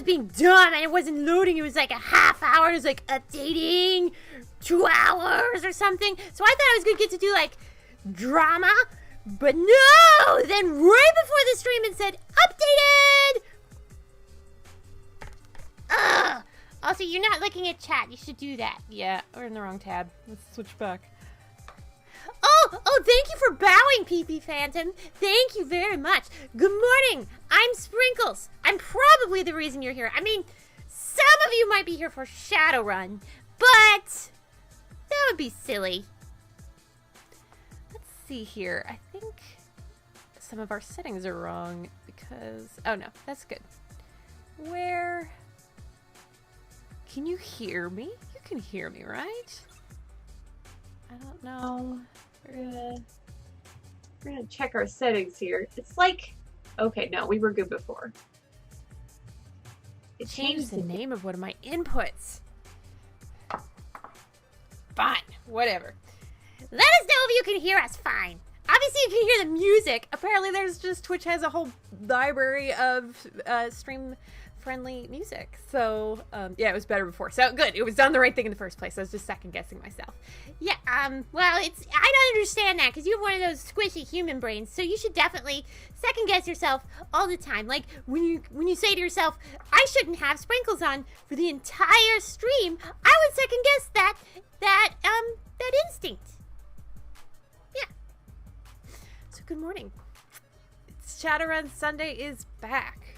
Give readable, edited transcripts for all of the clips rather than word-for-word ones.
being dumb and it wasn't loading. It was like a half hour. It was like updating 2 hours or something. So I thought I was going to get to do like drama. But no! Then right before the stream it said updated! Ugh! Also, you're not looking at chat. You should do that. Yeah, we're in the wrong tab. Let's switch back. Oh, thank you for bowing, PP Phantom. Thank you very much. Good morning. I'm Sprinkles. I'm probably the reason you're here. I mean, some of you might be here for Shadowrun, but that would be silly. Let's see here. I think some of our settings are wrong because... Oh, no. That's good. Where... Can you hear me? You can hear me, right? I don't know. We're gonna check our settings here. It's like, okay, no, we were good before. It changed the name of one of my inputs. Fine, whatever. Let us know if you can hear us fine. Obviously, you can hear the music. Apparently, Twitch has a whole library of stream-friendly music. So, yeah, it was better before. So, good. It was done the right thing in the first place. I was just second-guessing myself. Yeah, well, I don't understand that because you have one of those squishy human brains, so you should definitely second-guess yourself all the time. Like, when you say to yourself, I shouldn't have sprinkles on for the entire stream, I would second-guess that instinct. Yeah. So, good morning. Shadowrun Sunday is back.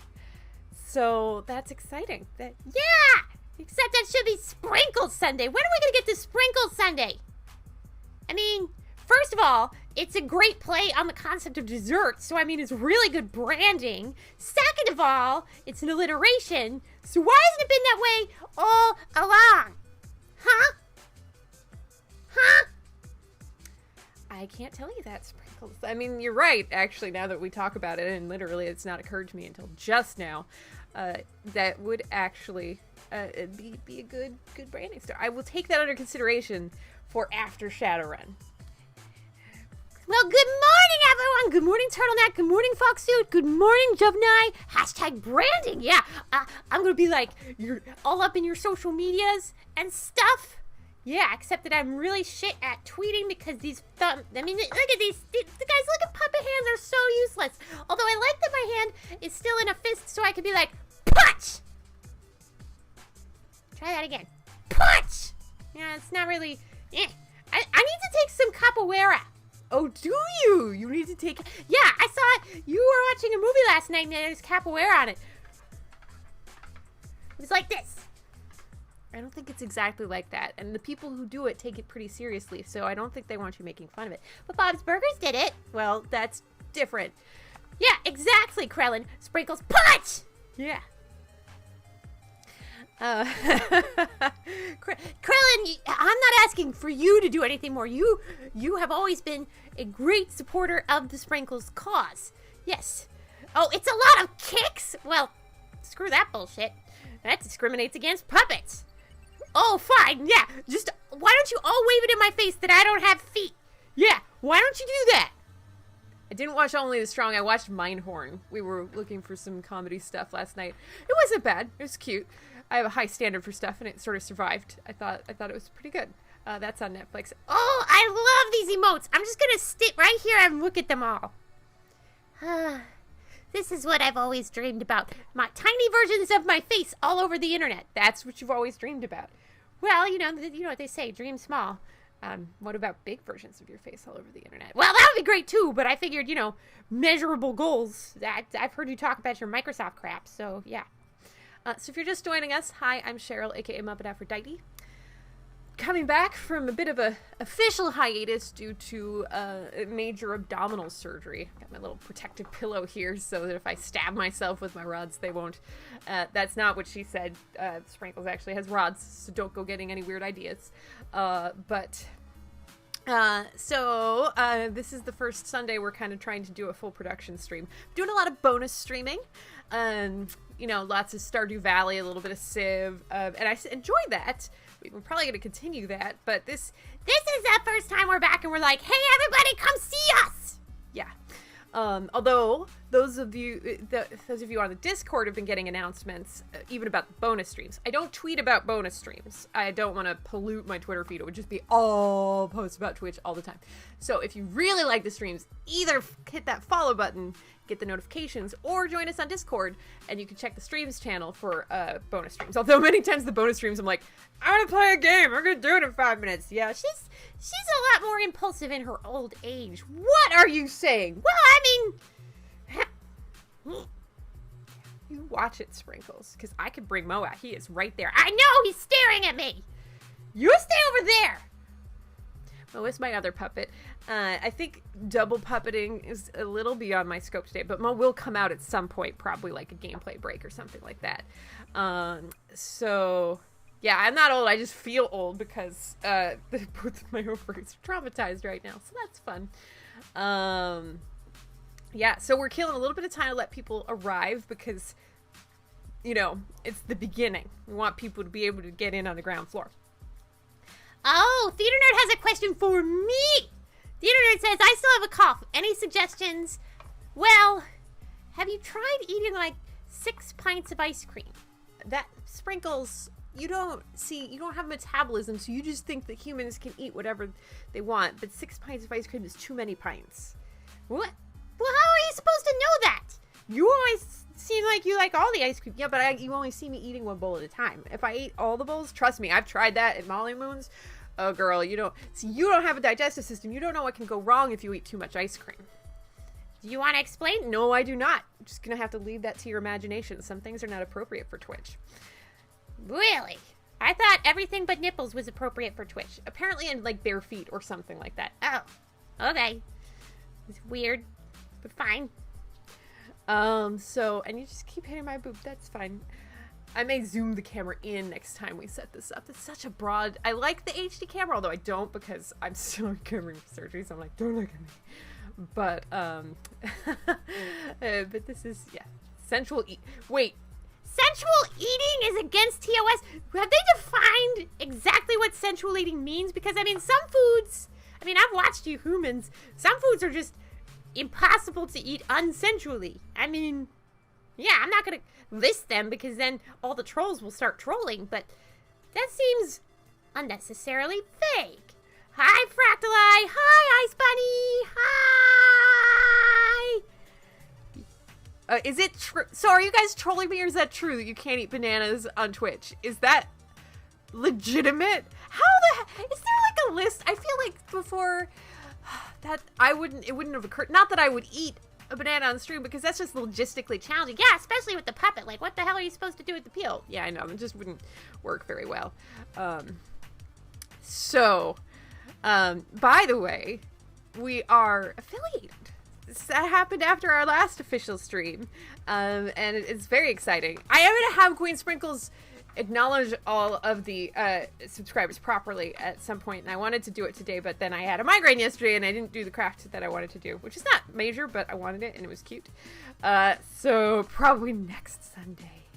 So, that's exciting. Yeah! Except that should be Sprinkles Sunday. When are we going to get to Sprinkles Sunday? I mean, first of all, it's a great play on the concept of dessert, so I mean, it's really good branding. Second of all, it's an alliteration, so why hasn't it been that way all along? Huh? Huh? I can't tell you that, Sprinkles. I mean, you're right, actually, now that we talk about it, and literally it's not occurred to me until just now, that would actually be a good branding story. I will take that under consideration for after Shadowrun. Well, good morning, everyone. Good morning, Turtleneck. Good morning, Foxsuit. Good morning, Jubnai. Hashtag branding. Yeah, I'm going to be like, you're all up in your social medias and stuff. Yeah, except that I'm really shit at tweeting because these look at these, the guys, look at puppet hands are so useless. Although I like that my hand is still in a fist so I can be like, punch! Try that again. Punch! Yeah, it's not really, I need to take some capoeira. Oh, do you? You need to take... Yeah, I saw you were watching a movie last night and there's capoeira on it. It was like this. I don't think it's exactly like that. And the people who do it take it pretty seriously, so I don't think they want you making fun of it. But Bob's Burgers did it. Well, that's different. Yeah, exactly, Krellin. Sprinkles punch! Yeah. Krellin, I'm not asking for you to do anything more. You have always been a great supporter of the Sprinkles cause. Yes. Oh, it's a lot of kicks? Well, screw that bullshit. That discriminates against puppets. Oh, fine, yeah. Just, why don't you all wave it in my face that I don't have feet? Yeah, why don't you do that? I didn't watch Only the Strong. I watched Mindhorn. We were looking for some comedy stuff last night. It wasn't bad. It was cute. I have a high standard for stuff, and it sort of survived. I thought it was pretty good. That's on Netflix. Oh, I love these emotes. I'm just gonna sit right here and look at them all. This is what I've always dreamed about. My tiny versions of my face all over the internet. That's what you've always dreamed about. Well, you know what they say, dream small. What about big versions of your face all over the internet? Well, that would be great too, but I figured, measurable goals. I've heard you talk about your Microsoft crap, so yeah. So if you're just joining us, hi, I'm Cheryl, aka Muppet Aphrodite. Coming back from a bit of a official hiatus due to major abdominal surgery. Got my little protective pillow here so that if I stab myself with my rods, they won't. That's not what she said. Sprinkles actually has rods, so don't go getting any weird ideas. So this is the first Sunday we're kind of trying to do a full production stream. Doing a lot of bonus streaming. Lots of Stardew Valley, a little bit of Civ, and I enjoy that. We're probably going to continue that, but this is the first time we're back and we're like, hey, everybody, come see us! Yeah. Although, those of you on the Discord have been getting announcements, even about the bonus streams. I don't tweet about bonus streams. I don't want to pollute my Twitter feed. It would just be all posts about Twitch all the time. So if you really like the streams, either hit that follow button, get the notifications, or join us on Discord, and you can check the streams channel for bonus streams. Although many times the bonus streams, I'm like, I want to play a game. I'm going to do it in 5 minutes. Yeah, She's a lot more impulsive in her old age. what are you saying? Well, I mean... You watch it, Sprinkles, because I could bring Mo out. He is right there. I know, he's staring at me. You stay over there. Mo is my other puppet. I think double puppeting is a little beyond my scope today, but Mo will come out at some point, probably like a gameplay break or something like that. So, yeah, I'm not old. I just feel old because both of my ovaries are traumatized right now, so that's fun. Yeah, so we're killing a little bit of time to let people arrive because, you know, it's the beginning. We want people to be able to get in on the ground floor. Oh, Theater Nerd has a question for me. Theater Nerd says, I still have a cough. Any suggestions? Well, have you tried eating like 6 pints of ice cream? That, Sprinkles, you don't have metabolism, so you just think that humans can eat whatever they want, but 6 pints of ice cream is too many pints. What? Well, how are you supposed to know that? You always seem like you like all the ice cream. Yeah, but you only see me eating 1 bowl at a time. If I ate all the bowls, trust me, I've tried that at Molly Moon's. Oh, girl, you don't have a digestive system. You don't know what can go wrong if you eat too much ice cream. Do you want to explain? No, I do not. I'm just going to have to leave that to your imagination. Some things are not appropriate for Twitch. Really? I thought everything but nipples was appropriate for Twitch. Apparently in, like, bare feet or something like that. Oh, okay. It's weird, but fine. And you just keep hitting my boob. That's fine. I may zoom the camera in next time we set this up. It's such a broad... I like the HD camera, although I don't because I'm still recovering from surgery, so I'm like, don't look at me. But, but this is, yeah. Sensual Wait. Sensual eating is against TOS? Have they defined exactly what sensual eating means? Because, I mean, some foods... I mean, I've watched you humans. Some foods are just impossible to eat unsensually. I mean, yeah, I'm not going to list them because then all the trolls will start trolling, but that seems unnecessarily vague. Hi, Fractali. Hi, Ice Bunny. Hi. Is it true? So are you guys trolling me, or is that true that you can't eat bananas on Twitch? Is that legitimate? How the heck? Is there like a list? I feel like before that it wouldn't have occurred. Not that I would eat a banana on stream because that's just logistically challenging. Yeah, especially with the puppet. Like, what the hell are you supposed to do with the peel? Yeah, I know. It just wouldn't work very well. By the way, we are affiliated. That happened after our last official stream, and it's very exciting. I am going to have Queen Sprinkles acknowledge all of the subscribers properly at some point, and I wanted to do it today, but then I had a migraine yesterday and I didn't do the craft that I wanted to do, which is not major, but I wanted it and it was cute. So probably next Sunday.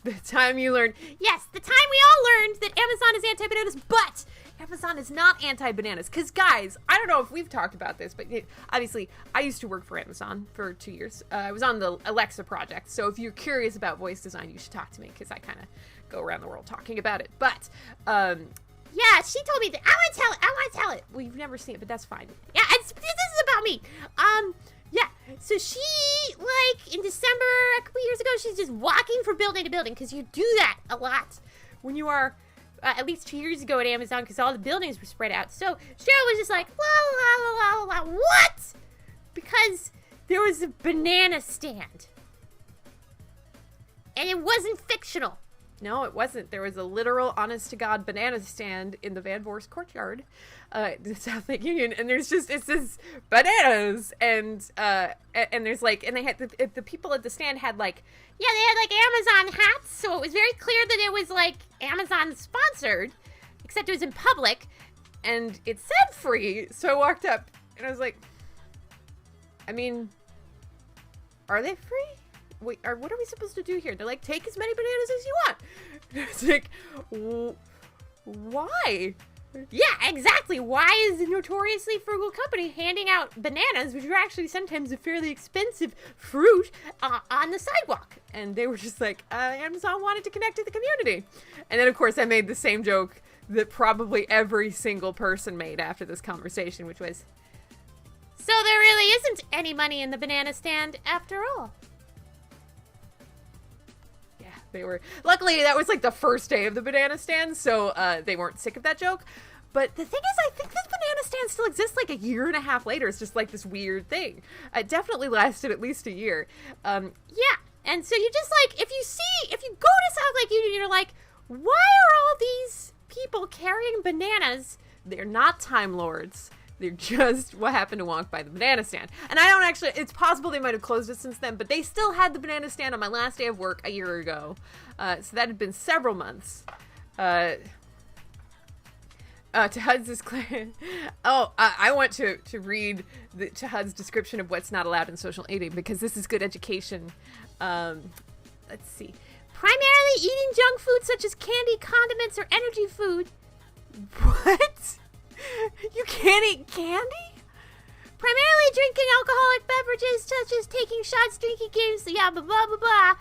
The time you learn. Yes, the time we all learned that Amazon is anti-bananas, but Amazon is not anti-bananas. Because, guys, I don't know if we've talked about this, but obviously, I used to work for Amazon for 2 years. I was on the Alexa project. So if you're curious about voice design, you should talk to me because I kind of go around the world talking about it. But, yeah, she told me that. I want to tell it. Well, you've never seen it, but that's fine. Yeah, this is about me. Yeah, so she, like, in December, a couple years ago, she's just walking from building to building, because you do that a lot when you are, at least 2 years ago at Amazon, because all the buildings were spread out. So Cheryl was just like, la, la, la, la, la, what? Because there was a banana stand. And it wasn't fictional. No, it wasn't. There was a literal, honest-to-God banana stand in the Van Voorst courtyard, the South Lake Union, and it says bananas, and there's like, and they had, the people at the stand had like, yeah, they had like Amazon hats, so it was very clear that it was like Amazon sponsored, except it was in public, and it said free, so I walked up, and I was like, I mean, are they free? Wait, what are we supposed to do here? They're like, take as many bananas as you want. It's like, why? Yeah, exactly. Why is the notoriously frugal company handing out bananas, which are actually sometimes a fairly expensive fruit, on the sidewalk? And they were just like, Amazon wanted to connect to the community. And then, of course, I made the same joke that probably every single person made after this conversation, which was, so there really isn't any money in the banana stand after all. yeah, they were. Luckily, that was like the first day of the banana stand, so they weren't sick of that joke. But the thing is, I think this banana stand still exists like a year and a half later. It's just like this weird thing. It definitely lasted at least a year. Yeah. And so you just like, if you go to South Lake Union, you're like, why are all these people carrying bananas? They're not Time Lords. They're just what happened to walk by the banana stand. And I don't actually, it's possible they might have closed it since then, but they still had the banana stand on my last day of work a year ago. So that had been several months. Tehud's disclaimer. I want to read Tehud's description of what's not allowed in social eating because this is good education. Let's see. Primarily eating junk food such as candy, condiments, or energy food. What? You can't eat candy? Primarily drinking alcoholic beverages such as taking shots, drinking games, blah, blah, blah, blah.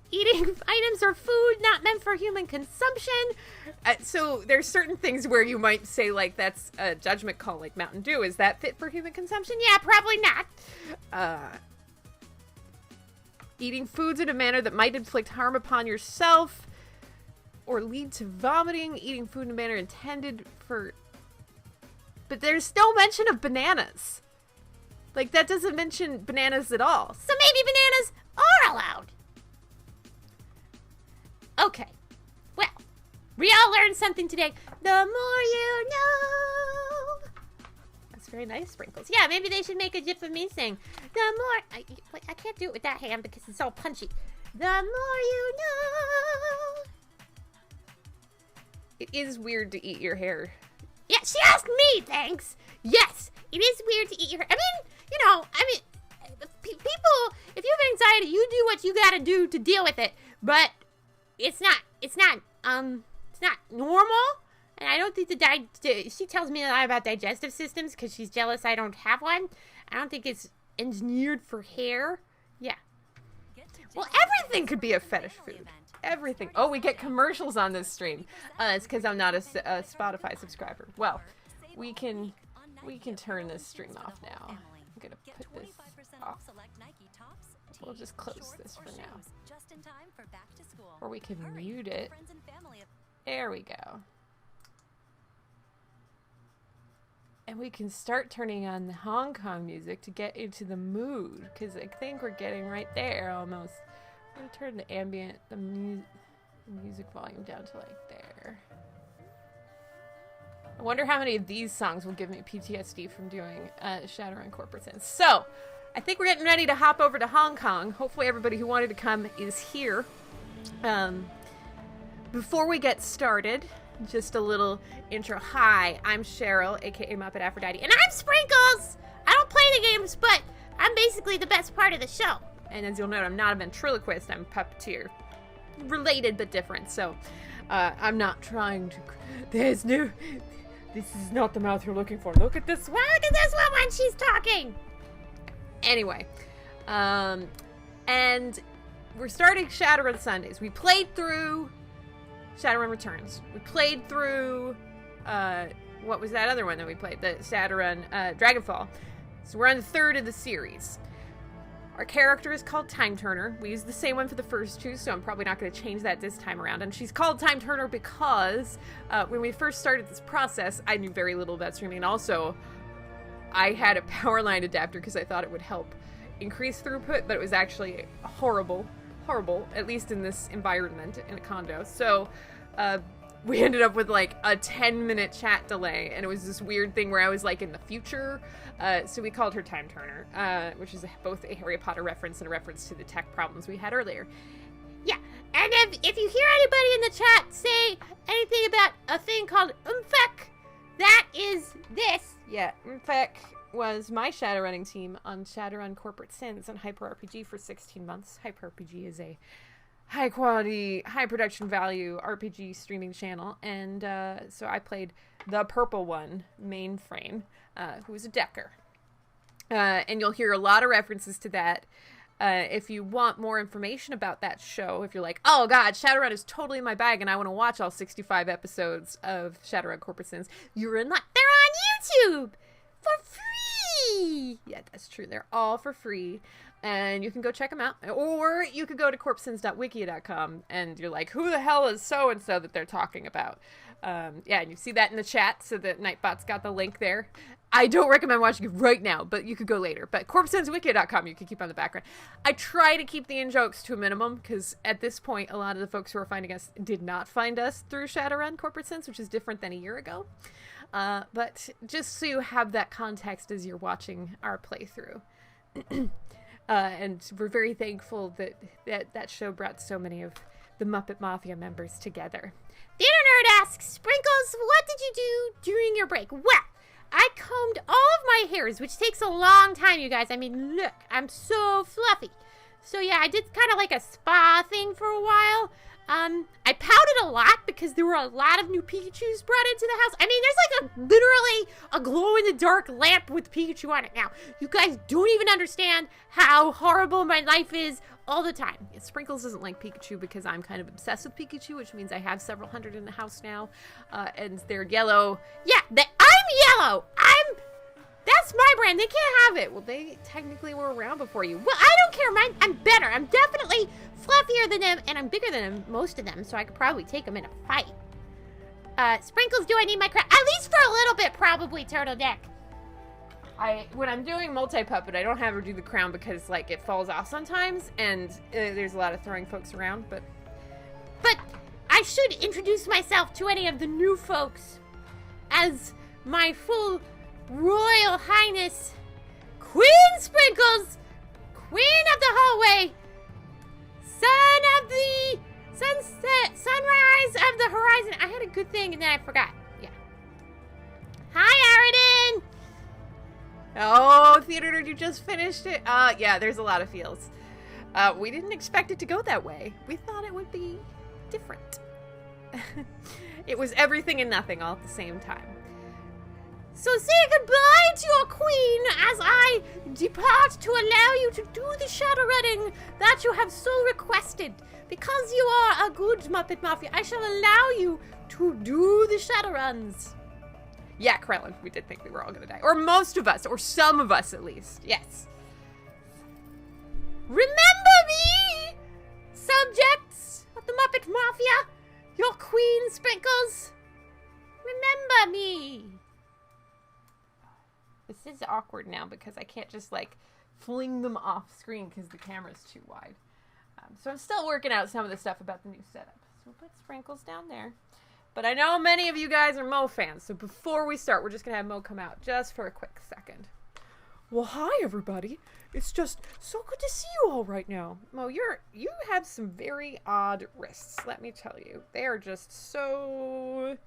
Eating items or food not meant for human consumption. So there's certain things where you might say, like, that's a judgment call, like Mountain Dew. Is that fit for human consumption? Yeah, probably not. Eating foods in a manner that might inflict harm upon yourself or lead to vomiting. Eating food in a manner intended for... But there's no mention of bananas. Like, that doesn't mention bananas at all. So maybe bananas are allowed. Okay. Well, we all learned something today. The more you know. That's very nice, Sprinkles. Yeah, maybe they should make a gif of me saying, the more... I can't do it with that hand because it's all punchy. The more you know. It is weird to eat your hair. Yeah, she asked me, thanks. Yes, it is weird to eat your hair. People, if you have anxiety, you do what you gotta do to deal with it. But it's not normal. And I don't think she tells me a lot about digestive systems because she's jealous I don't have one. I don't think it's engineered for hair. Yeah. Well, everything could be a fetish food. Everything. Oh, we get commercials on this stream. It's because I'm not a Spotify subscriber. Well, we can turn this stream off now. I'm gonna put this off. We'll just close this for now. Or we can mute it. There we go. And we can start turning on the Hong Kong music to get into the mood, because I think we're getting right there almost. I'm gonna turn the ambient, the music volume down to like there. I wonder how many of these songs will give me PTSD from doing Shadowrun Corporate Sins. So, I think we're getting ready to hop over to Hong Kong. Hopefully everybody who wanted to come is here. Before we get started, just a little intro. Hi, I'm Cheryl, aka Muppet Aphrodite, and I'm Sprinkles! I don't play the games, but I'm basically the best part of the show. And as you'll note, I'm not a ventriloquist, I'm a puppeteer. Related but different, so I'm not trying to... This is not the mouth you're looking for. Look at this one. Look at this one when she's talking. Anyway, and we're starting Shadowrun Sundays. We played through Shadowrun Returns. We played through, what was that other one that we played? The Shadowrun Dragonfall. So we're on the third of the series. Our character is called Time Turner. We used the same one for the first two, so I'm probably not going to change that this time around. And she's called Time Turner because when we first started this process, I knew very little about streaming. And also, I had a power line adapter because I thought it would help increase throughput, but it was actually horrible, at least in this environment in a condo. So we ended up with like a 10-minute chat delay, and it was this weird thing where I was like in the future. So we called her Time Turner, which is both a Harry Potter reference and a reference to the tech problems we had earlier. Yeah, and if you hear anybody in the chat say anything about a thing called Umfek, that is this. Yeah, Umfek was my Shadowrunning team on Shadowrun Corporate Sins and Hyper RPG for 16 months. Hyper RPG is a high quality, high production value RPG streaming channel. And so I played the purple one, Mainframe, who is a Decker. And you'll hear a lot of references to that. If you want more information about that show, if you're like, oh god, Shadowrun is totally my bag and I want to watch all 65 episodes of Shadowrun Corporate Sins, you're in luck. They're on YouTube for free! Yeah, that's true. They're all for free. And you can go check them out. Or you could go to corpsins.wikia.com and you're like, who the hell is so-and-so that they're talking about? Yeah, and you see that in the chat, so that Nightbot's got the link there. I don't recommend watching it right now, but you could go later. But corpsenswikia.com you can keep on the background. I try to keep the in-jokes to a minimum, because at this point, a lot of the folks who are finding us did not find us through Shadowrun Corporate Sense, which is different than a year ago. But just so you have that context as you're watching our playthrough. And we're very thankful that show brought so many of the Muppet Mafia members together. The Nerd asks, Sprinkles, what did you do during your break? Well, I combed all of my hairs, which takes a long time, you guys. I mean, look, I'm so fluffy. So yeah, I did kind of like a spa thing for a while. I pouted a lot because there were a lot of new Pikachus brought into the house. I mean, there's like literally a glow-in-the-dark lamp with Pikachu on it now. You guys don't even understand how horrible my life is all the time. Sprinkles doesn't like Pikachu because I'm kind of obsessed with Pikachu, which means I have several hundred in the house now. And they're yellow. Yeah, I'm yellow! That's my brand. They can't have it. Well, they technically were around before you. Well, I don't care. I'm better. I'm definitely fluffier than them, and I'm bigger than most of them, so I could probably take them in a fight. Sprinkles, do I need my crap? At least for a little bit, probably, Turtle Deck. When I'm doing multi-puppet, I don't have her do the crown because, like, it falls off sometimes, and there's a lot of throwing folks around, but I should introduce myself to any of the new folks as my full Royal Highness Queen Sprinkles, Queen of the Hallway, Son of the Sunset, Sunrise of the Horizon. I had a good thing and then I forgot. Yeah. Hi, Aridin! Oh, Theater Nerd, you just finished it. Yeah, there's a lot of feels. We didn't expect it to go that way. We thought it would be different. It was everything and nothing all at the same time. So say goodbye to your queen as I depart to allow you to do the Shadowrunning that you have so requested. Because you are a good Muppet Mafia, I shall allow you to do the Shadowruns. Yeah, Krellin, we did think we were all gonna die. Or most of us, or some of us at least. Yes. Remember me, subjects of the Muppet Mafia, your Queen Sprinkles. Remember me. This is awkward now because I can't just, like, fling them off screen because the camera's too wide. So I'm still working out some of the stuff about the new setup. So we'll put Sprinkles down there. But I know many of you guys are Mo fans, so before we start, we're just going to have Mo come out just for a quick second. Well, hi, everybody. It's just so good to see you all right now. Mo, you have some very odd wrists, let me tell you. They are just so...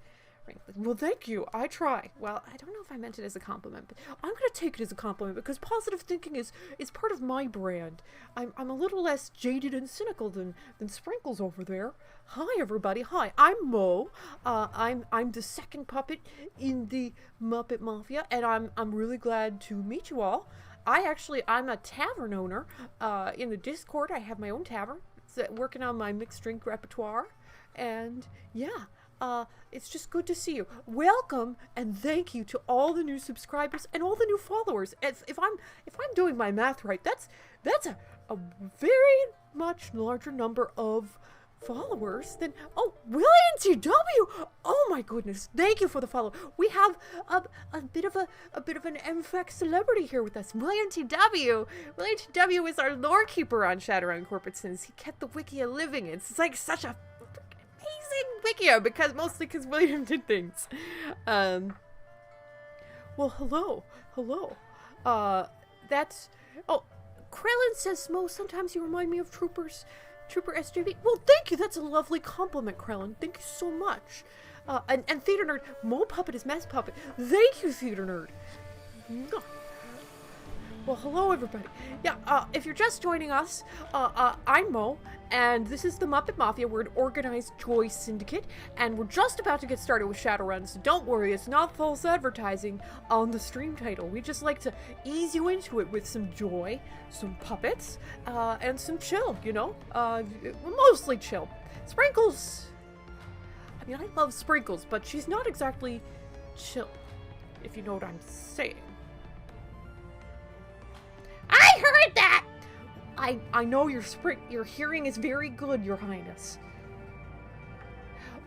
Well, thank you. I try. Well, I don't know if I meant it as a compliment, but I'm going to take it as a compliment because positive thinking is part of my brand. I'm a little less jaded and cynical than Sprinkles over there. Hi, everybody. Hi, I'm Mo. I'm the second puppet in the Muppet Mafia, and I'm really glad to meet you all. I'm a tavern owner. In the Discord, I have my own tavern. Working on my mixed drink repertoire, and yeah. It's just good to see you. Welcome and thank you to all the new subscribers and all the new followers. If I'm doing my math right, that's a very much larger number of followers than William TW. Oh my goodness, thank you for the follow. We have a bit of an MFX celebrity here with us. William TW. William TW is our lore keeper on Shadowrun Corporate Sins. He kept the Wikia living. It's like such a Wikia mostly because William did things. Well, hello. Krellin says, Mo, sometimes you remind me of Trooper SJV. Well, thank you. That's a lovely compliment, Krellin. Thank you so much. And Theater Nerd, Mo Puppet is Mess Puppet. Thank you, Theater Nerd. Well, hello everybody. Yeah, if you're just joining us, I'm Mo, and this is the Muppet Mafia. We're an organized joy syndicate, and we're just about to get started with Shadowrun, so don't worry, it's not false advertising on the stream title. We just like to ease you into it with some joy, some puppets, and some chill, you know? Mostly chill. Sprinkles! I mean, I love Sprinkles, but she's not exactly chill, if you know what I'm saying. I heard that! I know your hearing is very good, Your Highness.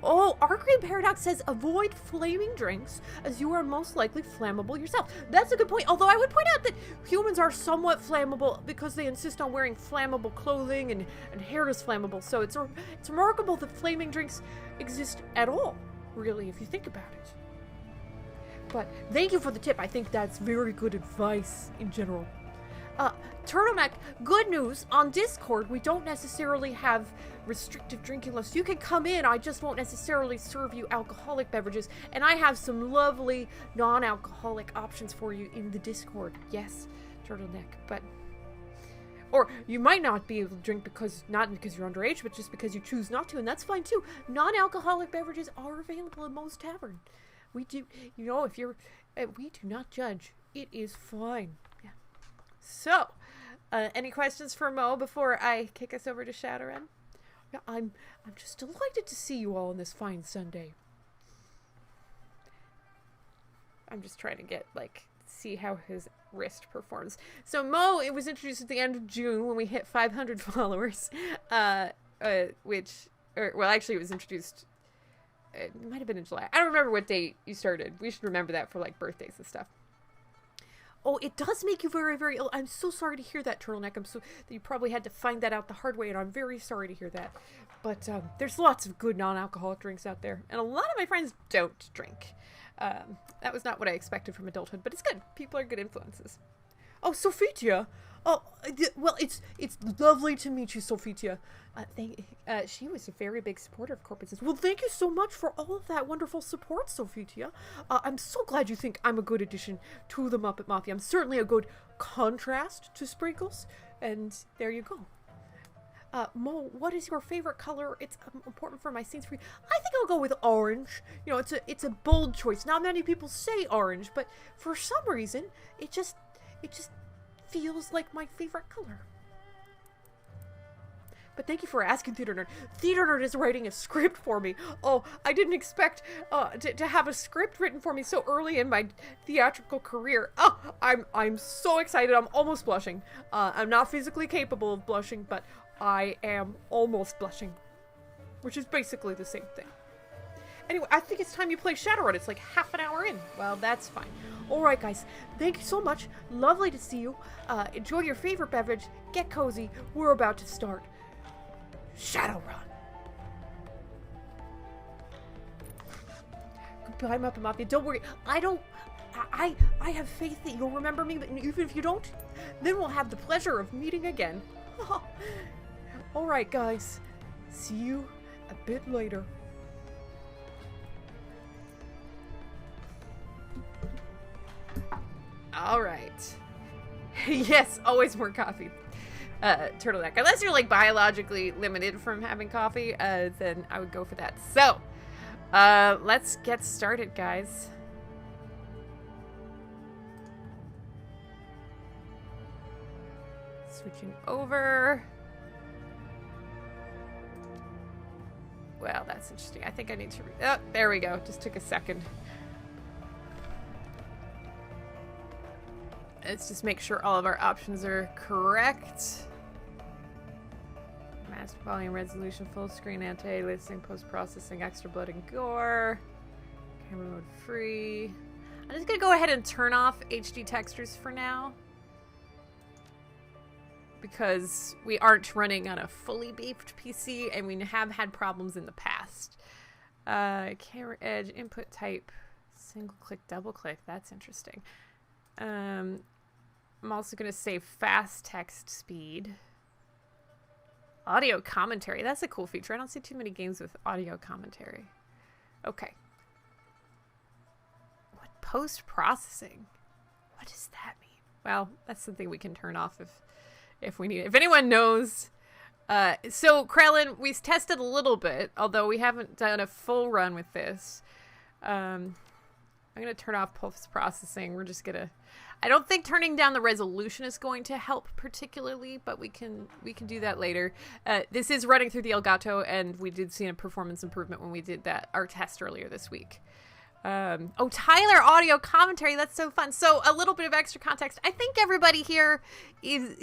Oh, Arcane Paradox says avoid flaming drinks as you are most likely flammable yourself. That's a good point, although I would point out that humans are somewhat flammable because they insist on wearing flammable clothing and hair is flammable, so it's remarkable that flaming drinks exist at all, really, if you think about it. But thank you for the tip. I think that's very good advice in general. Turtleneck, good news, on Discord, we don't necessarily have restrictive drinking lists. You can come in, I just won't necessarily serve you alcoholic beverages, and I have some lovely non-alcoholic options for you in the Discord. Yes, Turtleneck, but... Or you might not be able to drink not because you're underage, but just because you choose not to, and that's fine too. Non-alcoholic beverages are available in most taverns. We do, you know, if you're... we do not judge. It is fine. Yeah. So, any questions for Mo before I kick us over to Shadowrun? Yeah, I'm just delighted to see you all on this fine Sunday. I'm just trying to see how his wrist performs. So Mo, it was introduced at the end of June when we hit 500 followers, well, actually it was introduced, it might have been in July. I don't remember what date you started. We should remember that for birthdays and stuff. Oh, it does make you very, very ill. I'm so sorry to hear that, Turtleneck. That you probably had to find that out the hard way, and I'm very sorry to hear that. But there's lots of good non-alcoholic drinks out there, and a lot of my friends don't drink. That was not what I expected from adulthood, but it's good. People are good influences. Oh, Sophitia. Oh, well, it's lovely to meet you, Sophitia. She was a very big supporter of Corpus's. Well, thank you so much for all of that wonderful support, Sophitia. I'm so glad you think I'm a good addition to the Muppet Mafia. I'm certainly a good contrast to Sprinkles, and there you go. Mo, what is your favorite color? It's important for my scenes for you. I think I'll go with orange. You know, it's a bold choice. Not many people say orange, but for some reason, it just feels like my favorite color. But thank you for asking, Theater Nerd. Theater Nerd is writing a script for me. Oh, I didn't expect to have a script written for me so early in my theatrical career. Oh, I'm so excited. I'm almost blushing. I'm not physically capable of blushing, but I am almost blushing, which is basically the same thing. Anyway, I think it's time you play Shadowrun. It's half an hour in. Well, that's fine. Alright, guys. Thank you so much. Lovely to see you. Enjoy your favorite beverage. Get cozy. We're about to start Shadowrun. Goodbye, Muppet Mafia. Don't worry. I have faith that you'll remember me, but even if you don't, then we'll have the pleasure of meeting again. Alright, guys. See you a bit later. All right. Yes, always more coffee. Turtleneck. Unless you're biologically limited from having coffee, then I would go for that. So, let's get started, guys. Switching over. Well, that's interesting. I think I need to oh, there we go. Just took a second. Let's just make sure all of our options are correct. Master volume resolution, full screen, anti-aliasing, post-processing, extra blood and gore. Camera mode free. I'm just gonna go ahead and turn off HD textures for now, because we aren't running on a fully beefed PC and we have had problems in the past. Camera edge, input type, single click, double click. That's interesting. I'm also going to save fast text speed. Audio commentary. That's a cool feature. I don't see too many games with audio commentary. Okay. What post-processing? What does that mean? Well, that's something we can turn off if we need it. If anyone knows. So, Krellin, we've tested a little bit, although we haven't done a full run with this. I'm going to turn off post-processing. We're just going to... I don't think turning down the resolution is going to help particularly, but we can do that later. This is running through the Elgato, and we did see a performance improvement when we did our test earlier this week. Tyler, audio commentary. That's so fun. So a little bit of extra context. I think everybody here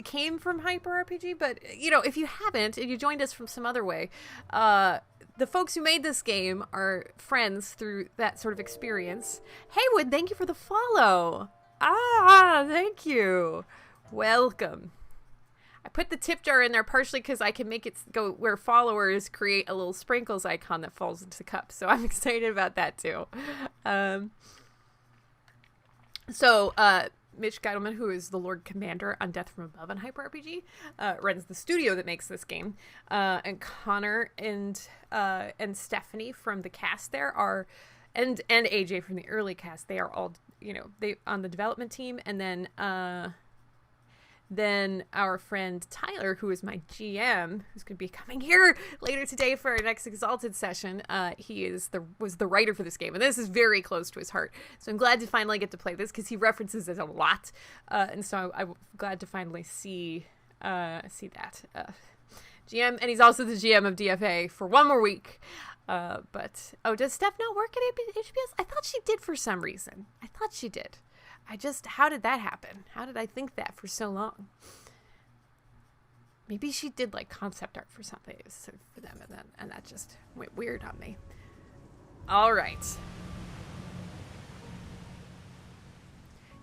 came from Hyper RPG, but if you haven't and you joined us from some other way, the folks who made this game are friends through that sort of experience. Haywood, thank you for the follow. Thank you. Welcome. I put the tip jar in there partially because I can make it go where followers create a little sprinkles icon that falls into the cup. So I'm excited about that too. Mitch Geidelman, who is the Lord Commander on Death from Above on Hyper RPG, runs the studio that makes this game. And Connor and Stephanie from the cast there are, and AJ from the early cast, they are all, they on the development team. And then our friend Tyler, who is my GM, who's going to be coming here later today for our next Exalted session, he was the writer for this game, and this is very close to his heart. So I'm glad to finally get to play this because he references it a lot, and so I'm glad to finally see that GM, and he's also the GM of DFA for one more week. Does Steph not work at HBS? I thought she did for some reason. I thought she did. How did that happen? How did I think that for so long? Maybe she did like concept art for something for them, and that just went weird on me. All right.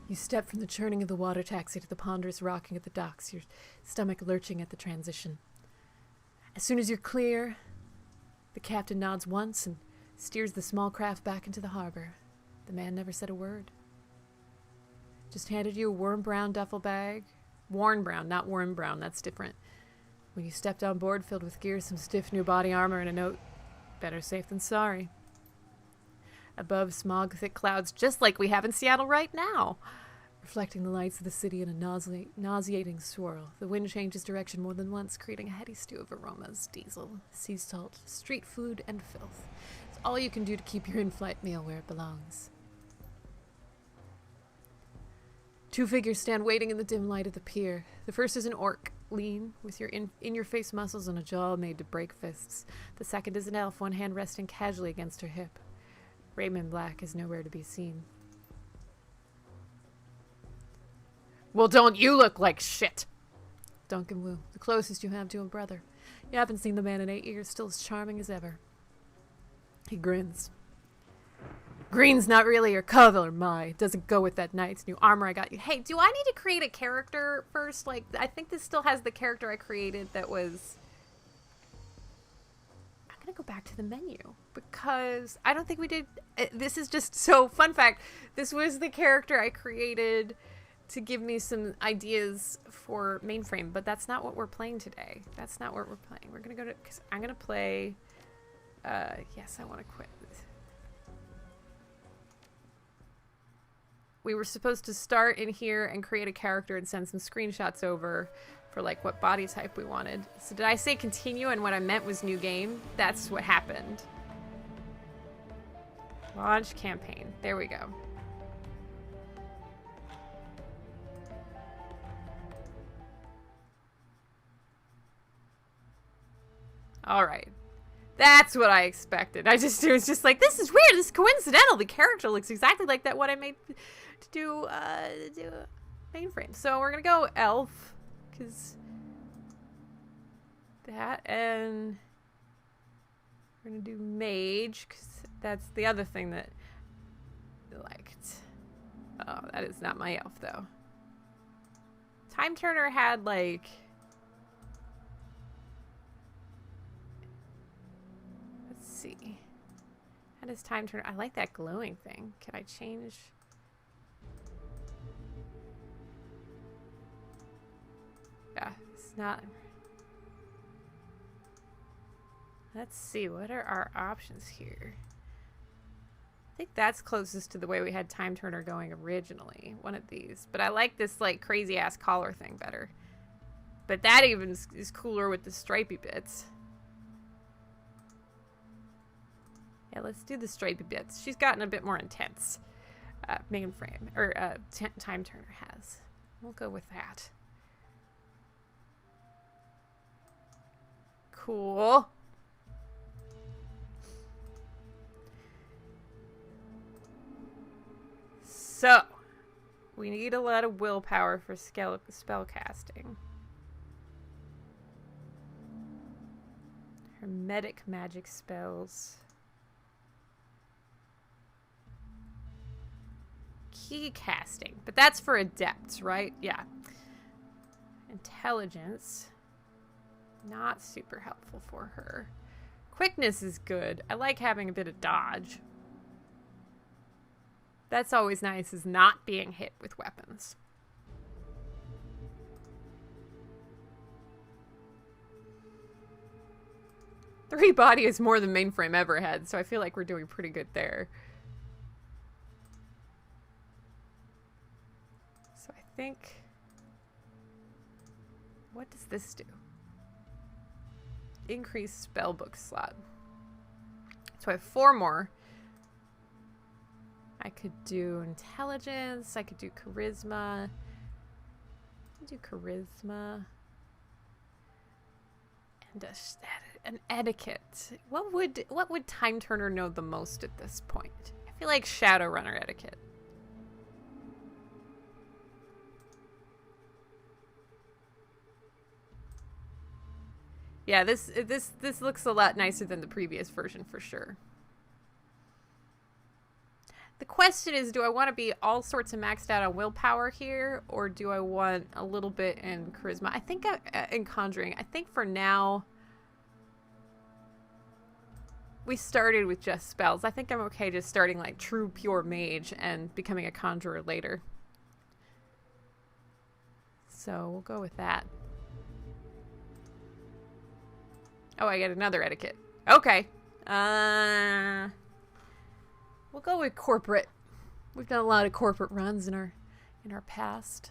You step from the churning of the water taxi to the ponderous rocking at the docks, your stomach lurching at the transition. As soon as you're clear, the captain nods once and steers the small craft back into the harbor. The man never said a word. Just handed you a worm-brown duffel bag. Worn brown, not worm brown. That's different. When you stepped on board, filled with gear, some stiff new body armor, and a note. Better safe than sorry. Above, smog-thick clouds, just like we have in Seattle right now. Reflecting the lights of the city in a nauseating swirl. The wind changes direction more than once, creating a heady stew of aromas. Diesel, sea salt, street food, and filth. It's all you can do to keep your in-flight meal where it belongs. Two figures stand waiting in the dim light of the pier. The first is an orc, lean, with your in-your-face muscles and a jaw made to break fists. The second is an elf, one hand resting casually against her hip. Raymond Black is nowhere to be seen. Well, don't you look like shit? Duncan Wu, the closest you have to a brother. You haven't seen the man in 8 years, still as charming as ever. He grins. Green's not really your color, it doesn't go with that knight's new armor I got you. Hey, do I need to create a character first? Like, I think this still has the character I created that was... I'm gonna go back to the menu because I don't think we did... This is just... So, fun fact, this was the character I created to give me some ideas for mainframe, but that's not what we're playing today. That's not what we're playing. We're gonna go to... Because I'm gonna play... yes, I want to quit. We were supposed to start in here and create a character and send some screenshots over for like what body type we wanted. So did I say continue and what I meant was new game? That's what happened. Launch campaign. There we go. All right. That's what I expected. It was just like, this is weird. This is coincidental. The character looks exactly like that what I made to do mainframe. So we're gonna go elf, because that, and we're gonna do mage, because that's the other thing that I liked. Oh, that is not my elf though. Time Turner had like... see. How does Time Turner... I like that glowing thing. Can I change? Yeah, it's not... Let's see. What are our options here? I think that's closest to the way we had Time Turner going originally. One of these. But I like this, like, crazy-ass collar thing better. But that even is cooler with the stripey bits. Yeah, let's do the stripey bits. She's gotten a bit more intense. Mainframe. Or, Time Turner has. We'll go with that. Cool. So, we need a lot of willpower for spell casting. Hermetic magic spells. Key casting. But that's for adepts, right? Yeah. Intelligence. Not super helpful for her. Quickness is good. I like having a bit of dodge. That's always nice, is not being hit with weapons. Three body is more than Mainframe ever had, so I feel like we're doing pretty good there. So I think... What does this do? Increase spellbook slot. So I have 4 more. I could do intelligence. I could do charisma. Do charisma. And an etiquette. What would Time Turner know the most at this point? I feel like Shadowrunner etiquette. Yeah, this looks a lot nicer than the previous version for sure. The question is, do I want to be all sorts of maxed out on willpower here, or do I want a little bit in charisma? I think in conjuring. I think for now, we started with just spells. I think I'm okay just starting like true pure mage and becoming a conjurer later. So we'll go with that. Oh, I get another etiquette. Okay. We'll go with corporate. We've done a lot of corporate runs in our past.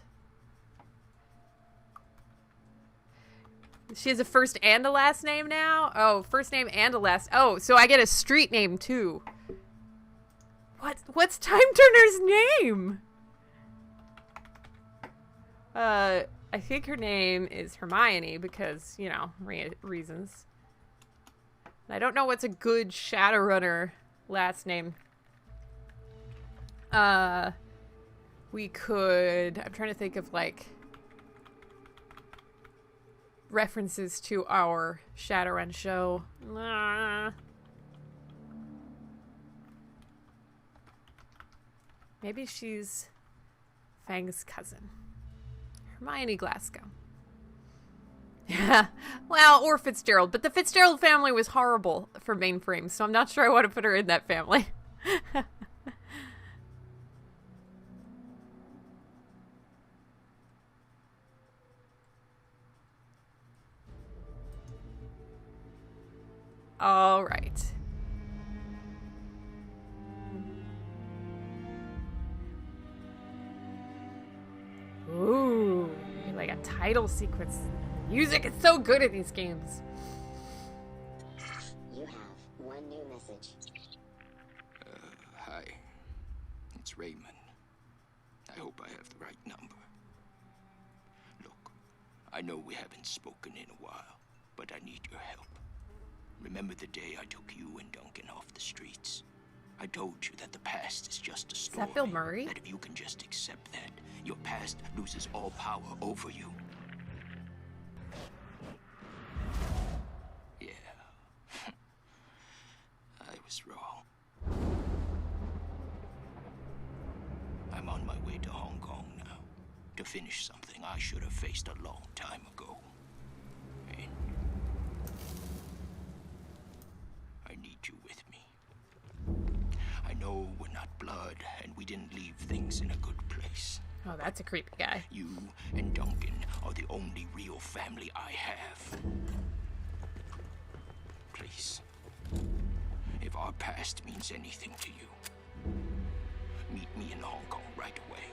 She has a first and a last name now? Oh, first name and a last. Oh, so I get a street name too. What's Time Turner's name? I think her name is Hermione because, you know, reasons. I don't know what's a good Shadowrunner last name. We could... I'm trying to think of, like, references to our Shadowrun show. Maybe she's Fang's cousin. Hermione Glasgow. Yeah, well, or Fitzgerald. But the Fitzgerald family was horrible for Mainframe, so I'm not sure I want to put her in that family. All right. Ooh, like a title sequence. Music is so good at these games. You have one new message. Hi. It's Raymond. I hope I have the right number. Look, I know we haven't spoken in a while, but I need your help. Remember the day I took you and Duncan off the streets? I told you that the past is just a story. Is that Bill Murray? That if you can just accept that, your past loses all power over you. Yeah. I was wrong. I'm on my way to Hong Kong now, to finish something I should have faced a long time ago. And I need you with me. I know we're not blood, and we didn't leave things in a good place. Oh, that's a creepy guy. You and Duncan are the only real family I have. Please, if our past means anything to you, Meet me in Hong Kong right away.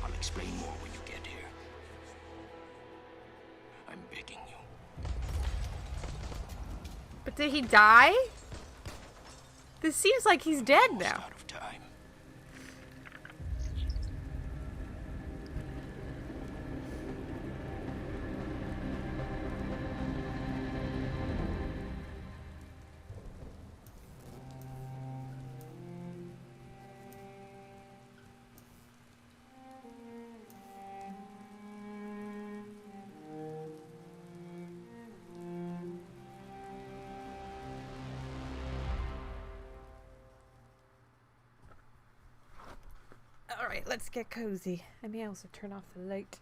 I'll explain more when you get here. I'm begging you. But did he die? This seems like he's dead Almost now. out of time. Alright, let's get cozy. I may also turn off the light.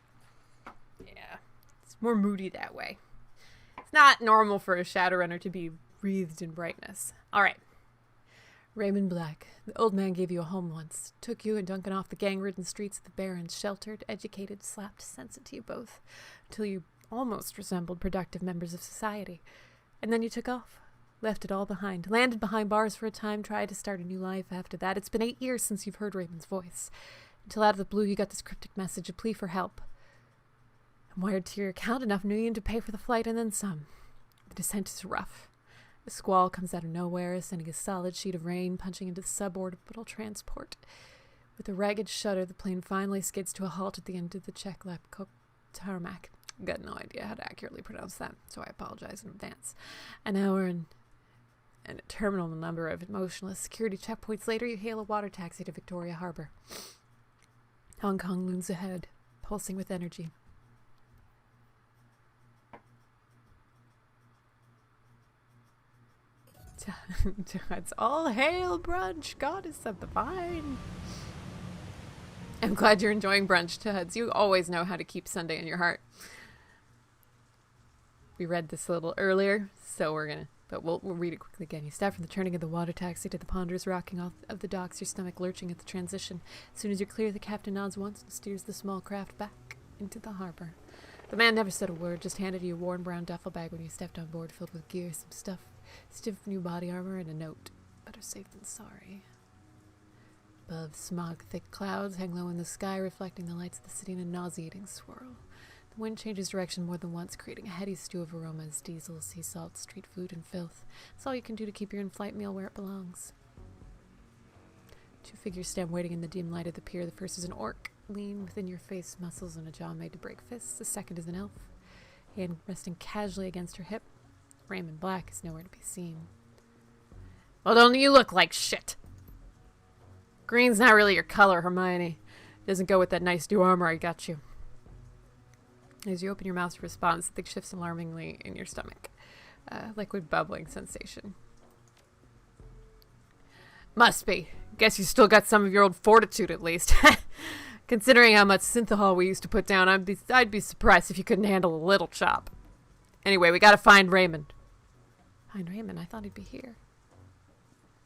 Yeah, it's more moody that way. It's not normal for a Shadowrunner to be wreathed in brightness. Alright. Raymond Black, the old man gave you a home once. Took you and Duncan off the gang-ridden streets of the Barrens, sheltered, educated, slapped sense into you both, until you almost resembled productive members of society. And then you took off. Left it all behind. Landed behind bars for a time, tried to start a new life after that. It's been 8 years since you've heard Raymond's voice. Until out of the blue you got this cryptic message, a plea for help. I'm wired to your account, enough million to pay for the flight and then some. The descent is rough. A squall comes out of nowhere, sending a solid sheet of rain punching into the suborbital transport. With a ragged shudder, the plane finally skids to a halt at the end of the Czech-lap tarmac. Got no idea how to accurately pronounce that, so I apologize in advance. An hour and a terminal number of emotionless security checkpoints later, you hail a water taxi to Victoria Harbor. Hong Kong looms ahead, pulsing with energy. It's all hail brunch, goddess of the vine. I'm glad you're enjoying brunch, Tuds. You always know how to keep Sunday in your heart. We read this a little earlier, so we'll read it quickly again. You start from the turning of the water taxi to the ponderous rocking off of the docks, your stomach lurching at the transition. As soon as you're clear, the captain nods once and steers the small craft back into the harbor. The man never said a word, just handed you a worn brown duffel bag when you stepped on board, filled with gear, some stuff, stiff new body armor, and a note. Better safe than sorry. Above, smog-thick clouds hang low in the sky, reflecting the lights of the city in a nauseating swirl. The wind changes direction more than once, creating a heady stew of aromas, diesel, sea salt, street food, and filth. It's all you can do to keep your in-flight meal where it belongs. Two figures stand waiting in the dim light of the pier. The first is an orc, lean within your face, muscles and a jaw made to break fists. The second is an elf, hand resting casually against her hip. Raymond Black is nowhere to be seen. Well, don't you look like shit? Green's not really your color, Hermione. Doesn't go with that nice new armor I got you. As you open your mouth to respond, something shifts alarmingly in your stomach. Liquid bubbling sensation. Must be. Guess you still got some of your old fortitude at least. Considering how much synthahol we used to put down, I'd be surprised if you couldn't handle a little chop. Anyway, we gotta find Raymond. Find Raymond? I thought he'd be here.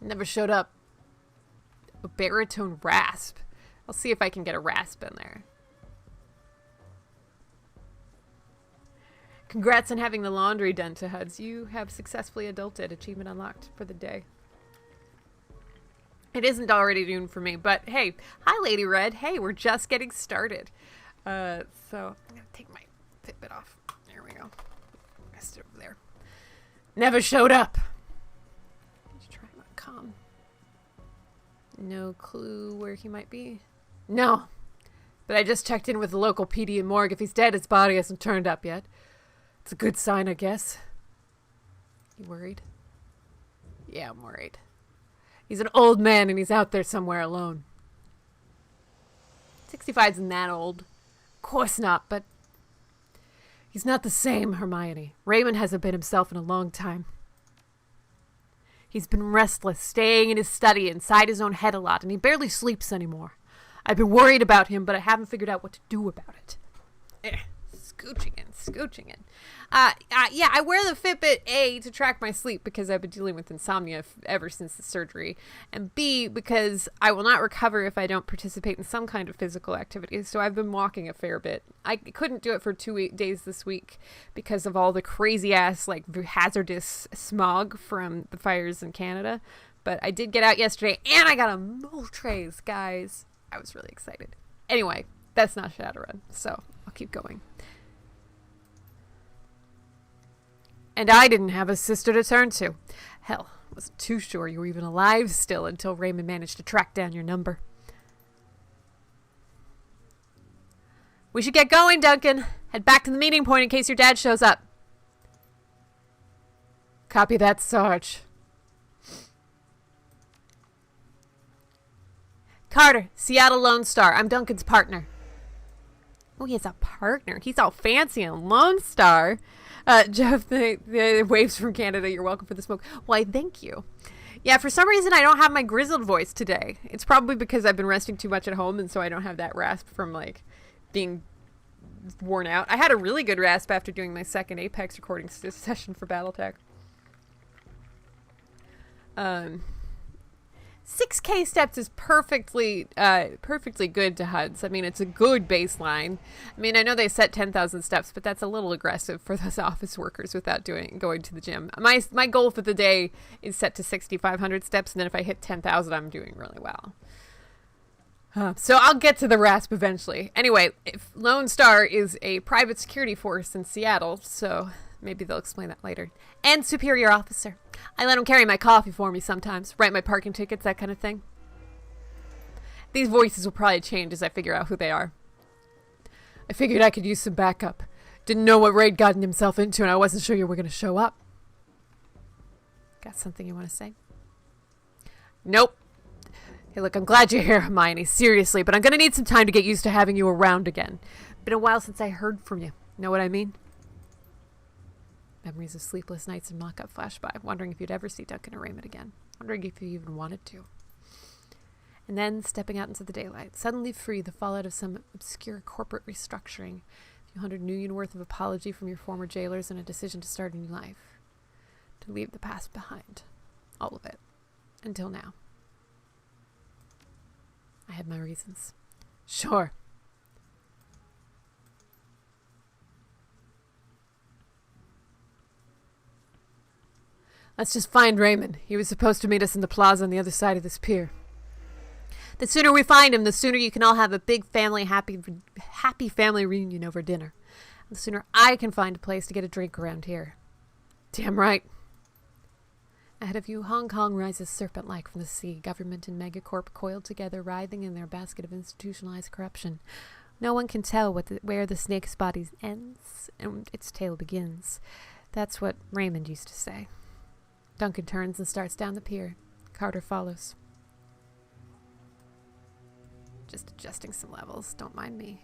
Never showed up. A baritone rasp. I'll see if I can get a rasp in there. Congrats on having the laundry done, to Huds. You have successfully adulted. Achievement unlocked for the day. It isn't already noon for me, but hey. Hi, Lady Red. Hey, we're just getting started. So I'm going to take my Fitbit off. There we go. Rest it over there. Never showed up. Let's try my comm. No clue where he might be. No. But I just checked in with the local PD and morgue. If he's dead, his body hasn't turned up yet. It's a good sign, I guess. You worried? Yeah, I'm worried. He's an old man and he's out there somewhere alone. 65 isn't that old. Of course not, but he's not the same, Hermione. Raymond hasn't been himself in a long time. He's been restless, staying in his study inside his own head a lot, and he barely sleeps anymore. I've been worried about him, but I haven't figured out what to do about it. Scooching in. Yeah, I wear the Fitbit, A, to track my sleep because I've been dealing with insomnia ever since the surgery, and B, because I will not recover if I don't participate in some kind of physical activity, so I've been walking a fair bit. I couldn't do it for 2 days this week because of all the crazy-ass, hazardous smog from the fires in Canada, But I did get out yesterday, and I got a Moltres, guys. I was really excited. Anyway, that's not Shadowrun, so I'll keep going. And I didn't have a sister to turn to. Hell, I wasn't too sure you were even alive still until Raymond managed to track down your number. We should get going, Duncan. Head back to the meeting point in case your dad shows up. Copy that, Sarge. Carter, Seattle Lone Star. I'm Duncan's partner. Oh, he has a partner. He's all fancy and Lone Star. Jeff, the waves from Canada. You're welcome for the smoke. Why, thank you. Yeah, for some reason, I don't have my grizzled voice today. It's probably because I've been resting too much at home, and so I don't have that rasp from, like, being worn out. I had a really good rasp after doing my second Apex recording session for Battletech. 6K steps is perfectly good to HUDs. I mean, it's a good baseline. I mean, I know they set 10,000 steps, but that's a little aggressive for those office workers without going to the gym. My goal for the day is set to 6,500 steps, and then if I hit 10,000, I'm doing really well. So I'll get to the rasp eventually. Anyway, if Lone Star is a private security force in Seattle, so maybe they'll explain that later. And superior officer. I let him carry my coffee for me sometimes, write my parking tickets, that kind of thing. These voices will probably change as I figure out who they are. I figured I could use some backup. Didn't know what Raid gotten himself into, and I wasn't sure you were going to show up. Got something you want to say? Nope. Hey, look, I'm glad you're here, Hermione, seriously, but I'm going to need some time to get used to having you around again. Been a while since I heard from you. Know what I mean? Memories of sleepless nights and mock-up flash by, wondering if you'd ever see Duncan or Raymond again. Wondering if you even wanted to. And then, stepping out into the daylight, suddenly free, the fallout of some obscure corporate restructuring, a few $100 million worth of apology from your former jailers, and a decision to start a new life. To leave the past behind. All of it. Until now. I had my reasons. Sure. Let's just find Raymond. He was supposed to meet us in the plaza on the other side of this pier. The sooner we find him, the sooner you can all have a big family happy family reunion over dinner. The sooner I can find a place to get a drink around here. Damn right. Ahead of you, Hong Kong rises serpent-like from the sea, government and megacorp coiled together, writhing in their basket of institutionalized corruption. No one can tell where the snake's body ends and its tail begins. That's what Raymond used to say. Duncan turns and starts down the pier. Carter follows. Just adjusting some levels. Don't mind me.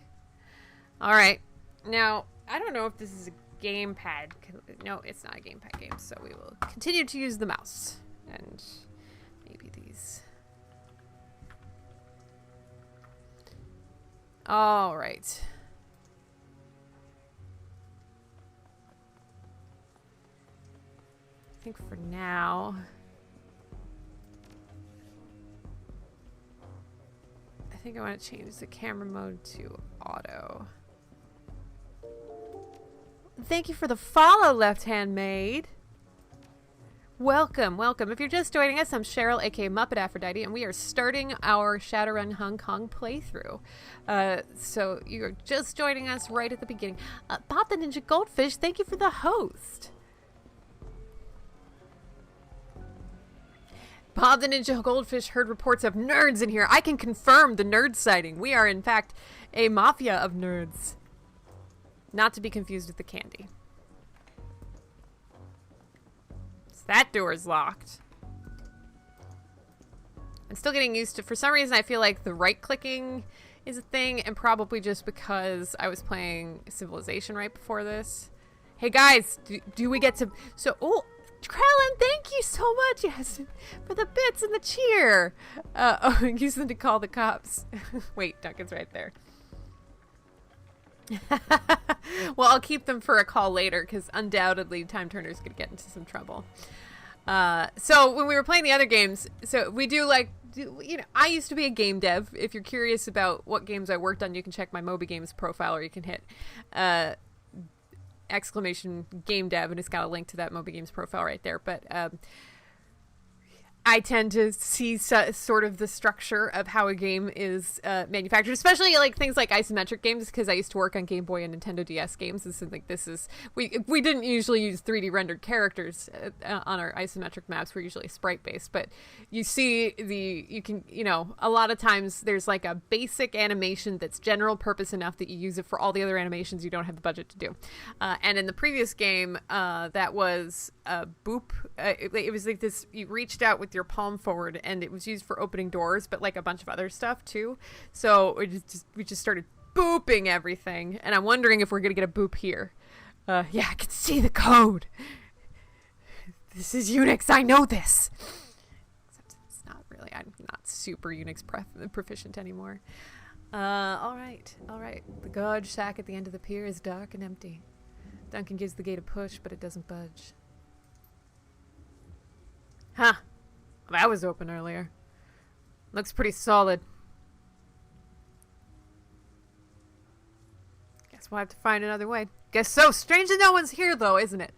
Alright. Now, I don't know if this is a gamepad. No, it's not a gamepad game, so we will continue to use the mouse. And maybe these. Alright. I think for now, I think I want to change the camera mode to auto. Thank you for the follow, Left Hand Maid. Welcome, welcome. If you're just joining us, I'm Cheryl, aka Muppet Aphrodite, and we are starting our Shadowrun Hong Kong playthrough. So you're just joining us right at the beginning. Bob the Ninja Goldfish, thank you for the host. Bob the Ninja Goldfish heard reports of nerds in here. I can confirm the nerd sighting. We are, in fact, a mafia of nerds. Not to be confused with the candy. So that door is locked. I'm still getting used to... For some reason, I feel like the right-clicking is a thing, and probably just because I was playing Civilization right before this. Hey, guys, do we get to... So, oh... Krellin, thank you so much, yes, for the bits and the cheer. Use them to call the cops. Wait, Duncan's right there. Well, I'll keep them for a call later, because undoubtedly Time Turner's going to get into some trouble. So when we were playing the other games, so we do I used to be a game dev. If you're curious about what games I worked on, you can check my Moby Games profile, or you can hit exclamation game dev, and it's got a link to that Moby Games profile right there. But I tend to see sort of the structure of how a game is manufactured, especially like things like isometric games, because I used to work on Game Boy and Nintendo DS games. And so like we didn't usually use 3D rendered characters on our isometric maps. We're usually sprite based, but you see a lot of times there's like a basic animation that's general purpose enough that you use it for all the other animations you don't have the budget to do. And in the previous game, that was Boop. It was like this, you reached out with your palm forward and it was used for opening doors, but like a bunch of other stuff too. So we just started booping everything, and I'm wondering if we're gonna get a boop here. Yeah, I can see the code. This is Unix, I know this. Except it's not really, I'm not super Unix proficient anymore. All right. The gauge shack at the end of the pier is dark and empty. Duncan gives the gate a push, but it doesn't budge. Huh. That was open earlier. Looks pretty solid. Guess we'll have to find another way. Guess so. Strange that no one's here, though, isn't it?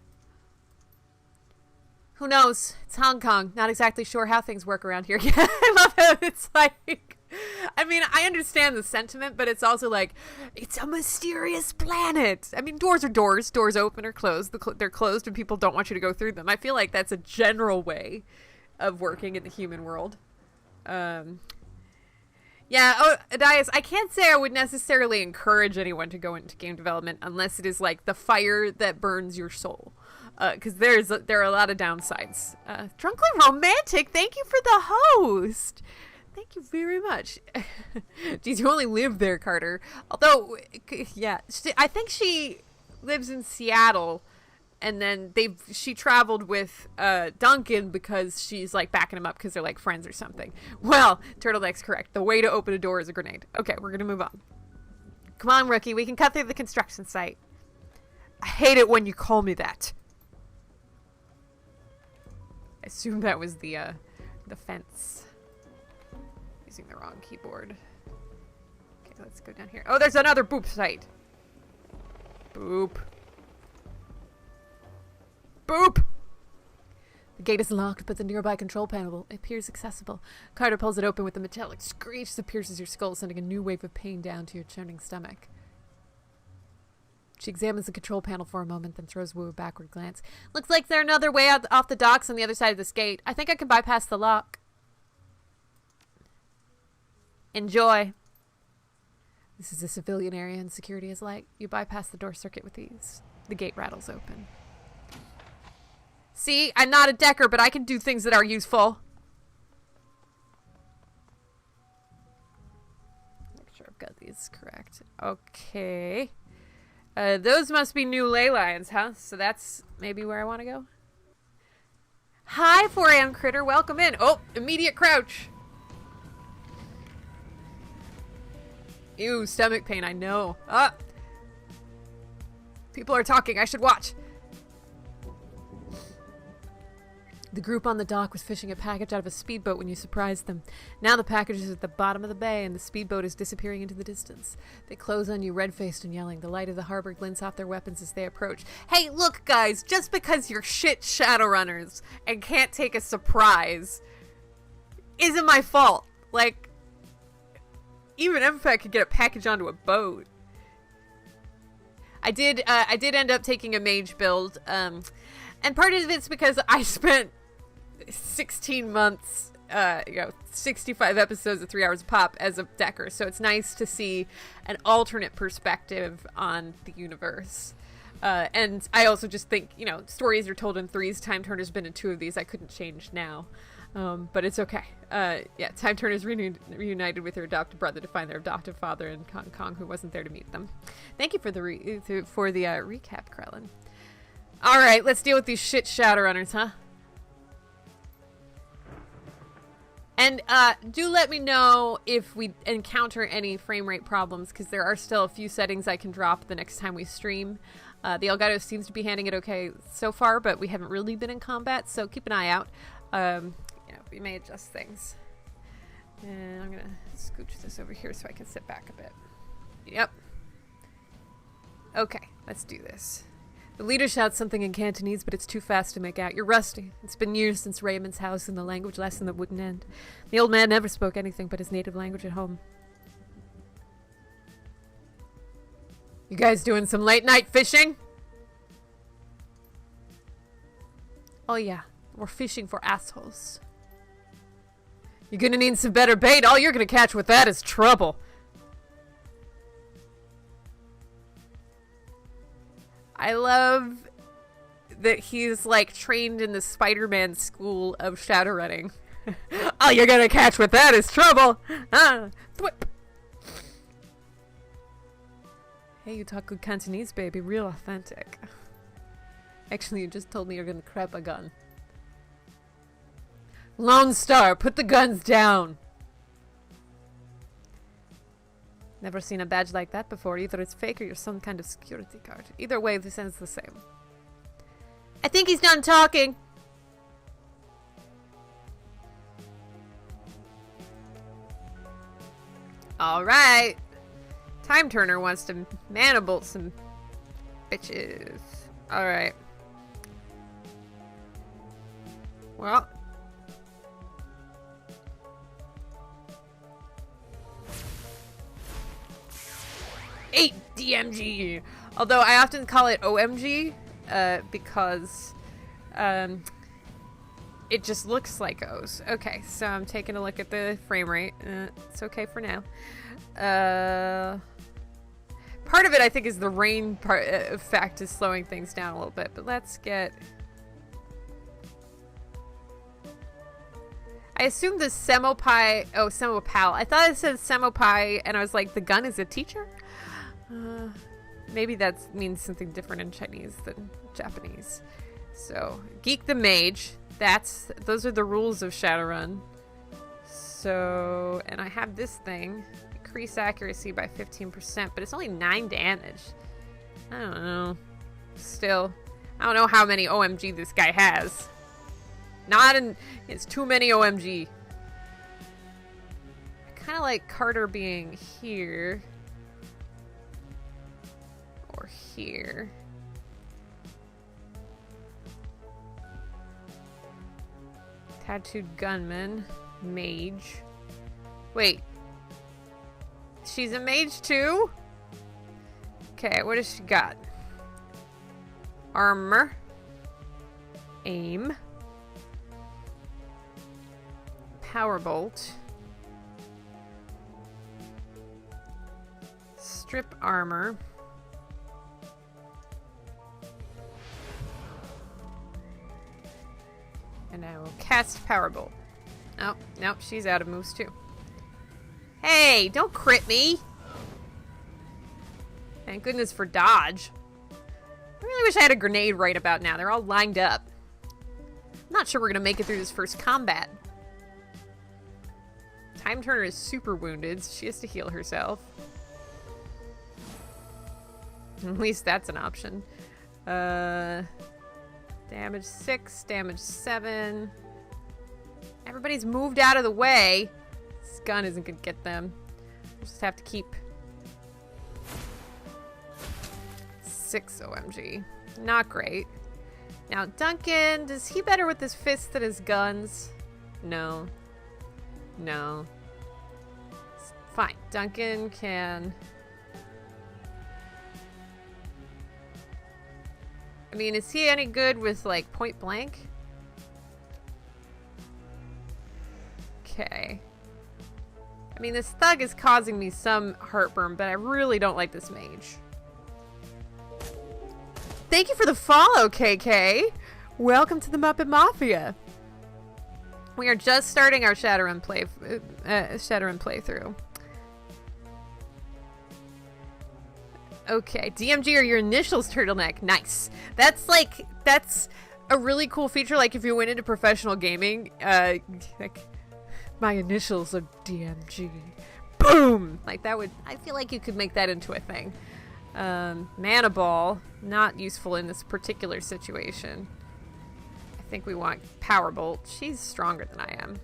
Who knows? It's Hong Kong. Not exactly sure how things work around here. Yeah, I love how it's like... I mean, I understand the sentiment, but it's also like, it's a mysterious planet. I mean, doors are doors. Doors open or close. They're closed and people don't want you to go through them. I feel like that's a general way of working in the human world. Yeah, Adias, I can't say I would necessarily encourage anyone to go into game development unless it is like the fire that burns your soul. Because there are a lot of downsides. Drunkly Romantic, thank you for the host. Thank you very much. Geez, you only live there, Carter. Although, yeah, I think she lives in Seattle, and then she traveled with Duncan because she's like backing him up because they're like friends or something. Well, Turtleneck's correct. The way to open a door is a grenade. Okay, we're gonna move on. Come on, rookie. We can cut through the construction site. I hate it when you call me that. I assume that was the fence. Using the wrong keyboard. Okay, let's go down here. Oh, there's another boop site. Boop. Boop! The gate is locked, but the nearby control panel appears accessible. Carter pulls it open with a metallic screech that pierces your skull, sending a new wave of pain down to your churning stomach. She examines the control panel for a moment, then throws Wu a backward glance. Looks like there's another way out off the docks on the other side of this gate. I think I can bypass the lock. Enjoy. This is a civilian area and security is light. You bypass the door circuit with ease. The gate rattles open. See, I'm not a decker, but I can do things that are useful. Make sure I've got these correct. Okay. Those must be new ley lines, huh? So that's maybe where I want to go. Hi, 4 a.m. critter. Welcome in. Oh, immediate crouch. Ew, stomach pain, I know. People are talking, I should watch. The group on the dock was fishing a package out of a speedboat when you surprised them. Now the package is at the bottom of the bay and the speedboat is disappearing into the distance. They close on you red-faced and yelling. The light of the harbor glints off their weapons as they approach. Hey, look guys, just because you're shit Shadowrunners and can't take a surprise isn't my fault. Like, even MFAC could get a package onto a boat. I did end up taking a mage build, and part of it's because I spent 16 months, 65 episodes of 3 hours a pop as a decker, so it's nice to see an alternate perspective on the universe. And I also just think, stories are told in 3s, Time Turner's been in 2 of these, I couldn't change now. But it's okay. Yeah, Time Turner's reunited with her adopted brother to find their adoptive father in Hong Kong, who wasn't there to meet them. Thank you for the recap, Krellin. All right, let's deal with these shit Shadowrunners, huh? And do let me know if we encounter any frame rate problems, because there are still a few settings I can drop the next time we stream. The Elgato seems to be handling it okay so far, but we haven't really been in combat, so keep an eye out. We may adjust things. And I'm gonna scooch this over here so I can sit back a bit. Yep. Okay, let's do this. The leader shouts something in Cantonese, but it's too fast to make out. You're rusty. It's been years since Raymond's house and the language lesson that wouldn't end. The old man never spoke anything but his native language at home. You guys doing some late night fishing? Oh yeah, we're fishing for assholes. You're gonna need some better bait. All you're gonna catch with that is trouble. I love that he's like trained in the Spider-Man school of shadowrunning. All you're gonna catch with that is trouble. Ah, thwip. Hey, you talk good Cantonese, baby. Real authentic. Actually, you just told me you're gonna crap a gun. Lone Star, put the guns down. Never seen a badge like that before. Either it's fake or you're some kind of security guard. Either way, this ends the same. I think he's done talking. Alright. Time Turner wants to manibolt some bitches. Alright. Well. Eight DMG. Although I often call it OMG because it just looks like O's. Okay, so I'm taking a look at the frame rate. It's okay for now. Part of it, I think, is the rain part effect is slowing things down a little bit. But let's get... I assumed the Semopai... Oh, Semopal. I thought it said Semopai, and I was like, the gun is a teacher? Maybe that means something different in Chinese than Japanese. So, Geek the Mage. Those are the rules of Shadowrun. So, and I have this thing. Increase accuracy by 15%, but it's only 9 damage. I don't know. Still, I don't know how many OMG this guy has. It's too many OMG. I kind of like Carter being here. Or here. Tattooed gunman. Mage. Wait. She's a mage too? Okay, what has she got? Armor. Aim. Powerbolt. Strip armor. And I will cast Powerbolt. Oh, nope, she's out of moves too. Hey, don't crit me! Thank goodness for dodge. I really wish I had a grenade right about now. They're all lined up. I'm not sure we're gonna make it through this first combat. Time Turner is super wounded, so she has to heal herself. At least that's an option. Damage 6, damage 7. Everybody's moved out of the way. This gun isn't gonna get them. We'll just have to keep 6 OMG. Not great. Now, Duncan, does he better with his fists than his guns? No. No. Fine. Duncan can... I mean, is he any good with, like, point blank? Okay. I mean, this thug is causing me some heartburn, but I really don't like this mage. Thank you for the follow, KK! Welcome to the Muppet Mafia! We are just starting our Shadowrun playthrough. Okay, DMG are your initials, turtleneck. Nice. That's a really cool feature. Like, if you went into professional gaming, like, my initials are DMG. Boom! Like, that would... I feel like you could make that into a thing. Mana Ball. Not useful in this particular situation. I think we want Powerbolt. She's stronger than I am.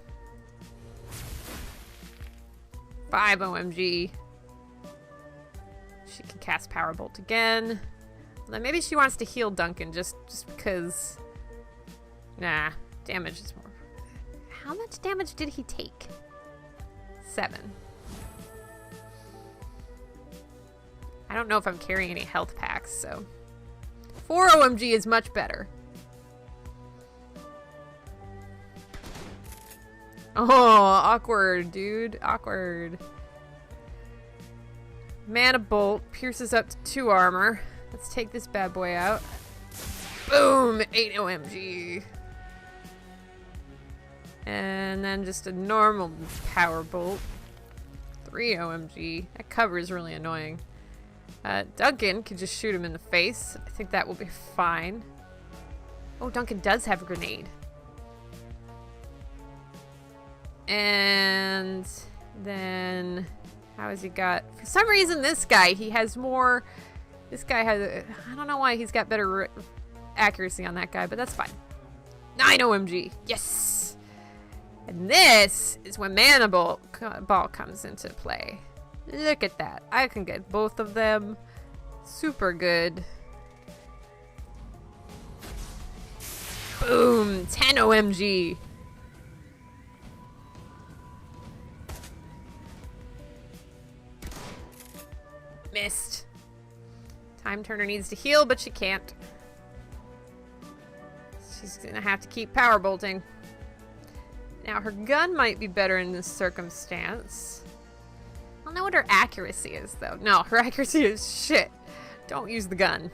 5 OMG. She can cast Powerbolt again. Then maybe she wants to heal Duncan just because... Nah, damage is more... How much damage did he take? 7. I don't know if I'm carrying any health packs, so... 4 OMG is much better. Oh, awkward, dude. Awkward. Mana Bolt pierces up to 2 armor. Let's take this bad boy out. Boom! 8 OMG. And then just a normal Power Bolt. 3 OMG. That cover is really annoying. Duncan can just shoot him in the face. I think that will be fine. Oh, Duncan does have a grenade. And then how has he got? For some reason, this guy, he has more. This guy has. I don't know why he's got better accuracy on that guy, but that's fine. 9 OMG. Yes. And this is when Mana Ball comes into play. Look at that. I can get both of them. Super good. Boom. 10 OMG. Missed. Time Turner needs to heal, but she can't. She's gonna have to keep power bolting. Now her gun might be better in this circumstance. I don't know what her accuracy is, though. No, her accuracy is shit. Don't use the gun.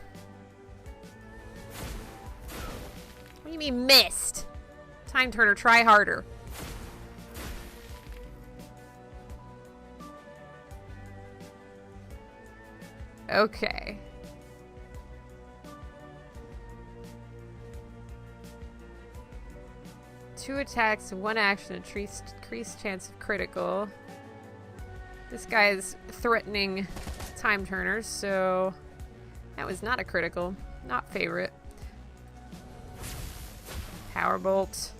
What do you mean missed? Time Turner, try harder. Okay. Two attacks, 1 action, increased chance of critical. This guy is threatening Time Turners, so that was not a critical. Not favorite. Power Bolt.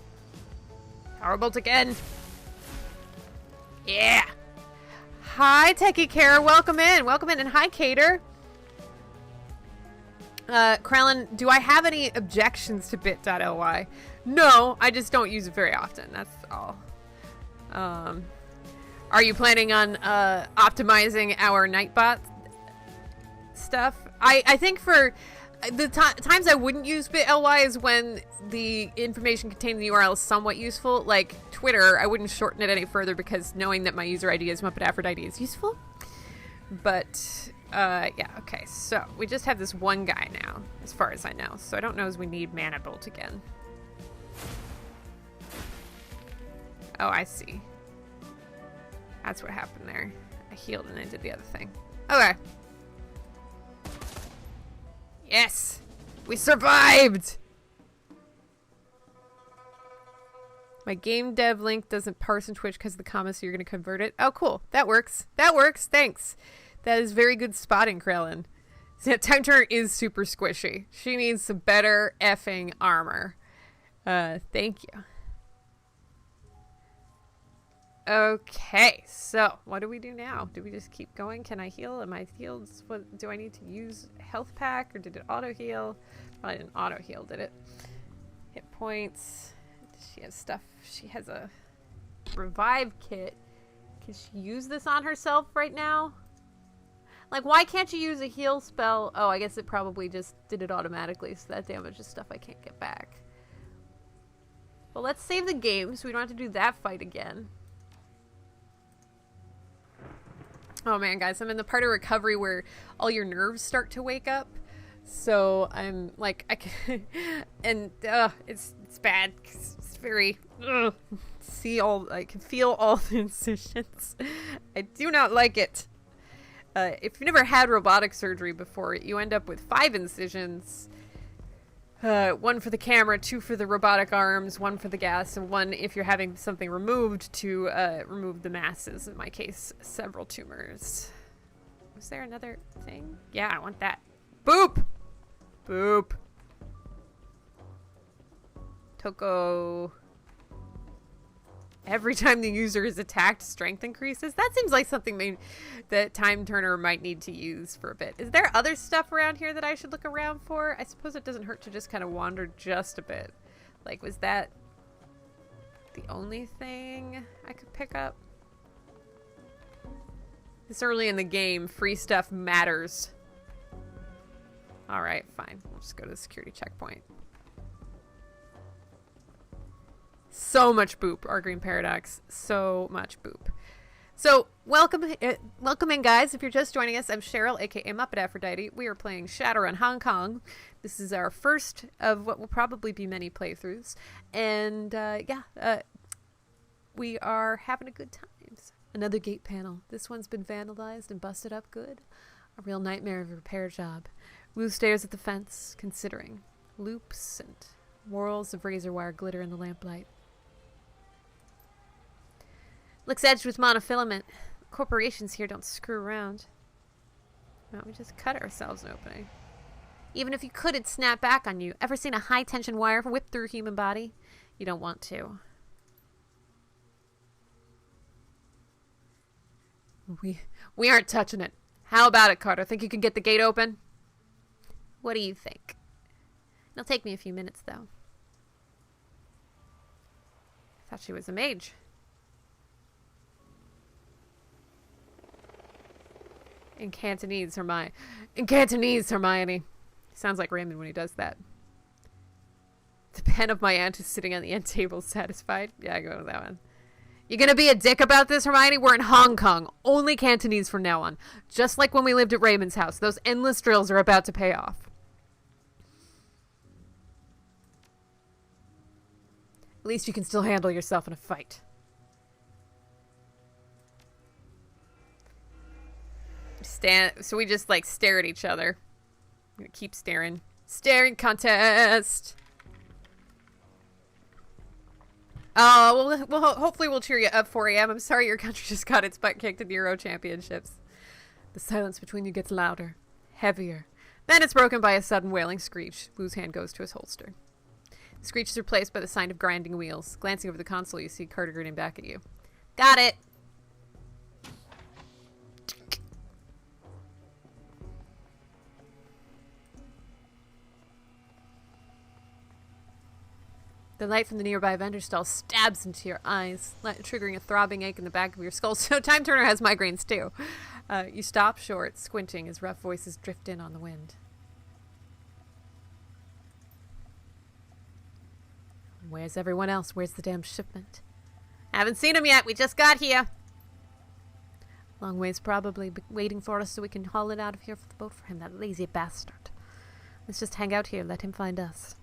Power Bolt again. Yeah. Hi, Techie Care. Welcome in. Welcome in. And hi, Cater. Krellin, do I have any objections to bit.ly? No, I just don't use it very often. That's all. Are you planning on optimizing our Nightbot stuff? I think for the times I wouldn't use bit.ly is when the information contained in the URL is somewhat useful. Like Twitter, I wouldn't shorten it any further because knowing that my user ID is Muppet Aphrodite is useful. But, yeah, okay. So, we just have this one guy now, as far as I know. So I don't know as we need Mana Bolt again. Oh, I see. That's what happened there. I healed and I did the other thing. Okay. Yes! We survived! My game dev link doesn't parse in Twitch because of the commas, so you're going to convert it. Oh, cool. That works. That works. Thanks. That is very good spotting, Krellin. Time Turner is super squishy. She needs some better effing armor. Thank you. Okay, so what do we do now? Do we just keep going? Can I heal? Am I healed? What do I need to use? Health pack, or did it auto heal? Well, I didn't auto heal, did it? Hit points. Does she have stuff? She has a revive kit. Can she use this on herself right now? Like, why can't you use a heal spell? Oh, I guess it probably just did it automatically, so that damages stuff I can't get back. Well, let's save the game so we don't have to do that fight again. Oh man, guys, I'm in the part of recovery where all your nerves start to wake up. So I'm like, I can, and it's bad. It's very, I can feel all the incisions. I do not like it. If you've never had robotic surgery before, you end up with 5 incisions. 1 for the camera, 2 for the robotic arms, 1 for the gas, and 1 if you're having something removed to remove the masses. In my case, several tumors. Was there another thing? Yeah, I want that. Boop! Boop. Toko. Every time the user is attacked, strength increases. That seems like something that Time Turner might need to use for a bit. Is there other stuff around here that I should look around for? I suppose it doesn't hurt to just kind of wander just a bit. Like, was that the only thing I could pick up? This early in the game, free stuff matters. Alright, fine. We'll just go to the security checkpoint. So much boop, Our Green Paradox. So much boop. So, welcome in, guys. If you're just joining us, I'm Cheryl, aka Muppet Aphrodite. We are playing Shadowrun Hong Kong. This is our first of what will probably be many playthroughs. And, we are having a good times. Another gate panel. This one's been vandalized and busted up good. A real nightmare of a repair job. Wu stares at the fence, considering. Loops and whorls of razor wire glitter in the lamplight. Looks edged with monofilament. Corporations here don't screw around. Why don't we just cut ourselves an opening? Even if you could, it'd snap back on you. Ever seen a high-tension wire whip through a human body? You don't want to. We aren't touching it. How about it, Carter? Think you can get the gate open? What do you think? It'll take me a few minutes, though. I thought she was a mage. In Cantonese, Hermione. Sounds like Raymond when he does that. The pen of my aunt is sitting on the end table, satisfied. Yeah, I go with that one. You gonna be a dick about this, Hermione? We're in Hong Kong. Only Cantonese from now on. Just like when we lived at Raymond's house. Those endless drills are about to pay off. At least you can still handle yourself in a fight. So we just like stare at each other. I'm gonna keep staring. Staring contest. Oh, well, hopefully we'll cheer you up, 4 a.m. I'm sorry your country just got its butt kicked in the Euro Championships. The silence between you gets louder, heavier. Then it's broken by a sudden wailing screech. Wu's hand goes to his holster. The screech is replaced by the sound of grinding wheels. Glancing over the console, you see Carter grinning back at you. Got it! The light from the nearby vendor stall stabs into your eyes, triggering a throbbing ache in the back of your skull. So Time Turner has migraines too. You stop short, squinting as rough voices drift in on the wind. Where's everyone else? Where's the damn shipment? Haven't seen him yet. We just got here. Long ways probably waiting for us so we can haul it out of here for the boat for him, that lazy bastard. Let's just hang out here, let him find us.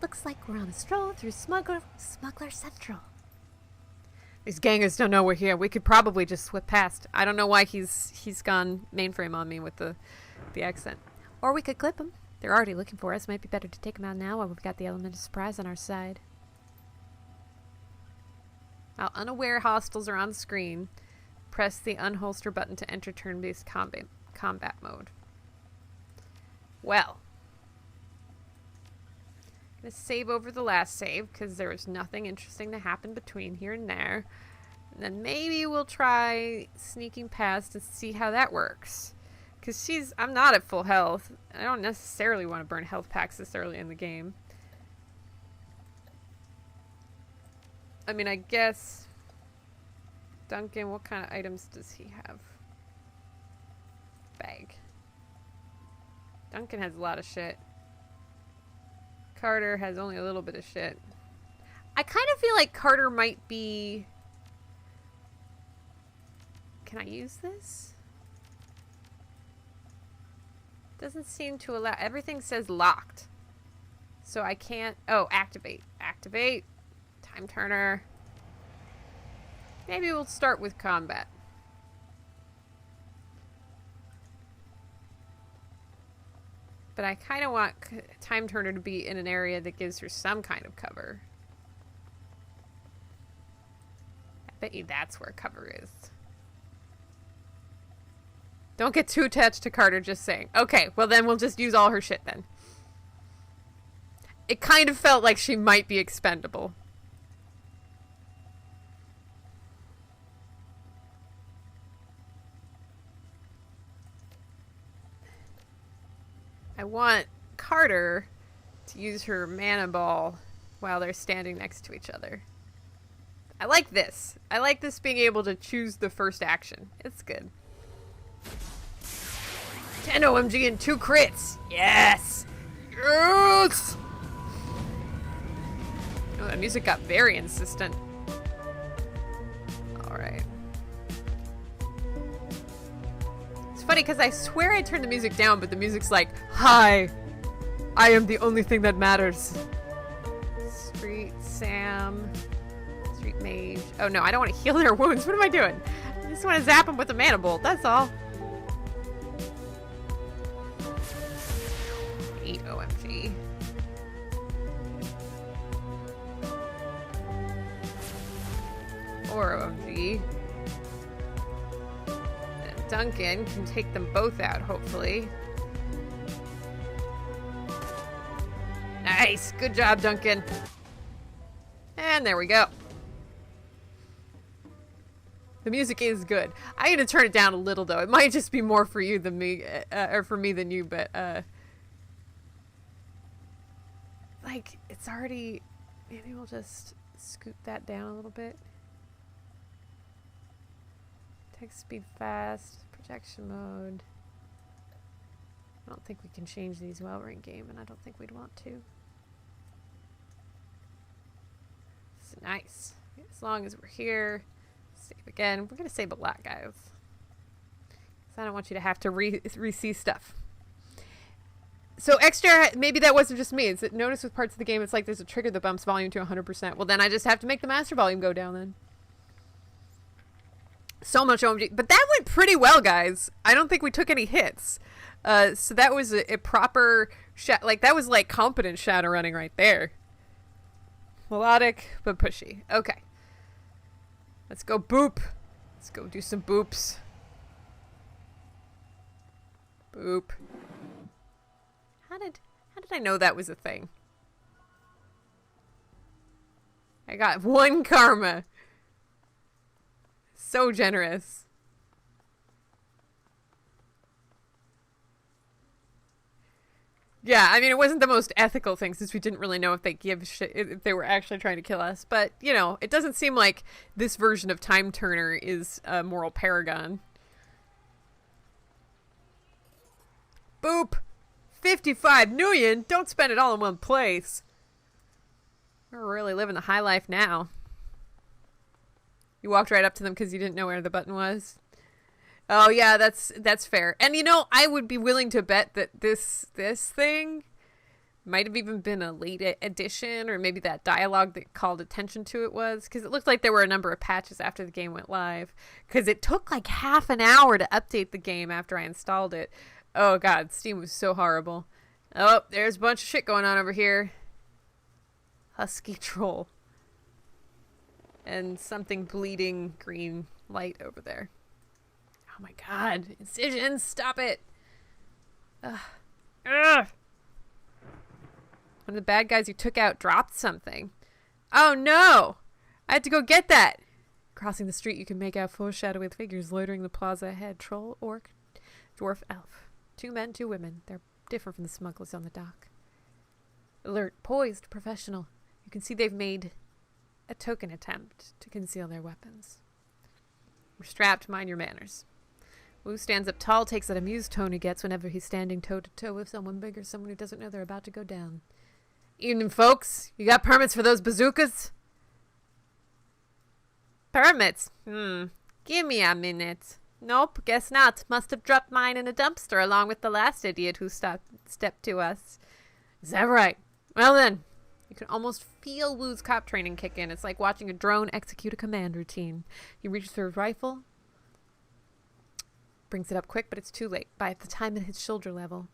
Looks like we're on a stroll through Smuggler Central. These gangers don't know we're here. We could probably just slip past. I don't know why he's gone mainframe on me with the accent. Or we could clip them. They're already looking for us. Might be better to take them out now while we've got the element of surprise on our side. While unaware hostiles are on screen, press the unholster button to enter turn-based combat mode. Well. I'm going to save over the last save because there was nothing interesting to happen between here and there. And then maybe we'll try sneaking past and see how that works. Because I'm not at full health. I don't necessarily want to burn health packs this early in the game. I mean, I guess... Duncan, what kind of items does he have? Bag. Duncan has a lot of shit. Carter has only a little bit of shit. I kind of feel like Carter might be... Can I use this? Doesn't seem to allow... Everything says locked. So I can't... Oh, activate. Activate. Time Turner. Maybe we'll start with combat. But I kind of want Time Turner to be in an area that gives her some kind of cover. I bet you that's where cover is. Don't get too attached to Carter, just saying. Okay, well then we'll just use all her shit then. It kind of felt like she might be expendable. I want Carter to use her mana ball while they're standing next to each other. I like this. I like this being able to choose the first action. It's good. 10 OMG and 2 crits. Yes. Yes. Oh, that music got very insistent. All right. It's funny because I swear I turned the music down, but the music's like, "Hi, I am the only thing that matters." Street Sam. Street Mage. Oh no, I don't want to heal their wounds. What am I doing? I just want to zap them with a mana bolt. That's all. 8 OMG. Or OMG. And Duncan can take them both out, hopefully. Nice. Good job, Duncan. And there we go. The music is good. I need to turn it down a little, though. It might just be more for you than me, or for me than you, but, like, it's already... Maybe we'll just scoot that down a little bit. Text speed fast. Projection mode. I don't think we can change these while we're in game, and I don't think we'd want to. It's nice. As long as we're here. Save again. We're going to save a lot, guys. Because I don't want you to have to re-see stuff. So extra, maybe that wasn't just me. It's that notice with parts of the game, it's like there's a trigger that bumps volume to 100%. Well, then I just have to make the master volume go down then. So much OMG. But that went pretty well, guys. I don't think we took any hits. So that was a proper, like that was like competent Shadowrunning right there. Melodic, but pushy. Okay. Let's go boop. Let's go do some boops. Boop. How did I know that was a thing? I got 1 karma. So generous. Yeah, I mean, it wasn't the most ethical thing since we didn't really know if they give shit, if they were actually trying to kill us. But, you know, it doesn't seem like this version of Time Turner is a moral paragon. Boop! 55 million! Don't spend it all in one place. We're really living the high life now. You walked right up to them because you didn't know where the button was. Oh yeah, that's fair. And you know, I would be willing to bet that this thing might have even been a late edition, or maybe that dialogue that called attention to it was, because it looked like there were a number of patches after the game went live, because it took like half an hour to update the game after I installed it. Oh god, Steam was so horrible. Oh, there's a bunch of shit going on over here. Husky troll. And something bleeding green light over there. Oh my god. Incisions, stop it. Ugh. Ugh. One of the bad guys you took out dropped something. Oh no! I had to go get that. Crossing the street, you can make out 4 shadowy figures loitering the plaza ahead. Troll, orc, dwarf, elf. 2 men, 2 women. They're different from the smugglers on the dock. Alert, poised, professional. You can see they've made a token attempt to conceal their weapons. We're strapped, mind your manners. Wu stands up tall, takes that amused tone he gets whenever he's standing toe-to-toe with someone bigger, someone who doesn't know they're about to go down. Evening, folks. You got permits for those bazookas? Permits? Give me a minute. Nope, guess not. Must have dropped mine in a dumpster along with the last idiot who stepped to us. Is that right? Well then. You can almost feel Wu's cop training kick in. It's like watching a drone execute a command routine. He reaches for his rifle, brings it up quick, but it's too late. By the time it hits shoulder level,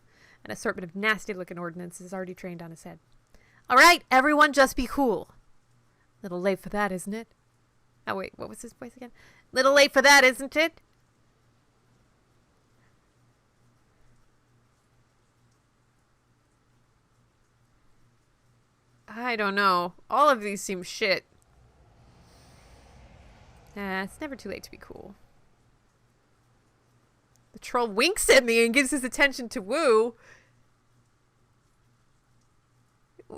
an assortment of nasty-looking ordnance is already trained on his head. All right, everyone, just be cool. Little late for that, isn't it? Oh, wait, what was his voice again? Little late for that, isn't it? I don't know. All of these seem shit. It's never too late to be cool. The troll winks at me and gives his attention to Wu.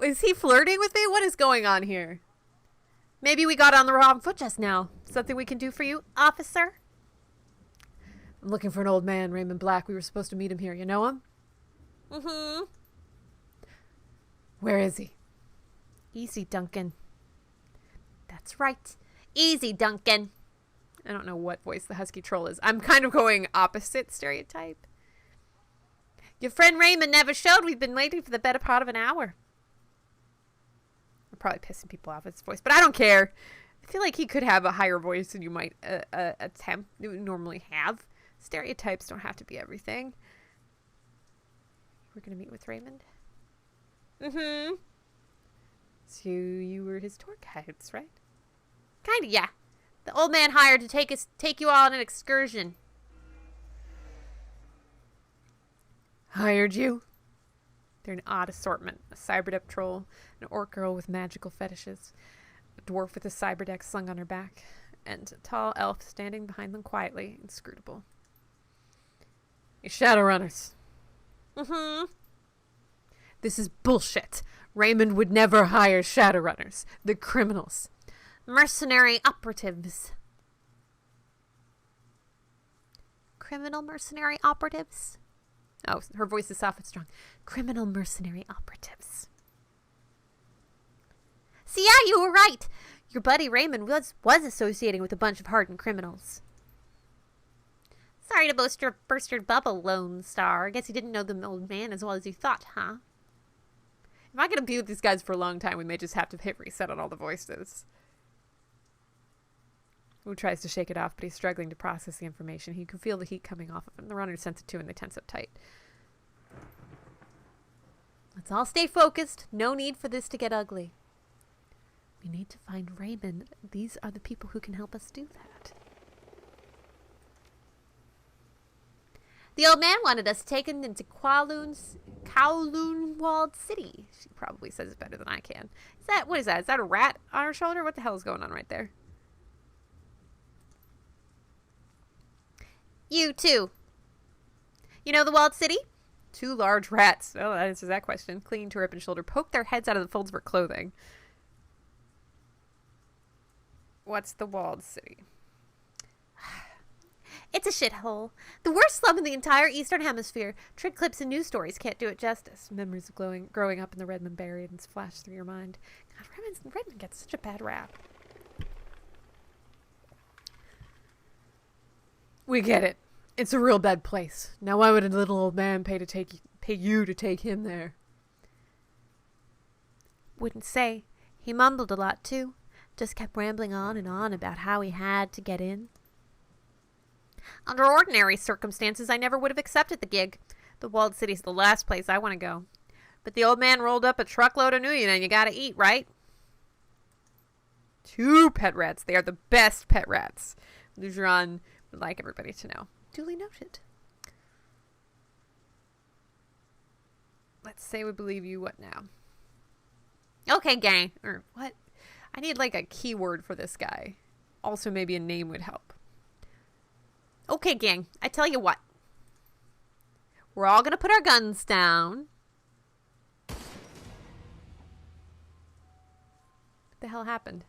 Is he flirting with me? What is going on here? Maybe we got on the wrong foot just now. Something we can do for you, officer? I'm looking for an old man, Raymond Black. We were supposed to meet him here. You know him? Mm-hmm. Where is he? Easy, Duncan. That's right. Easy, Duncan. I don't know what voice the husky troll is. I'm kind of going opposite stereotype. Your friend Raymond never showed. We've been waiting for the better part of an hour. I'm probably pissing people off with his voice, but I don't care. I feel like he could have a higher voice than you might normally have. Stereotypes don't have to be everything. We're going to meet with Raymond? Mm-hmm. So you were his tour guides, right? Kinda, yeah. The old man hired to take you all on an excursion. Hired you? They're an odd assortment. A cyberdeck troll, an orc girl with magical fetishes, a dwarf with a cyberdeck slung on her back, and a tall elf standing behind them quietly, inscrutable. You Shadowrunners. Mm-hmm. This is bullshit. Raymond would never hire Shadowrunners. The criminals. Mercenary operatives. Criminal mercenary operatives? Oh, her voice is soft and strong. Criminal mercenary operatives. See, yeah, you were right. Your buddy Raymond was associating with a bunch of hardened criminals. Sorry to burst your bubble, Lone Star. I guess you didn't know the old man as well as you thought, huh? If I'm going to be with these guys for a long time, we may just have to hit reset on all the voices. Wu tries to shake it off, but he's struggling to process the information. He can feel the heat coming off of him. The runners sense it too, and they tense up tight. Let's all stay focused. No need for this to get ugly. We need to find Raymond. These are the people who can help us do that. The old man wanted us taken into Kowloon Walled City. She probably says it better than I can. What is that? Is that a rat on her shoulder? What the hell is going on right there? You too. You know the walled city? Two large rats. Oh, that answers that question. Clinging to her hip and shoulder, poke their heads out of the folds of her clothing. What's the walled city? It's a shithole. The worst slum in the entire Eastern Hemisphere. Trick clips and news stories can't do it justice. Memories of growing up in the Redmond Barrier and flash through your mind. God, Redmond gets such a bad rap. We get it. It's a real bad place. Now why would a little old man pay you to take him there? Wouldn't say. He mumbled a lot too. Just kept rambling on and on about how he had to get in. Under ordinary circumstances, I never would have accepted the gig. The walled city's the last place I want to go. But the old man rolled up a truckload of Nuyen, and you gotta eat, right? 2 pet rats. They are the best pet rats. Lugeron would like everybody to know. Duly noted. Let's say we believe you. What now? Okay, gang. Or what? I need like a keyword for this guy. Also, maybe a name would help. Okay, gang. I tell you what. We're all gonna put our guns down. What the hell happened?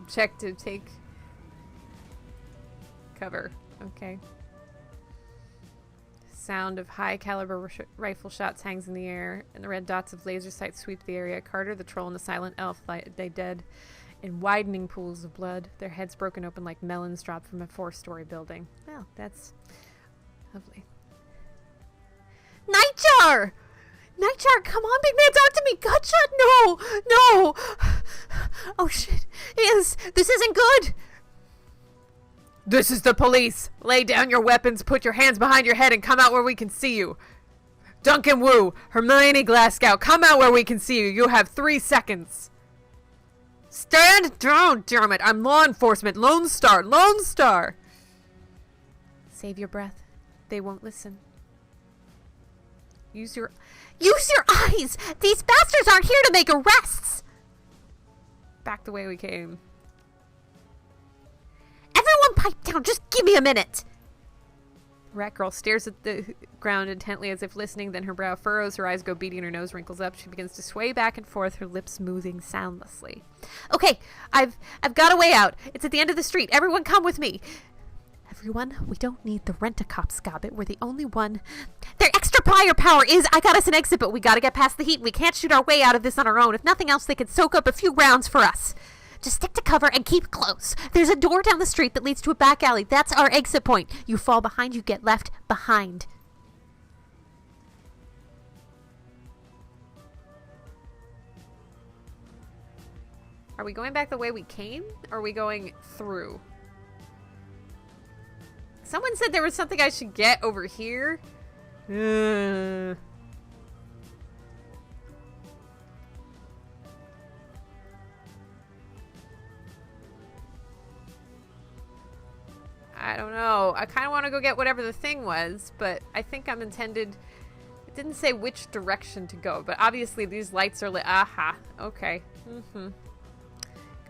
Check to take cover. Okay. Sound of high caliber rifle shots hangs in the air, and the red dots of laser sights sweep the area. Carter, the troll, and the silent elf lay dead in widening pools of blood, their heads broken open like melons dropped from a 4-story building. Well, that's lovely. Nightjar! Nightjar, come on, big man, talk to me! Gutshot, no! No! Oh, shit. This isn't good! This is the police! Lay down your weapons, put your hands behind your head, and come out where we can see you! Duncan Wu, Hermione Glasgow, come out where we can see you! You have 3 seconds! Stand down, damn it! I'm law enforcement! Lone Star! Lone Star! Save your breath. They won't listen. Use your eyes! These bastards aren't here to make arrests! Back the way we came. Everyone pipe down! Just give me a minute! Rat girl stares at the ground intently as if listening, then her brow furrows, her eyes go beady, and her nose wrinkles up. She begins to sway back and forth, her lips moving soundlessly. Okay, I've got a way out. It's at the end of the street. Everyone come with me. Everyone, we don't need the rent-a-cop, Scobbit. We're the only one. Their extra firepower is, I got us an exit, but we gotta get past the heat. We can't shoot our way out of this on our own. If nothing else, they can soak up a few rounds for us. Just stick to cover and keep close. There's a door down the street that leads to a back alley. That's our exit point. You fall behind, you get left behind. Are we going back the way we came? Or are we going through? Someone said there was something I should get over here. I don't know. I kind of want to go get whatever the thing was, but I think I'm intended... It didn't say which direction to go, but obviously these lights are lit. Aha. Okay.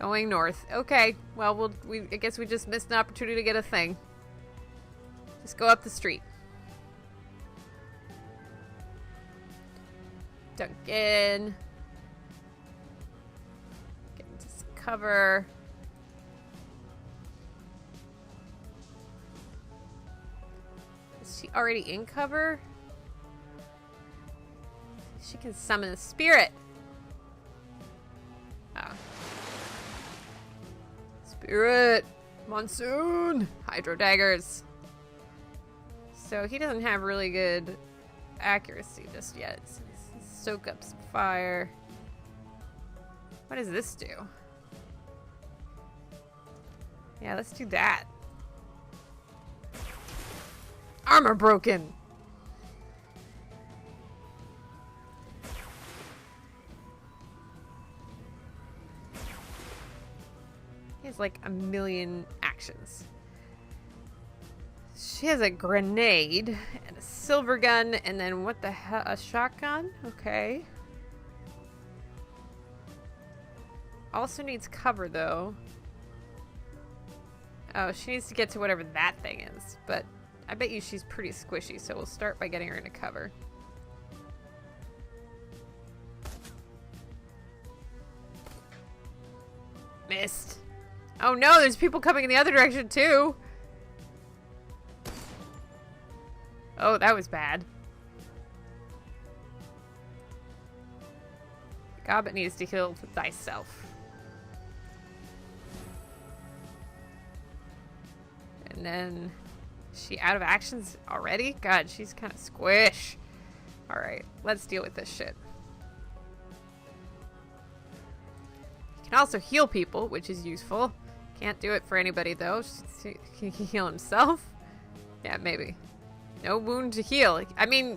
Going north. Okay. Well, I guess we just missed an opportunity to get a thing. Just go up the street. Duncan. Get into some cover. Is she already in cover? She can summon a spirit. Oh. Spirit. Monsoon. Hydro daggers. So he doesn't have really good accuracy just yet. So soak up some fire. What does this do? Yeah, let's do that. Armor broken. He has like a million actions. She has a grenade and a silver gun, and then what the hell? A shotgun? Okay. Also needs cover, though. Oh, she needs to get to whatever that thing is, but I bet you she's pretty squishy, so we'll start by getting her into cover. Missed. Oh no, there's people coming in the other direction, too! Oh, that was bad. Gobbet needs to heal thyself. And then... Is she out of actions already? God, she's kind of squish. Alright, let's deal with this shit. He can also heal people, which is useful. Can't do it for anybody, though. Can he heal himself? Yeah, maybe. No wound to heal. I mean,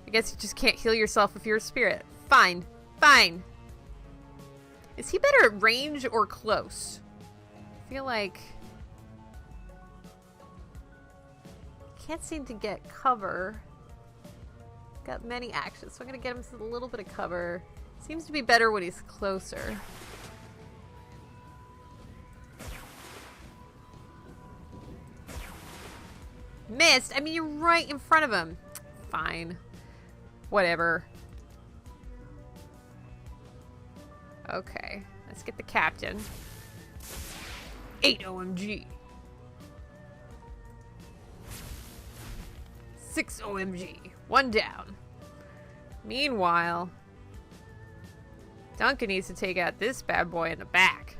I guess you just can't heal yourself if you're a spirit. Fine. Fine. Is he better at range or close? I feel like... Can't seem to get cover. Got many actions, so I'm going to get him a little bit of cover. Seems to be better when he's closer. Missed? I mean, you're right in front of him. Fine. Whatever. Okay. Let's get the captain. 8 OMG. 6 OMG. 1 down. Meanwhile, Duncan needs to take out this bad boy in the back.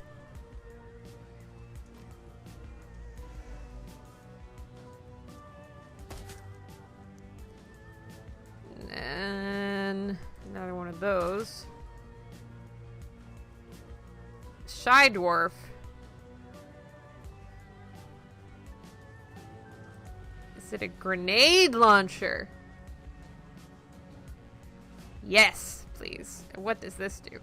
And another one of those. Shy Dwarf. Is it a grenade launcher? Yes, please. What does this do?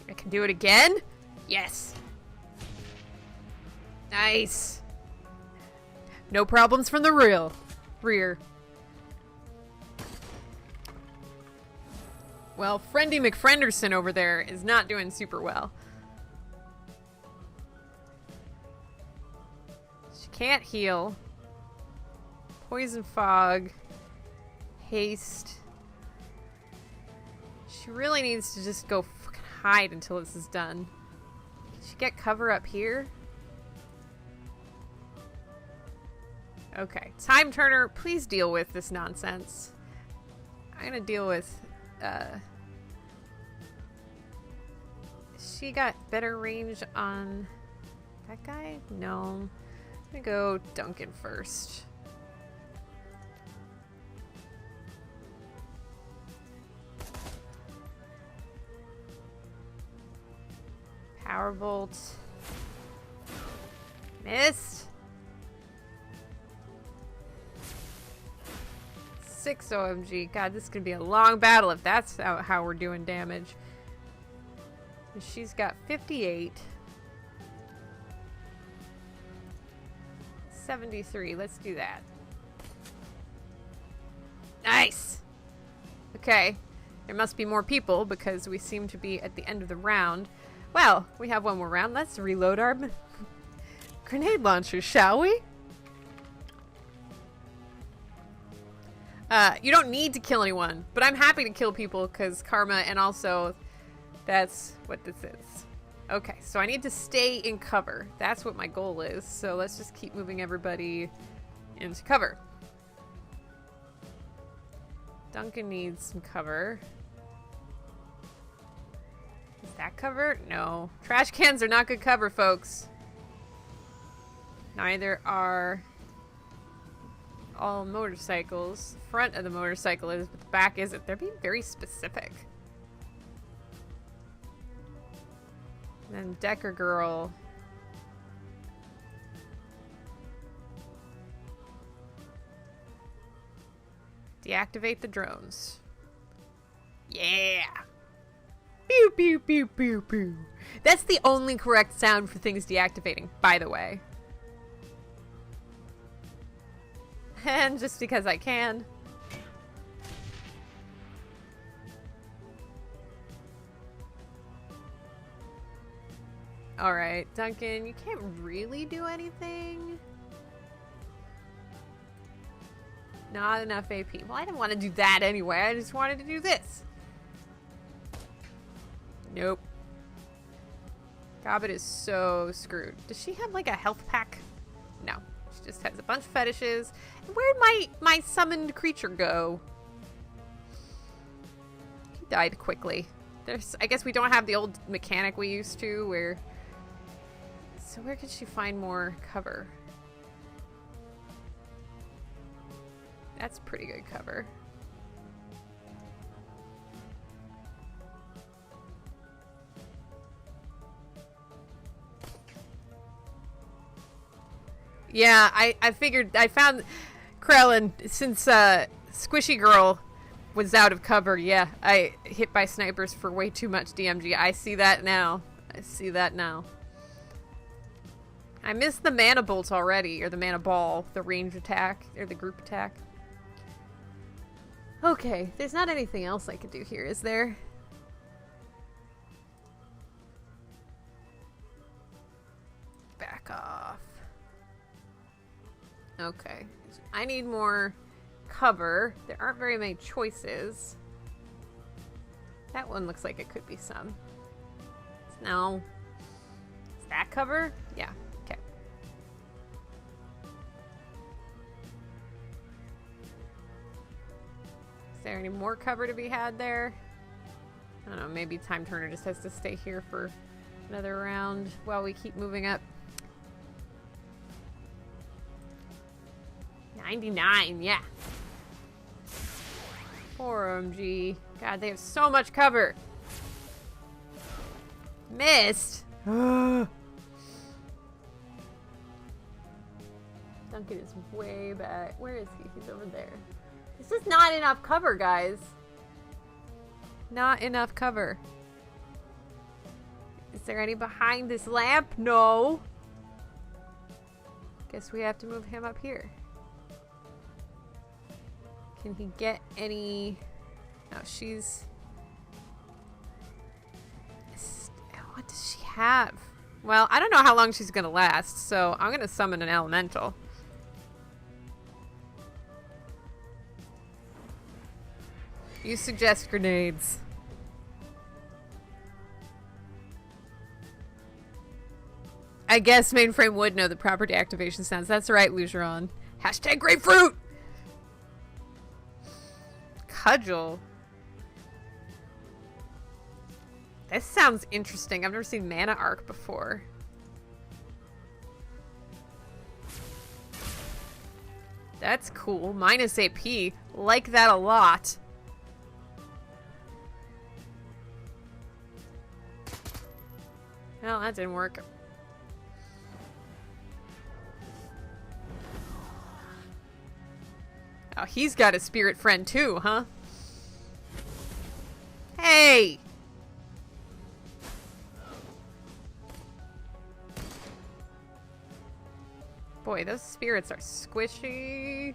I can do it again? Yes. Nice. No problems from the rear. Well, Friendy McFrienderson over there is not doing super well. She can't heal. Poison fog. Haste. She really needs to just go fucking hide until this is done. Can she get cover up here? Okay. Time Turner, please deal with this nonsense. I'm gonna deal with, she got better range on that guy? No. I'm gonna go Duncan first. Power Bolt. Missed. 6 OMG. God, this could be a long battle if that's how we're doing damage. She's got 58. 73. Let's do that. Nice! Okay. There must be more people because we seem to be at the end of the round. Well, we have one more round. Let's reload our grenade launchers, shall we? You don't need to kill anyone, but I'm happy to kill people because karma, and also that's what this is. Okay, so I need to stay in cover. That's what my goal is. So let's just keep moving everybody into cover. Duncan needs some cover. Is that cover? No. Trash cans are not good cover, folks. Neither are all motorcycles. The front of the motorcycle is, but the back isn't. They're being very specific. And then Decker Girl. Deactivate the drones. Yeah! Pew pew pew pew pew. That's the only correct sound for things deactivating, by the way. And just because I can. Alright, Duncan, you can't really do anything. Not enough AP. Well, I didn't want to do that anyway. I just wanted to do this. Nope. Gobbet is so screwed. Does she have like a health pack? No. She just has a bunch of fetishes. And where'd my summoned creature go? He died quickly. I guess we don't have the old mechanic we used to where... So where could she find more cover? That's pretty good cover. Yeah, I figured, I found Krellin, since Squishy Girl was out of cover, yeah, I hit by snipers for way too much DMG. I see that now. I see that now. I missed the mana bolt already, or the mana ball, the range attack, or the group attack. Okay, there's not anything else I could do here, is there? Back off. Okay. I need more cover. There aren't very many choices. That one looks like it could be some. No. Is that cover? Yeah. Okay. Is there any more cover to be had there? I don't know. Maybe Time Turner just has to stay here for another round while we keep moving up. 99, yeah. 4 OMG. God, they have so much cover. Missed. Duncan is way back. Where is he? He's over there. This is not enough cover, guys. Not enough cover. Is there any behind this lamp? No. Guess we have to move him up here. Can he get any... No, she's have? Well, I don't know how long she's gonna last, so I'm gonna summon an elemental. You suggest grenades. I guess mainframe would know the proper deactivation sounds. That's right, Lugeron. Hashtag grapefruit! Cudgel. This sounds interesting. I've never seen Mana Arc before. That's cool. Minus AP. Like that a lot. Well, that didn't work. Oh, he's got a spirit friend too, huh? Hey! Boy, those spirits are squishy.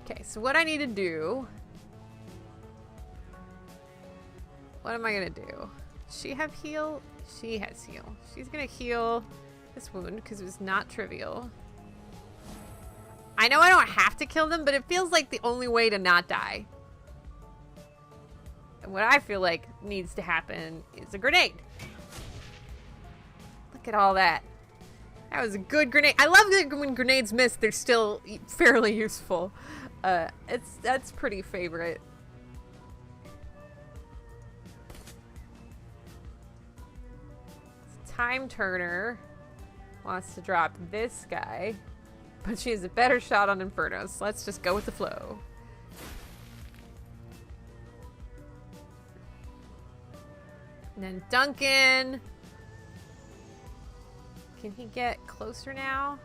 Okay, so what I need to do... What am I gonna do? Does she have heal? She has heal. She's gonna heal this wound because it was not trivial. I know I don't have to kill them, but it feels like the only way to not die. And what I feel like needs to happen is a grenade. Look at all that. That was a good grenade. I love that when grenades miss, they're still fairly useful. That's pretty favorite. Time Turner wants to drop this guy, but she has a better shot on Inferno, so let's just go with the flow. And then Duncan. Can he get closer now?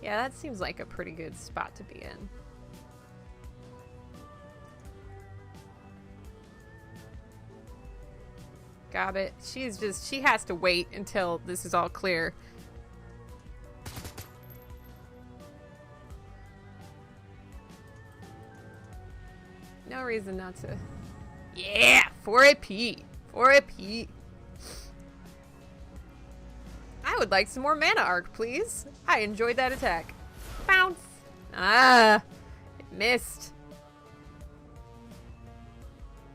Yeah, that seems like a pretty good spot to be in. Got it. She has to wait until this is all clear. No reason not to. Yeah! 4 AP! 4 AP! I would like some more Mana Arc, please. I enjoyed that attack. Bounce! Ah! It missed.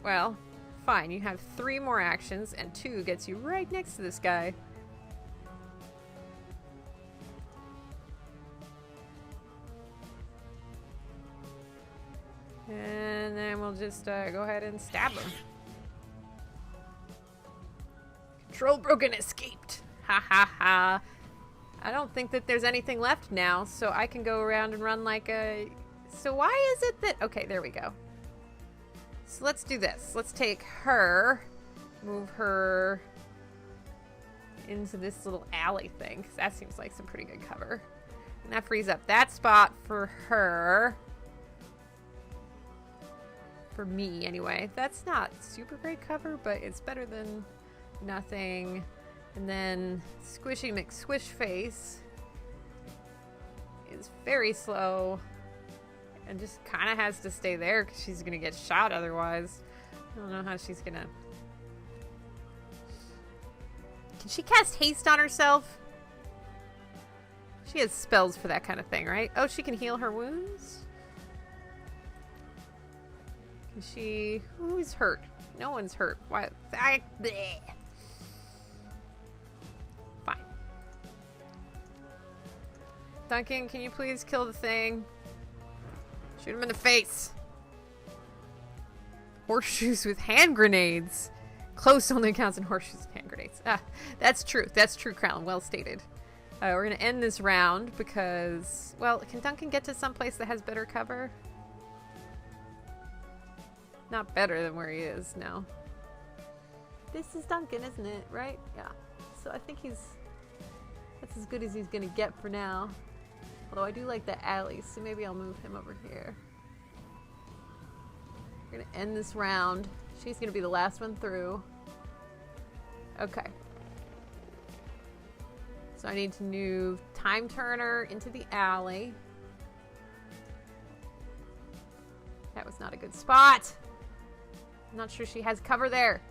Well, fine. You have 3 more actions, and 2 gets you right next to this guy. And then we'll just go ahead and stab him. Control broken, escaped. Ha ha ha. I don't think that there's anything left now, so I can go around and run like a... So why is it that... Okay, there we go. So let's do this. Let's take her, move her into this little alley thing, because that seems like some pretty good cover. And that frees up that spot for her. For me, anyway. That's not super great cover, but it's better than nothing. And then Squishy McSquishface is very slow and just kind of has to stay there because she's going to get shot otherwise. I don't know how she's going to... Can she cast haste on herself? She has spells for that kind of thing, right? Oh, she can heal her wounds? Can she... Who's hurt? No one's hurt. Why? Bleh. Fine. Duncan, can you please kill the thing? Shoot him in the face. Horseshoes with hand grenades. Close only counts in horseshoes with hand grenades. Ah, that's true. That's true, Crown. Well stated. We're going to end this round because... Well, can Duncan get to some place that has better cover? Not better than where he is now. This is Duncan, isn't it? Right? Yeah. So I think that's as good as he's gonna get for now. Although I do like the alley, so maybe I'll move him over here. We're gonna end this round. She's gonna be the last one through. Okay. So I need to move Time Turner into the alley. That was not a good spot. I'm not sure she has cover there.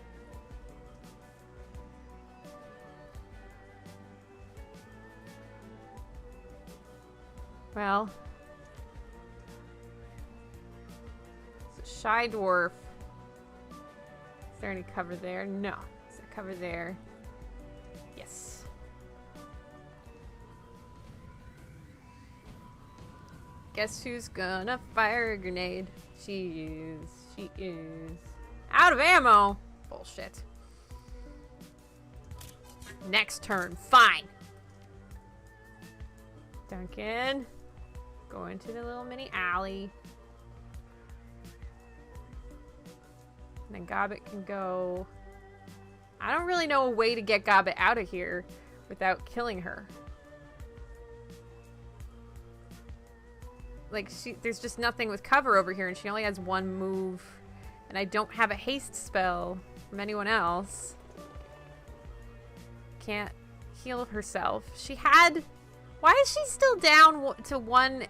Well. Shy dwarf. Is there any cover there? No. Is there cover there? Yes. Guess who's gonna fire a grenade? She is. She is. Out of ammo! Bullshit. Next turn. Fine. Duncan. Go into the little mini alley. And then Gobbet can go... I don't really know a way to get Gobbet out of here without killing her. Like, there's just nothing with cover over here, and she only has one move. And I don't have a haste spell from anyone else. Can't heal herself. She had... Why is she still down to one...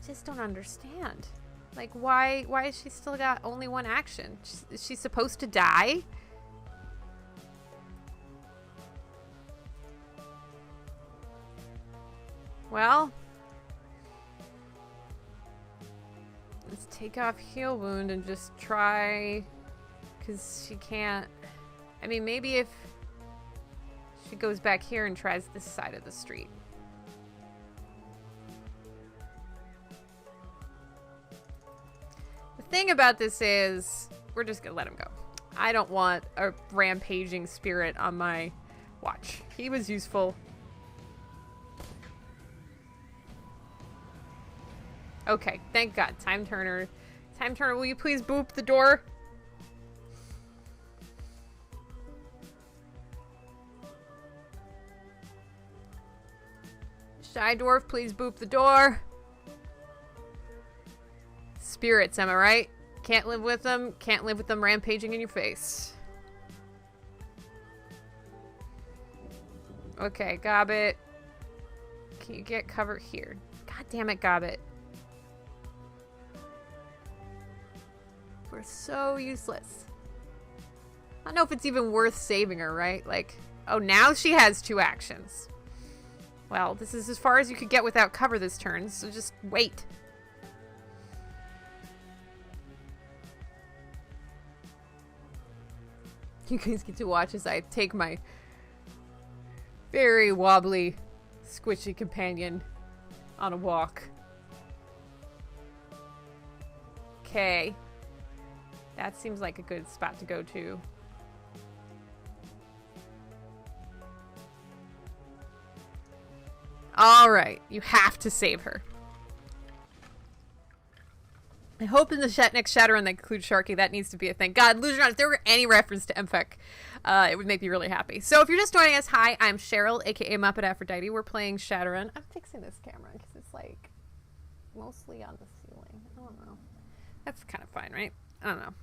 Just don't understand. Like, why has she still got only one action? Is she supposed to die? Well, let's take off heal wound and just try, because she can't. I mean, maybe if she goes back here and tries this side of the street. The thing about this is, we're just gonna let him go. I don't want a rampaging spirit on my watch. He was useful. Okay, thank God. Time Turner. Time Turner, will you please boop the door? Shy Dwarf, please boop the door. Spirits, am I right? Can't live with them. Can't live with them rampaging in your face. Okay, Gobbet. Can you get cover here? God damn it, Gobbet. We're so useless. I don't know if it's even worth saving her, right? Like, oh, now she has 2 actions. Well, this is as far as you could get without cover this turn, so just wait. You guys get to watch as I take my very wobbly, squishy companion on a walk. Okay. That seems like a good spot to go to. Alright, you have to save her. I hope in the next Shadowrun that includes Sharky, that needs to be a thing. God, Lugeron, if there were any reference to MFEC, it would make me really happy. So if you're just joining us, hi, I'm Cheryl, aka Muppet Aphrodite. We're playing Shadowrun. I'm fixing this camera because it's like mostly on the ceiling. I don't know. That's kind of fine, right? I don't know.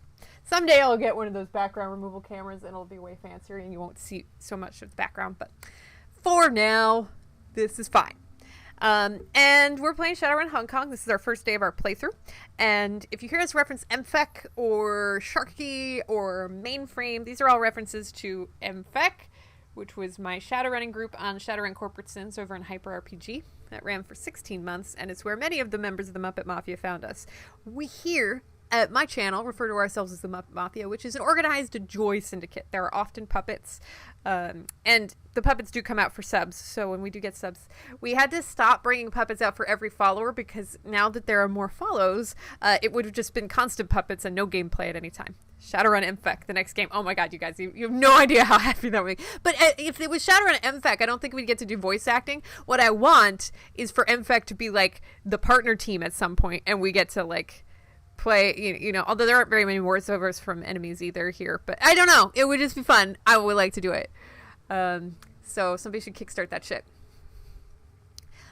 Someday I'll get one of those background removal cameras and it'll be way fancier and you won't see so much of the background. But for now, this is fine. And we're playing Shadowrun Hong Kong. This is our first day of our playthrough. And if you hear us reference MFEC or Sharky or Mainframe, these are all references to MFEC, which was my Shadowrunning group on Shadowrun Corporate Sins over in Hyper RPG. That ran for 16 months, and it's where many of the members of the Muppet Mafia found us. We here at my channel refer to ourselves as the Muppet Mafia, which is an organized joy syndicate. There are often puppets, and the puppets do come out for subs, so when we do get subs, we had to stop bringing puppets out for every follower, because now that there are more follows, it would have just been constant puppets and no gameplay at any time. Shadowrun MFEC, the next game. Oh my god, you guys, you have no idea how happy that would be. But if it was Shadowrun MFEC, I don't think we'd get to do voice acting. What I want is for MFEC to be like the partner team at some point, and we get to like play, you know, although there aren't very many voiceovers from enemies either here, but I don't know, it would just be fun. I would like to do it. So somebody should kickstart that shit.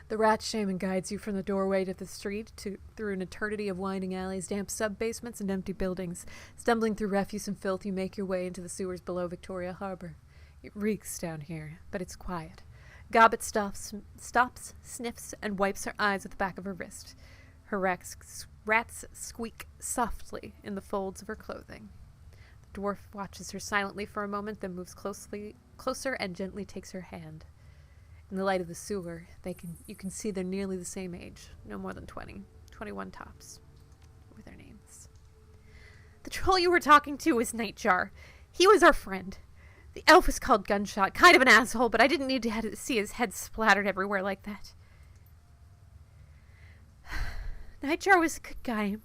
The rat shaman guides you from the doorway to the street through an eternity of winding alleys, damp sub-basements, and empty buildings. Stumbling through refuse and filth, you make your way into the sewers below Victoria Harbor. It reeks down here, but it's quiet. Gobbet stops, sniffs, and wipes her eyes with the back of her wrist. Her rats squeak softly in the folds of her clothing. The dwarf watches her silently for a moment, then moves closer and gently takes her hand. In the light of the sewer, you can see they're nearly the same age, no more than 20, 21 tops, with their names. The troll you were talking to was Nightjar. He was our friend. The elf was called Gunshot, kind of an asshole, but I didn't need to see his head splattered everywhere like that. Nightjar was a good guy.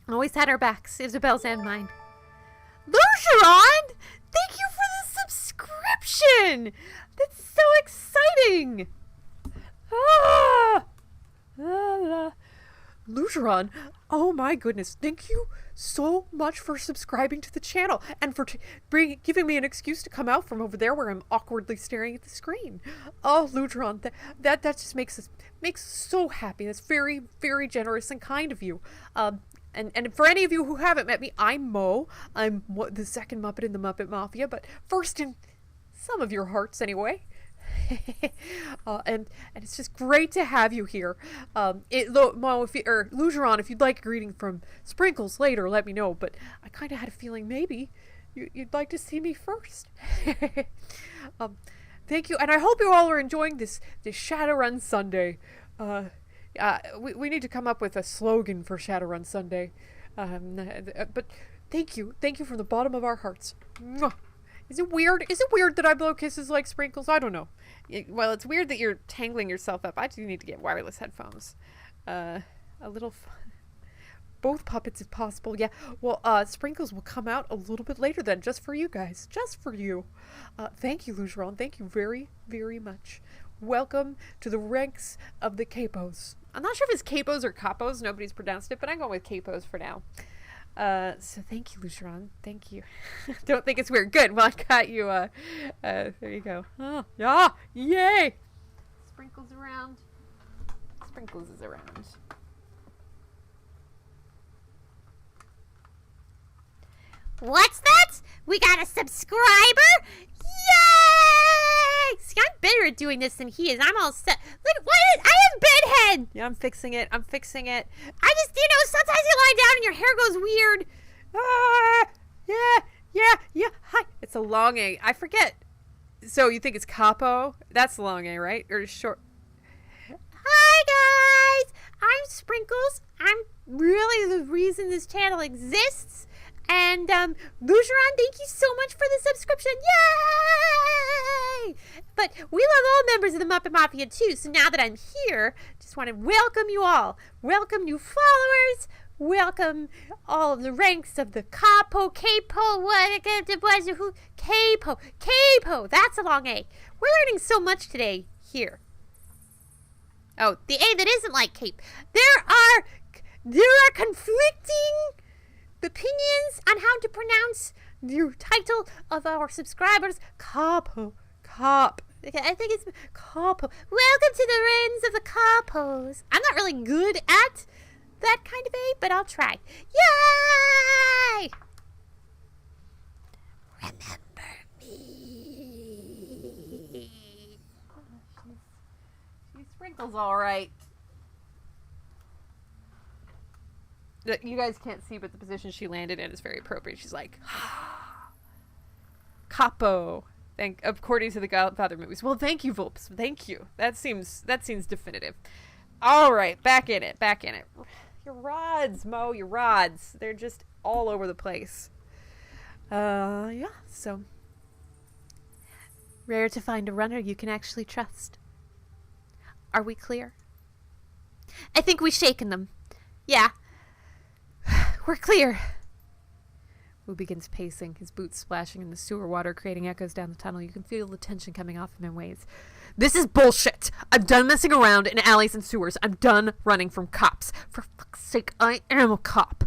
Always had our backs, Isabel's and mine. Lugeron! Thank you for the subscription! That's so exciting! Lugeron, oh my goodness, thank you so much for subscribing to the channel and for giving me an excuse to come out from over there where I'm awkwardly staring at the screen. Oh, Lugeron, that just makes us so happy. That's very, very generous and kind of you. And for any of you who haven't met me, I'm Mo. I'm the second Muppet in the Muppet Mafia, but first in some of your hearts anyway. And it's just great to have you here. Mo, Lugeron, if you'd like a greeting from Sprinkles later, let me know. But I kind of had a feeling maybe you'd like to see me first. Thank you, and I hope you all are enjoying this Shadowrun Sunday. We need to come up with a slogan for Shadowrun Sunday. But thank you from the bottom of our hearts. Mwah. Is it weird that I blow kisses like Sprinkles? I don't know. Well, it's weird that you're tangling yourself up. I do need to get wireless headphones. A little fun. Both puppets if possible. Yeah. Well, Sprinkles will come out a little bit later then, just for you guys. Just for you. Thank you, Lugeron. Thank you very, very much. Welcome to the ranks of the capos. I'm not sure if it's capos or capos. Nobody's pronounced it, but I'm going with capos for now. So thank you, Lugeron. Thank you. Don't think it's weird. Good. Well, I got you. There you go. Oh, yeah. Yay. Sprinkles around. Sprinkles is around. What's that? We got a subscriber? Yay! See, I'm better at doing this than he is. I'm all set. Look, I have bedhead. Yeah, I'm fixing it. I just, sometimes you lie down and your hair goes weird. Yeah. Hi. It's a long A. I forget. So you think it's capo? That's long A, right? Or short? Hi, guys. I'm Sprinkles. I'm really the reason this channel exists. And, Lugeron, thank you so much for the subscription. Yay! But we love all members of the Muppet Mafia, too. So now that I'm here, just want to welcome you all. Welcome new followers. Welcome all of the ranks of the capo, capo. That's a long A. We're learning so much today here. Oh, the A that isn't like cape. There are conflicting opinions on how to pronounce the title of our subscribers. Capo. I think it's capo. Welcome to the reigns of the capos. I'm not really good at that kind of A, but I'll try. Yay! Remember me. She Sprinkles all right. You guys can't see, but the position she landed in is very appropriate. She's like, capo. According to the Godfather movies. Well, thank you, Volps. Thank you. That seems definitive. All right, back in it. Your rods, Mo. Your rods. They're just all over the place. Yeah. So rare to find a runner you can actually trust. Are we clear? I think we've shaken them. Yeah. We're clear. Wu begins pacing, his boots splashing in the sewer water, creating echoes down the tunnel. You can feel the tension coming off him in waves. This is bullshit. I'm done messing around in alleys and sewers. I'm done running from cops. For fuck's sake, I am a cop.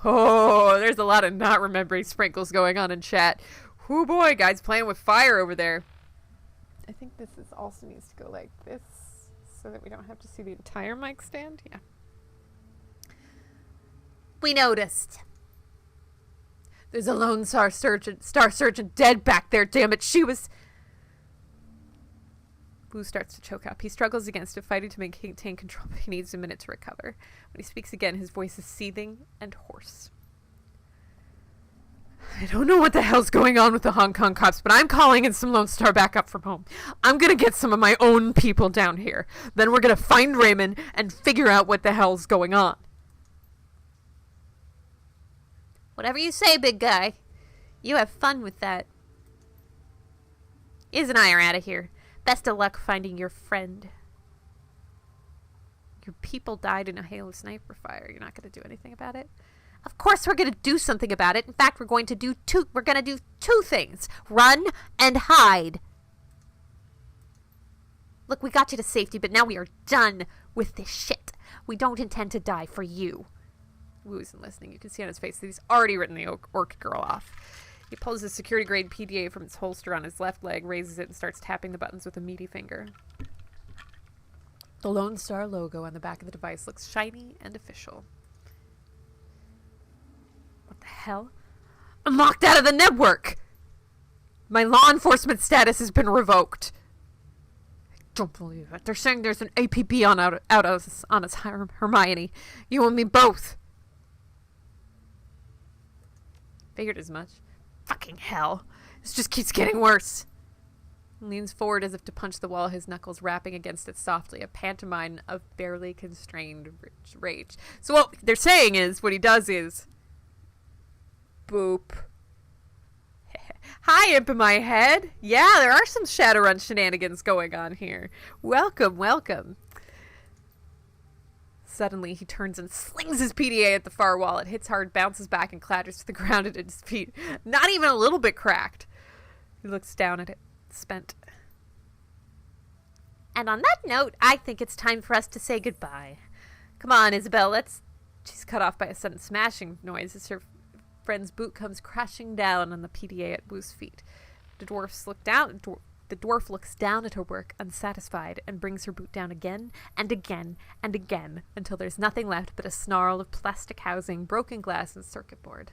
Oh, there's a lot of not remembering Sprinkles going on in chat. Oh boy, guys playing with fire over there. I think this also needs to go like this so that we don't have to see the entire mic stand. Yeah. We noticed. There's a lone star sergeant dead back there, damn it. She was... Wu starts to choke up. He struggles against it, fighting to maintain control, but he needs a minute to recover. When he speaks again, his voice is seething and hoarse. I don't know what the hell's going on with the Hong Kong cops, but I'm calling in some Lone Star backup from home. I'm gonna get some of my own people down here. Then we're gonna find Raymond and figure out what the hell's going on. Whatever you say, big guy. You have fun with that. Iz and I are out of here. Best of luck finding your friend. Your people died in a hail of sniper fire. You're not gonna do anything about it? Of course we're going to do something about it. In fact, we're going to do two things. Run and hide. Look, we got you to safety, but now we are done with this shit. We don't intend to die for you. Wu isn't listening. You can see on his face that he's already written the orc girl off. He pulls his security-grade PDA from its holster on his left leg, raises it, and starts tapping the buttons with a meaty finger. The Lone Star logo on the back of the device looks shiny and official. What the hell? I'm locked out of the network! My law enforcement status has been revoked. I don't believe it. They're saying there's an APB on us, Hermione. You and me both. Figured as much. Fucking hell. This just keeps getting worse. He leans forward as if to punch the wall, his knuckles rapping against it softly, a pantomime of barely constrained rage. So what they're saying is, what he does is... Boop. Hi, Imp in my head. Yeah, there are some Shadowrun shenanigans going on here. Welcome, welcome. Suddenly, he turns and slings his PDA at the far wall. It hits hard, bounces back, and clatters to the ground at his feet. Not even a little bit cracked. He looks down at it, spent. And on that note, I think it's time for us to say goodbye. Come on, Isabel, let's... She's cut off by a sudden smashing noise as her friend's boot comes crashing down on the PDA at Wu's feet. The dwarf looks down at her work, unsatisfied, and brings her boot down again and again and again until there's nothing left but a snarl of plastic housing, broken glass, and circuit board.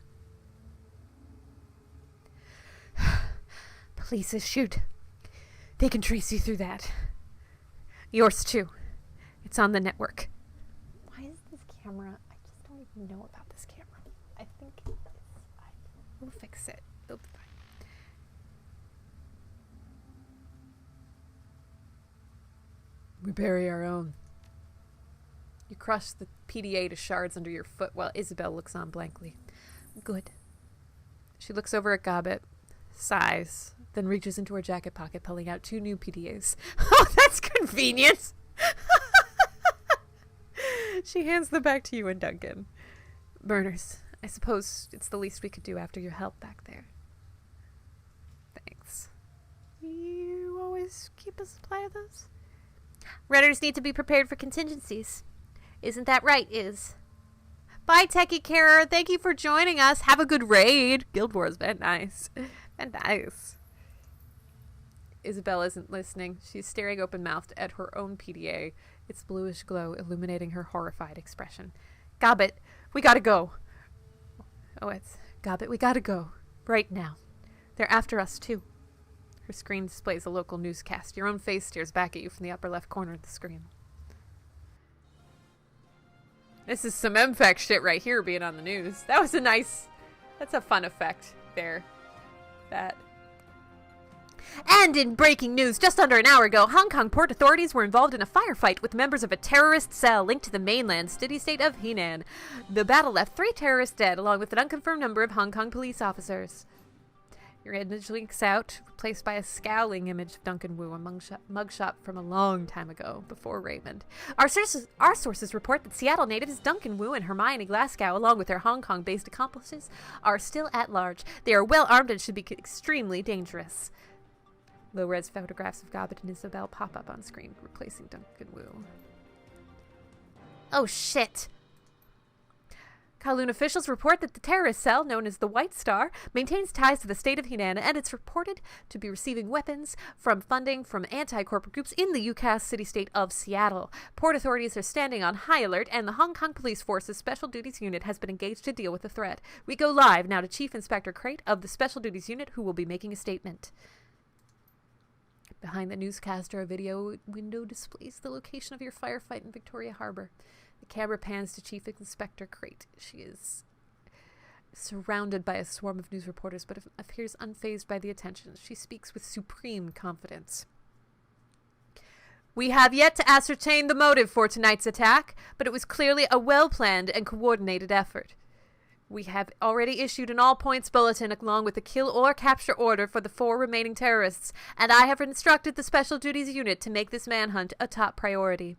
Police shoot. They can trace you through that. Yours too. It's on the network. Why is this camera? I just don't even know about this camera. I think we'll fix it. It'll be fine. We bury our own. You crush the PDA to shards under your foot while Isabel looks on blankly. Good. She looks over at Gobbet, sighs, then reaches into her jacket pocket, pulling out 2 new PDAs. Oh, that's convenient! She hands them back to you and Duncan. Burners, I suppose it's the least we could do after your help back there. Thanks. You always keep a supply of those? Runners need to be prepared for contingencies. Isn't that right, Iz? Bye, Techie Carer. Thank you for joining us. Have a good raid. Guild War's been nice. Been nice. Isabel isn't listening. She's staring open-mouthed at her own PDA, its bluish glow illuminating her horrified expression. Gobbet, we gotta go. Oh, it's Gobbet, we gotta go. Right now. They're after us, too. Her screen displays a local newscast. Your own face stares back at you from the upper left corner of the screen. This is some MFAC shit right here being on the news. That was a nice... That's a fun effect there. That... And in breaking news, just under an hour ago, Hong Kong port authorities were involved in a firefight with members of a terrorist cell linked to the mainland city-state of Henan. The battle left 3 terrorists dead, along with an unconfirmed number of Hong Kong police officers. Your image links out, replaced by a scowling image of Duncan Wu, a mugshot from a long time ago, before Raymond. Our sources report that Seattle natives Duncan Wu and Hermione Glasgow, along with their Hong Kong-based accomplices, are still at large. They are well armed and should be extremely dangerous. Low-res photographs of Gobbet and Isabel pop up on screen, replacing Duncan Wu. Oh, shit. Kowloon officials report that the terrorist cell, known as the White Star, maintains ties to the state of Henan, and it's reported to be receiving weapons from funding from anti-corporate groups in the UCAS city-state of Seattle. Port authorities are standing on high alert, and the Hong Kong Police Force's Special Duties Unit has been engaged to deal with the threat. We go live now to Chief Inspector Crate of the Special Duties Unit, who will be making a statement. Behind the newscaster, a video window displays the location of your firefight in Victoria Harbor. The camera pans to Chief Inspector Crate. She is surrounded by a swarm of news reporters, but appears unfazed by the attention. She speaks with supreme confidence. We have yet to ascertain the motive for tonight's attack, but it was clearly a well-planned and coordinated effort. We have already issued an all-points bulletin along with the kill or capture order for the 4 remaining terrorists, and I have instructed the Special Duties Unit to make this manhunt a top priority.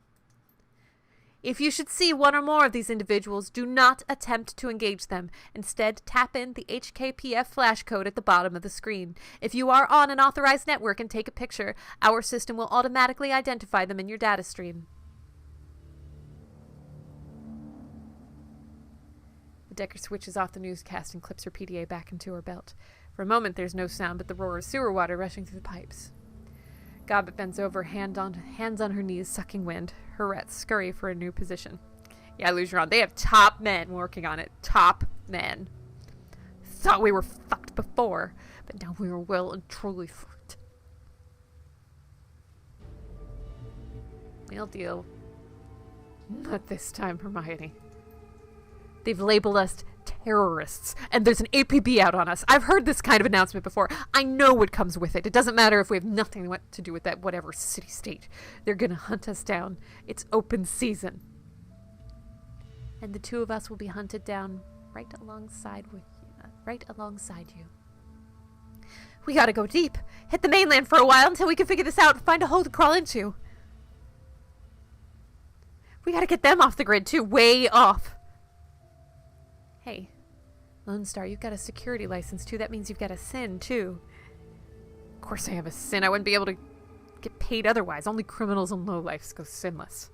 If you should see one or more of these individuals, do not attempt to engage them. Instead, tap in the HKPF flash code at the bottom of the screen. If you are on an authorized network and take a picture, our system will automatically identify them in your data stream. The Decker switches off the newscast and clips her PDA back into her belt. For a moment, there's no sound but the roar of sewer water rushing through the pipes. Gobbet bends over, hands on her knees, sucking wind. Her rats scurry for a new position. Yeah, Lugeron, they have top men working on it. Top men. Thought we were fucked before, but now we are well and truly fucked. We'll deal. Not this time, Hermione. They've labeled us terrorists, and there's an APB out on us. I've heard this kind of announcement before. I know what comes with it. It doesn't matter if we have nothing to do with that whatever city-state. They're gonna hunt us down. It's open season. And the 2 of us will be hunted down right alongside you. We gotta go deep. Hit the mainland for a while until we can figure this out and find a hole to crawl into. We gotta get them off the grid too. Way off. Hey, Lone Star, you've got a security license too. That means you've got a SIN too. Of course I have a SIN. I wouldn't be able to get paid otherwise. Only criminals and lowlifes go sinless.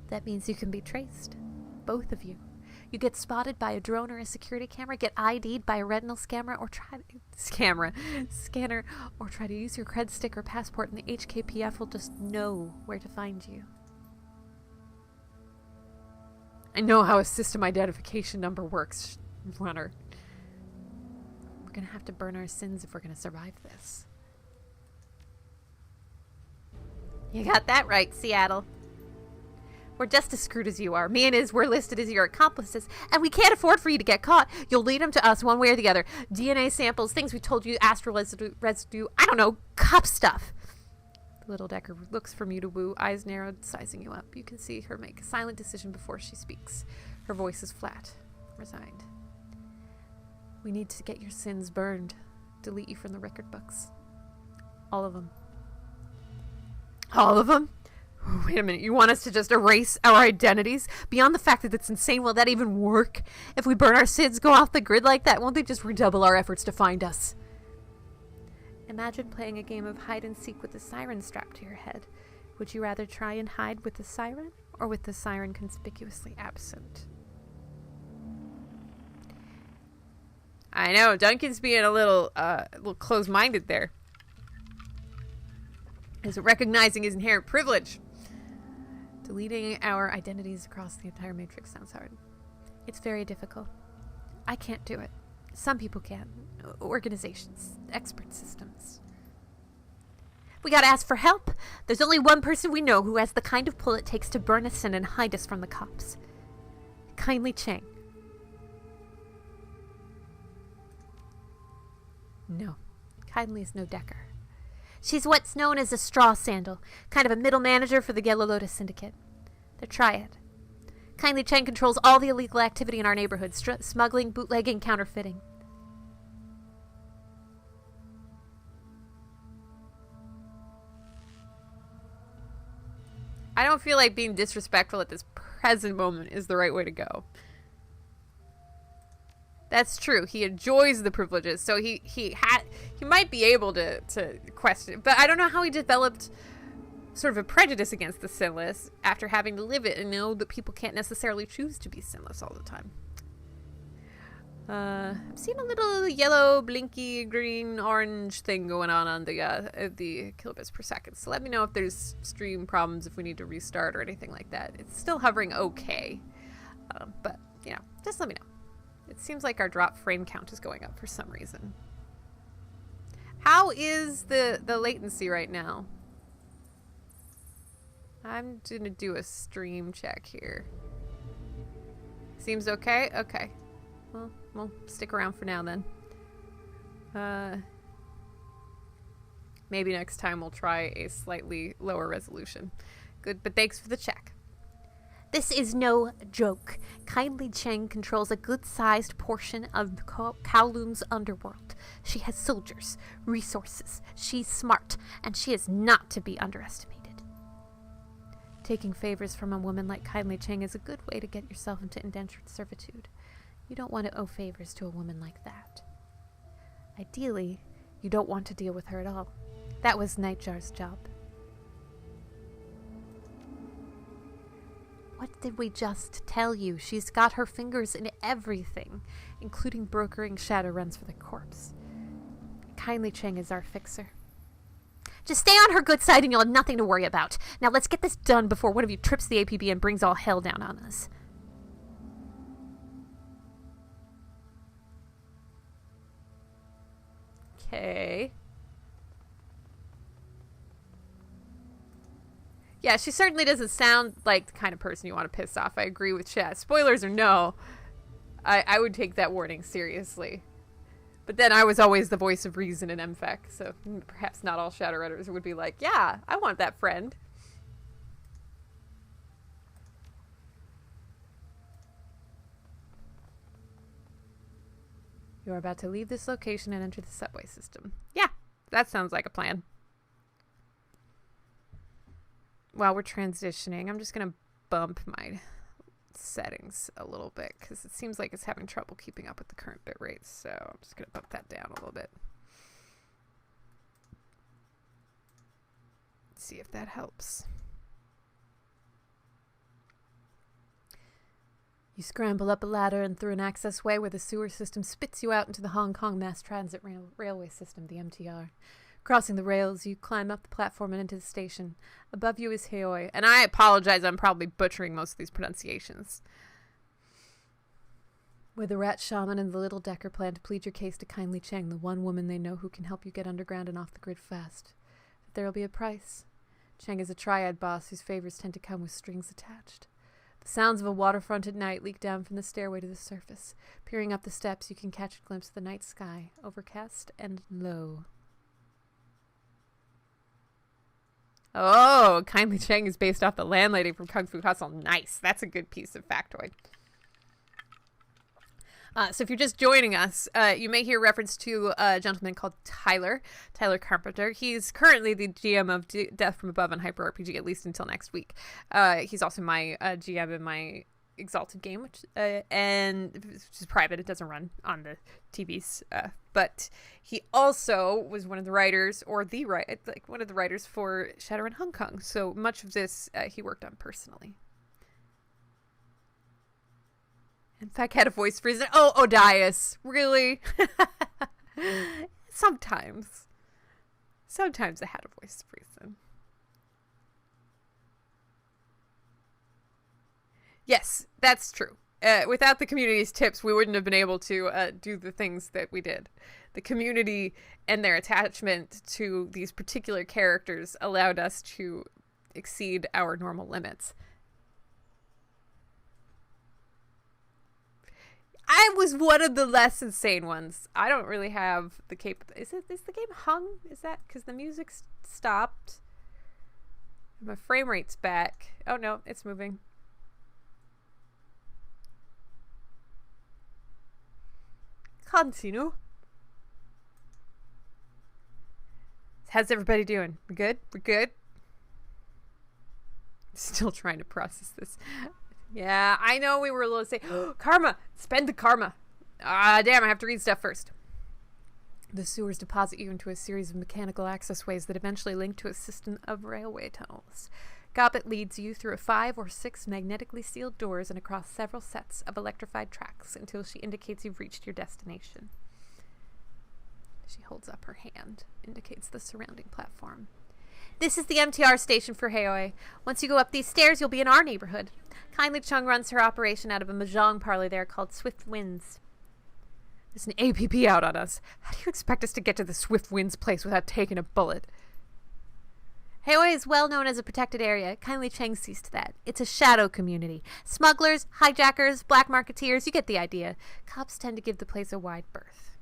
That means you can be traced. Both of you. You get spotted by a drone or a security camera, get ID'd by a retinal scanner, or try to use your cred stick or passport, and the HKPF will just know where to find you. I know how a system identification number works, runner. We're gonna have to burn our sins if we're gonna survive this. You got that right, Seattle. We're just as screwed as you are. Me and Iz, we're listed as your accomplices, and we can't afford for you to get caught. You'll lead them to us one way or the other. DNA samples, things we told you, astral residue, I don't know, cop stuff. The little Decker looks from you to Woo, eyes narrowed, sizing you up. You can see her make a silent decision before she speaks. Her voice is flat, resigned. We need to get your sins burned. Delete you from the record books. All of them. All of them? Wait a minute, you want us to just erase our identities? Beyond the fact that it's insane, will that even work? If we burn our sins, go off the grid like that, won't they just redouble our efforts to find us? Imagine playing a game of hide and seek with a siren strapped to your head. Would you rather try and hide with the siren, or with the siren conspicuously absent? I know, Duncan's being a little close-minded there. Is recognizing his inherent privilege. Deleting our identities across the entire matrix sounds hard. It's very difficult. I can't do it. Some people can. Organizations, expert systems. We gotta ask for help. There's only one person we know who has the kind of pull it takes to burn us in and hide us from the cops. Kindly Chang. No. Kindly is no Decker. She's what's known as a straw sandal, kind of a middle manager for the Yellow Lotus Syndicate. They're triad. Kindly Chang controls all the illegal activity in our neighborhood, smuggling, bootlegging, counterfeiting. I don't feel like being disrespectful at this present moment is the right way to go. That's true. He enjoys the privileges, so he might be able to question it. But I don't know how he developed sort of a prejudice against the sinless after having to live it and know that people can't necessarily choose to be sinless all the time. I'm seeing a little yellow, blinky, green, orange thing going on the kilobits per second. So let me know if there's stream problems, if we need to restart or anything like that. It's still hovering okay, but you know, just let me know. It seems like our drop frame count is going up for some reason. How is the latency right now? I'm gonna do a stream check here. Seems okay? Okay. Well, we'll stick around for now then. Maybe next time we'll try a slightly lower resolution. Good, but thanks for the check. This is no joke. Kindly Cheng controls a good-sized portion of Kowloon's underworld. She has soldiers, resources, she's smart, and she is not to be underestimated. Taking favors from a woman like Kindly Cheng is a good way to get yourself into indentured servitude. You don't want to owe favors to a woman like that. Ideally, you don't want to deal with her at all. That was Nightjar's job. What did we just tell you? She's got her fingers in everything, including brokering Shadowruns for the corpse. Kindly Cheng is our fixer. Just stay on her good side and you'll have nothing to worry about. Now let's get this done before one of you trips the APB and brings all hell down on us. Okay. Yeah, she certainly doesn't sound like the kind of person you want to piss off. I agree with Chad. Spoilers or no, I would take that warning seriously. But then I was always the voice of reason in MFAC, so perhaps not all Shadowrunners would be like, yeah, I want that friend. You are about to leave this location and enter the subway system. Yeah, that sounds like a plan. While we're transitioning, I'm just going to bump my settings a little bit because it seems like it's having trouble keeping up with the current bit rates. So I'm just going to bump that down a little bit. See if that helps. You scramble up a ladder and through an access way where the sewer system spits you out into the Hong Kong Mass Transit Railway System, the MTR. Crossing the rails, you climb up the platform and into the station. Above you is Heoi. And I apologize, I'm probably butchering most of these pronunciations. Where the rat shaman and the little decker plan to plead your case to Kindly Cheng, the one woman they know who can help you get underground and off the grid fast. But there'll be a price. Cheng is a triad boss whose favors tend to come with strings attached. The sounds of a waterfront at night leak down from the stairway to the surface. Peering up the steps, you can catch a glimpse of the night sky, overcast and low. Oh, Kindly Cheng is based off the landlady from Kung Fu Hustle. Nice. That's a good piece of factoid. So if you're just joining us, you may hear reference to a gentleman called Tyler Carpenter. He's currently the GM of Death from Above on Hyper RPG, at least until next week. He's also my GM in my Exalted game, which is private. It doesn't run on the TVs. But he also was one of the writers, or one of the writers for Shadowrun Hong Kong. So much of this he worked on personally. In fact, had a voice for reason. Oh, Odias, really? Sometimes I had a voice for reason. Yes, that's true. Without the community's tips, we wouldn't have been able to do the things that we did. The community and their attachment to these particular characters allowed us to exceed our normal limits. I was one of the less insane ones. I don't really have the Is the game hung? Is that because the music stopped? My frame rate's back. Oh no, it's moving. Continue. How's everybody doing? We're good? We're good? Still trying to process this. Yeah, I know we were a little say, karma! Spend the karma! Damn, I have to read stuff first. The sewers deposit you into a series of mechanical access ways that eventually link to a system of railway tunnels. Gobbet leads you through 5 or 6 magnetically sealed doors and across several sets of electrified tracks until she indicates you've reached your destination. She holds up her hand, indicates the surrounding platform. This is the MTR station for Heoi. Once you go up these stairs, you'll be in our neighborhood. Kindly Chung runs her operation out of a mahjong parlor there called Swift Winds. There's an APP out on us. How do you expect us to get to the Swift Winds place without taking a bullet? Hawaii is well known as a protected area. Kindly Chang sees to that. It's a shadow community. Smugglers, hijackers, black marketeers, you get the idea. Cops tend to give the place a wide berth.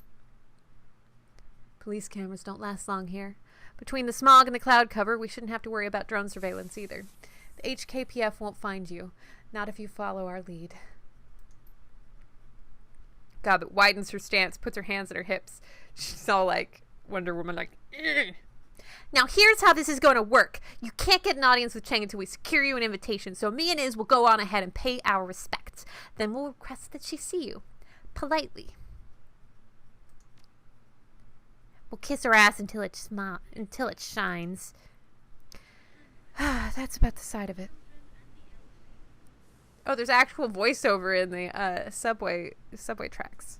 Police cameras don't last long here. Between the smog and the cloud cover, we shouldn't have to worry about drone surveillance either. The HKPF won't find you. Not if you follow our lead. God, that widens her stance, puts her hands at her hips. She's all like Wonder Woman, like, "Ugh." Now here's how this is going to work. You can't get an audience with Chang until we secure you an invitation. So me and Iz will go on ahead and pay our respects. Then we'll request that she see you. Politely. We'll kiss her ass until it shines. That's about the side of it. Oh, there's actual voiceover in the subway tracks.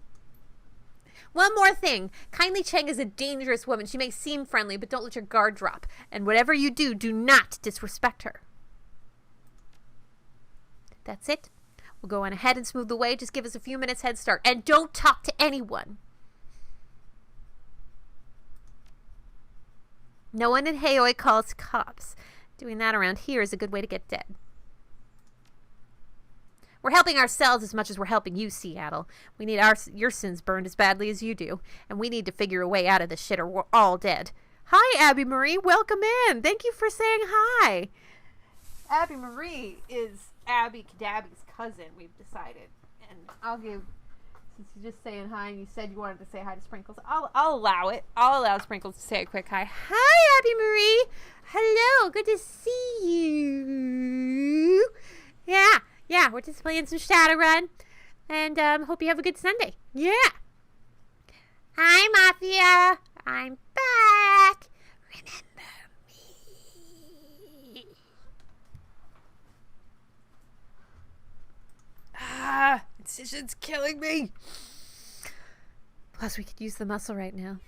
One more thing. Kindly Chang is a dangerous woman. She may seem friendly, but don't let your guard drop. And whatever you do, do not disrespect her. That's it. We'll go on ahead and smooth the way. Just give us a few minutes head start. And don't talk to anyone. No one in Haoi calls cops. Doing that around here is a good way to get dead. We're helping ourselves as much as we're helping you, Seattle. We need your sins burned as badly as you do. And we need to figure a way out of this shit or we're all dead. Hi, Abby Marie. Welcome in. Thank you for saying hi. Abby Marie is Abby Cadabby's cousin, we've decided. And I'll give, since you're just saying hi and you said you wanted to say hi to Sprinkles, I'll allow it. I'll allow Sprinkles to say a quick hi. Hi, Abby Marie. Hello. Good to see you. Yeah, we're just playing some Shadowrun. And hope you have a good Sunday. Yeah. Hi, Mafia. I'm back. Remember me. Incision's killing me. Plus, we could use the muscle right now.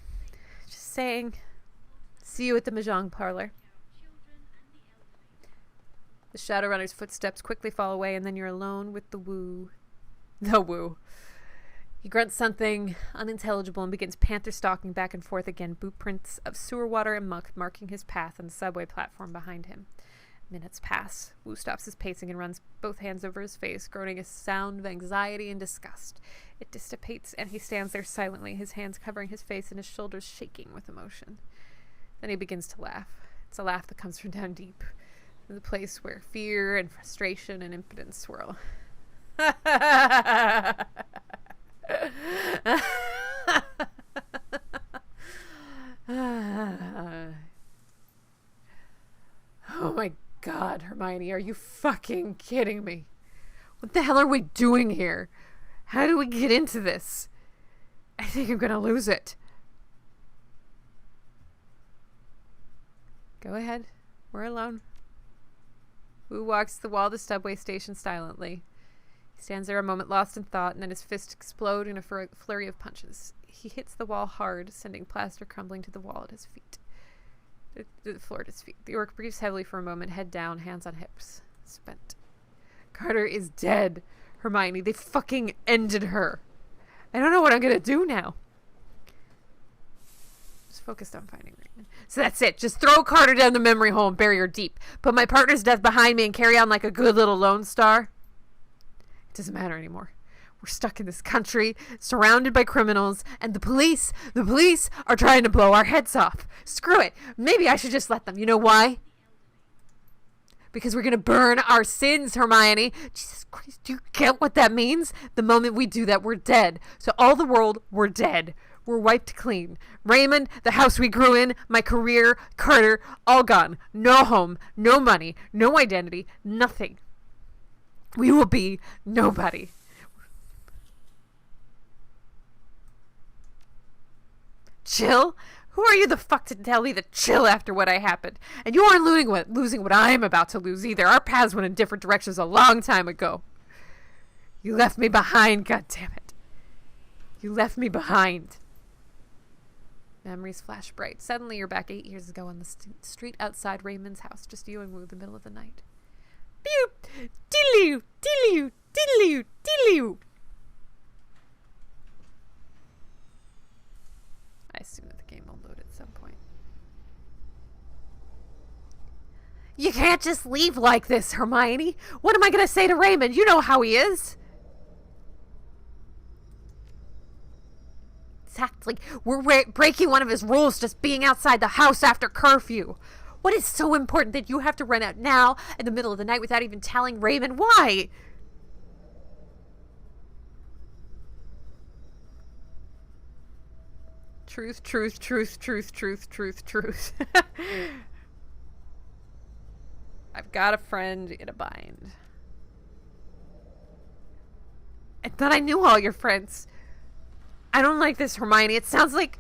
Just saying. See you at the Mahjong parlor. The Shadowrunner's footsteps quickly fall away, and then you're alone with the Woo. The Woo. He grunts something unintelligible and begins panther-stalking back and forth again, boot prints of sewer water and muck marking his path on the subway platform behind him. Minutes pass. Woo stops his pacing and runs both hands over his face, groaning a sound of anxiety and disgust. It dissipates, and he stands there silently, his hands covering his face and his shoulders shaking with emotion. Then he begins to laugh. It's a laugh that comes from down deep, the place where fear and frustration and impotence swirl. Oh my God, Hermione, are you fucking kidding me? What the hell are we doing here? How do we get into this? I think I'm gonna lose it. Go ahead. We're alone. Wu walks the wall of the subway station silently. He stands there a moment lost in thought, and then his fists explode in a flurry of punches. He hits the wall hard, sending plaster crumbling to the wall at his feet. The floor at his feet. The orc breathes heavily for a moment, head down, hands on hips. Spent. Carter is dead. Hermione, they fucking ended her. I don't know what I'm gonna do now. Just focused on finding Raymond. So that's it. Just throw Carter down the memory hole and bury her deep. Put my partner's death behind me and carry on like a good little Lone Star. It doesn't matter anymore. We're stuck in this country, surrounded by criminals, and the police are trying to blow our heads off. Screw it. Maybe I should just let them. You know why? Because we're going to burn our sins, Hermione. Jesus Christ, do you get what that means? The moment we do that, we're dead. So all the world, we're dead. We're wiped clean. Raymond, the house we grew in, my career, Carter, all gone. No home, no money, no identity, nothing. We will be nobody. Chill? Who are you the fuck to tell me to chill after what I happened? And you aren't losing what I'm about to lose either. Our paths went in different directions a long time ago. You left me behind, goddammit. You left me behind. Memories flash bright. Suddenly you're back 8 years ago on the street outside Raymond's house, just you and Wu in the middle of the night. Pew! Diddly-oo! Diddly-oo! Diddly-oo! Diddly-oo! I assume that the game will load at some point. You can't just leave like this, Hermione. What am I going to say to Raymond? You know how he is. Exactly. We're breaking one of his rules just being outside the house after curfew. What is so important that you have to run out now in the middle of the night without even telling Raymond why? Truth, truth, truth, truth, truth, truth, truth. I've got a friend in a bind. I thought I knew all your friends. I don't like this, Hermione. It sounds like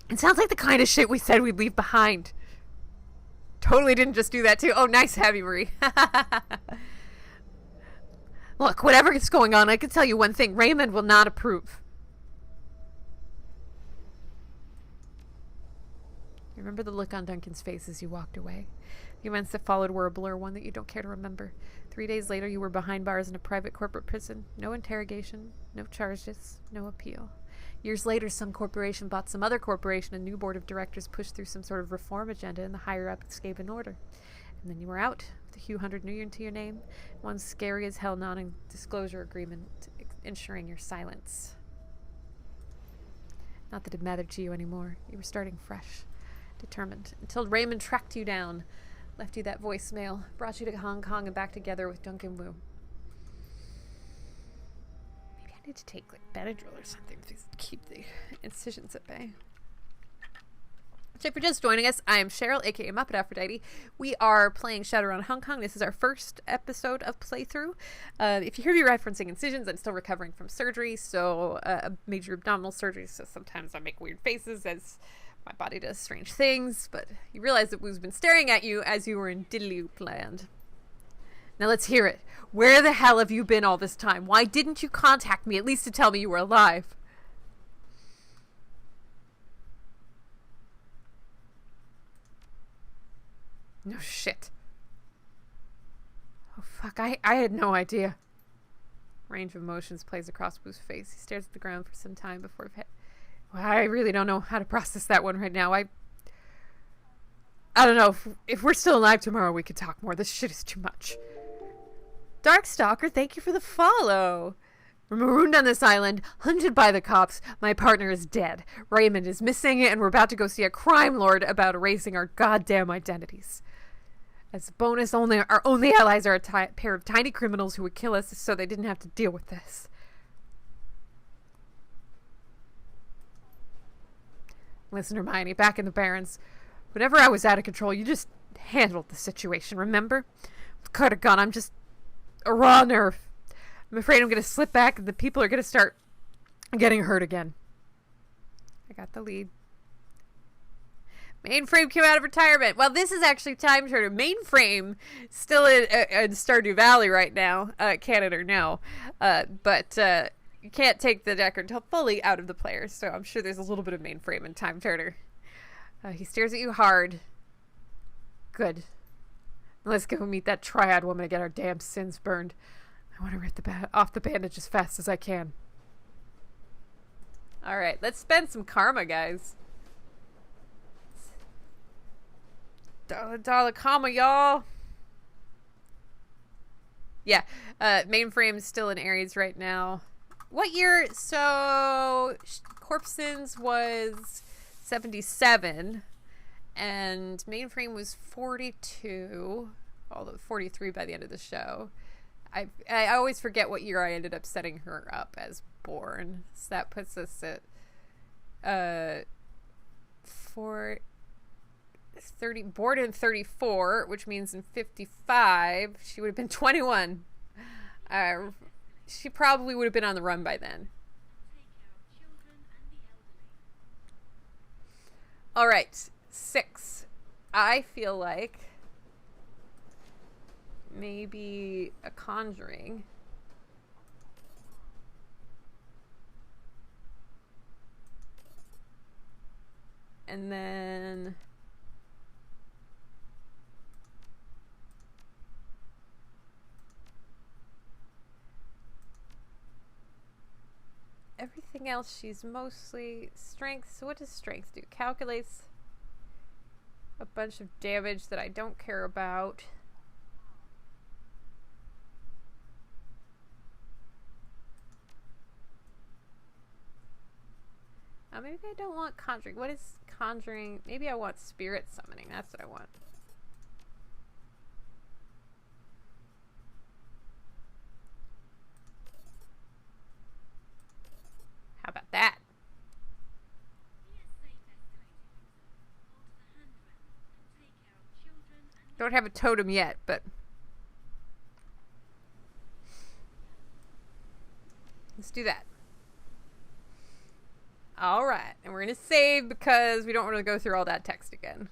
the kind of shit we said we'd leave behind. Totally didn't just do that too. Oh, nice, Abby Marie. Look, whatever is going on, I can tell you one thing. Raymond will not approve. Remember the look on Duncan's face as you walked away? The events that followed were a blur, one that you don't care to remember. 3 days later, you were behind bars in a private corporate prison. No interrogation, no charges, no appeal. Years later, some corporation bought some other corporation. A new board of directors pushed through some sort of reform agenda, and the higher-ups gave an order. And then you were out, with a few hundred new to your name. One scary as hell non-disclosure agreement ensuring your silence. Not that it mattered to you anymore. You were starting fresh. Determined, until Raymond tracked you down, left you that voicemail, brought you to Hong Kong and back together with Duncan Wu. Maybe I need to take like Benadryl or something to keep the incisions at bay. So if you're just joining us, I am Cheryl, aka Muppet Aphrodite. We are playing Shadowrun Hong Kong. This is our first episode of playthrough. If you hear me referencing incisions, I'm still recovering from surgery, so major abdominal surgery, so sometimes I make weird faces as my body does strange things, but you realize that Wu's been staring at you as you were in Diddlyloop land. Now let's hear it. Where the hell have you been all this time? Why didn't you contact me, at least to tell me you were alive? No shit. Oh fuck, I had no idea. Range of emotions plays across Wu's face. He stares at the ground for some time before... Well, I really don't know how to process that one right now. I don't know. If we're still alive tomorrow, we could talk more. This shit is too much. Darkstalker, thank you for the follow. We're marooned on this island, hunted by the cops. My partner is dead. Raymond is missing, and we're about to go see a crime lord about erasing our goddamn identities. As a bonus, our only allies are a pair of tiny criminals who would kill us so they didn't have to deal with this. Listen, Hermione, back in the Barrens, whenever I was out of control, you just handled the situation, remember? With Cardigan, I'm just a raw nerve. I'm afraid I'm going to slip back and the people are going to start getting hurt again. I got the lead. Mainframe came out of retirement. Well, this is actually Time Turner. Mainframe still in Stardew Valley right now. Canada, no. But you can't take the Deckard until fully out of the player, so I'm sure there's a little bit of Mainframe in Time Turner. He stares at you hard. Good. Let's go meet that triad woman and get our damn sins burned. I want to rip off the bandage as fast as I can. Alright, let's spend some karma, guys. Dollar karma, y'all. Yeah, Mainframe's still in Aries right now. What year? So, Corpse Sins was 77, and Mainframe was 42, although 43 by the end of the show. I always forget what year I ended up setting her up as born. So that puts us at 30, born in 34, which means in 55 she would have been 21. She probably would have been on the run by then. All right, 6. I feel like maybe a Conjuring. And then everything else she's mostly strength. So what does strength do? Calculates. a bunch of damage that I don't care about. Maybe I don't want conjuring. What is conjuring? Maybe I want spirit summoning. That's what I want. How about that? Don't have a totem yet, but let's do that. Alright, and we're gonna save because we don't want to go through all that text again.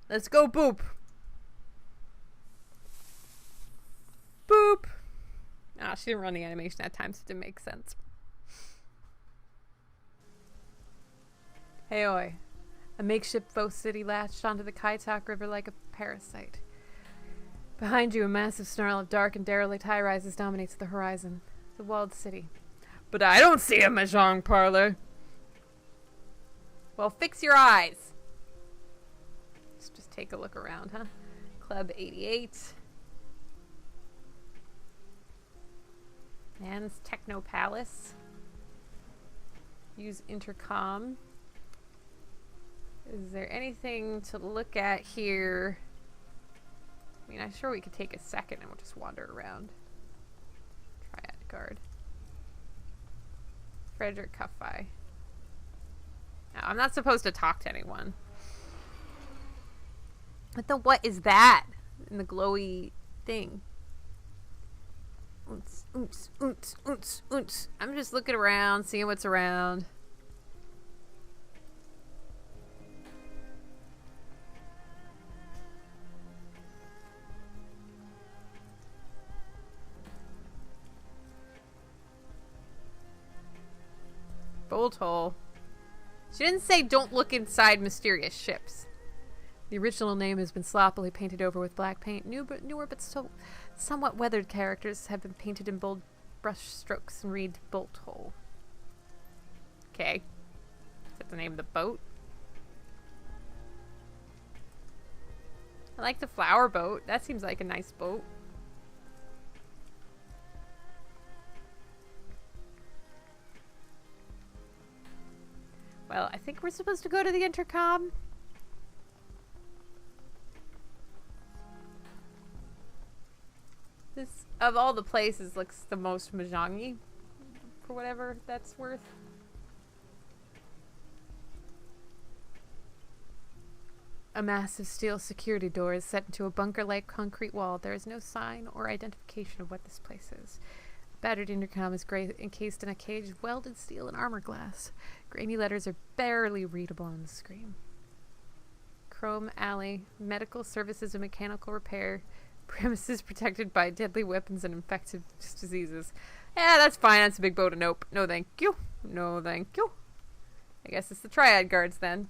Let's go boop. Boop. Ah, she didn't run the animation that time, so it didn't make sense. Hey oi. A makeshift faux city latched onto the Kaitak River like a parasite. Behind you, a massive snarl of dark and derelict high-rises dominates the horizon. The walled city. But I don't see a mahjong parlor. Well, fix your eyes. Let's just take a look around, huh? Club 88. Man's Techno Palace. Use intercom. Is there anything to look at here? I mean, I'm sure we could take a second and we'll just wander around. Triad guard. Frederick Cuffey. No, I'm not supposed to talk to anyone. What is that? In the glowy thing. Oonts, oonts, oonts, oonts, oonts. I'm just looking around, seeing what's around. Bolt hole. She didn't say don't look inside mysterious ships. The original name has been sloppily painted over with black paint. Newer but still somewhat weathered characters have been painted in bold brush strokes and read bolt hole. Okay. Is that the name of the boat? I like the flower boat. That seems like a nice boat. Well, I think we're supposed to go to the intercom. This, of all the places, looks the most mahjong-y, for whatever that's worth. A massive steel security door is set into a bunker-like concrete wall. There is no sign or identification of what this place is. Battered intercom is encased in a cage of welded steel and armor glass. Grainy letters are barely readable on the screen. Chrome Alley. Medical services and mechanical repair. Premises protected by deadly weapons and infectious diseases. Yeah, that's fine. That's a big boat of nope. No thank you. No thank you. I guess it's the Triad guards then.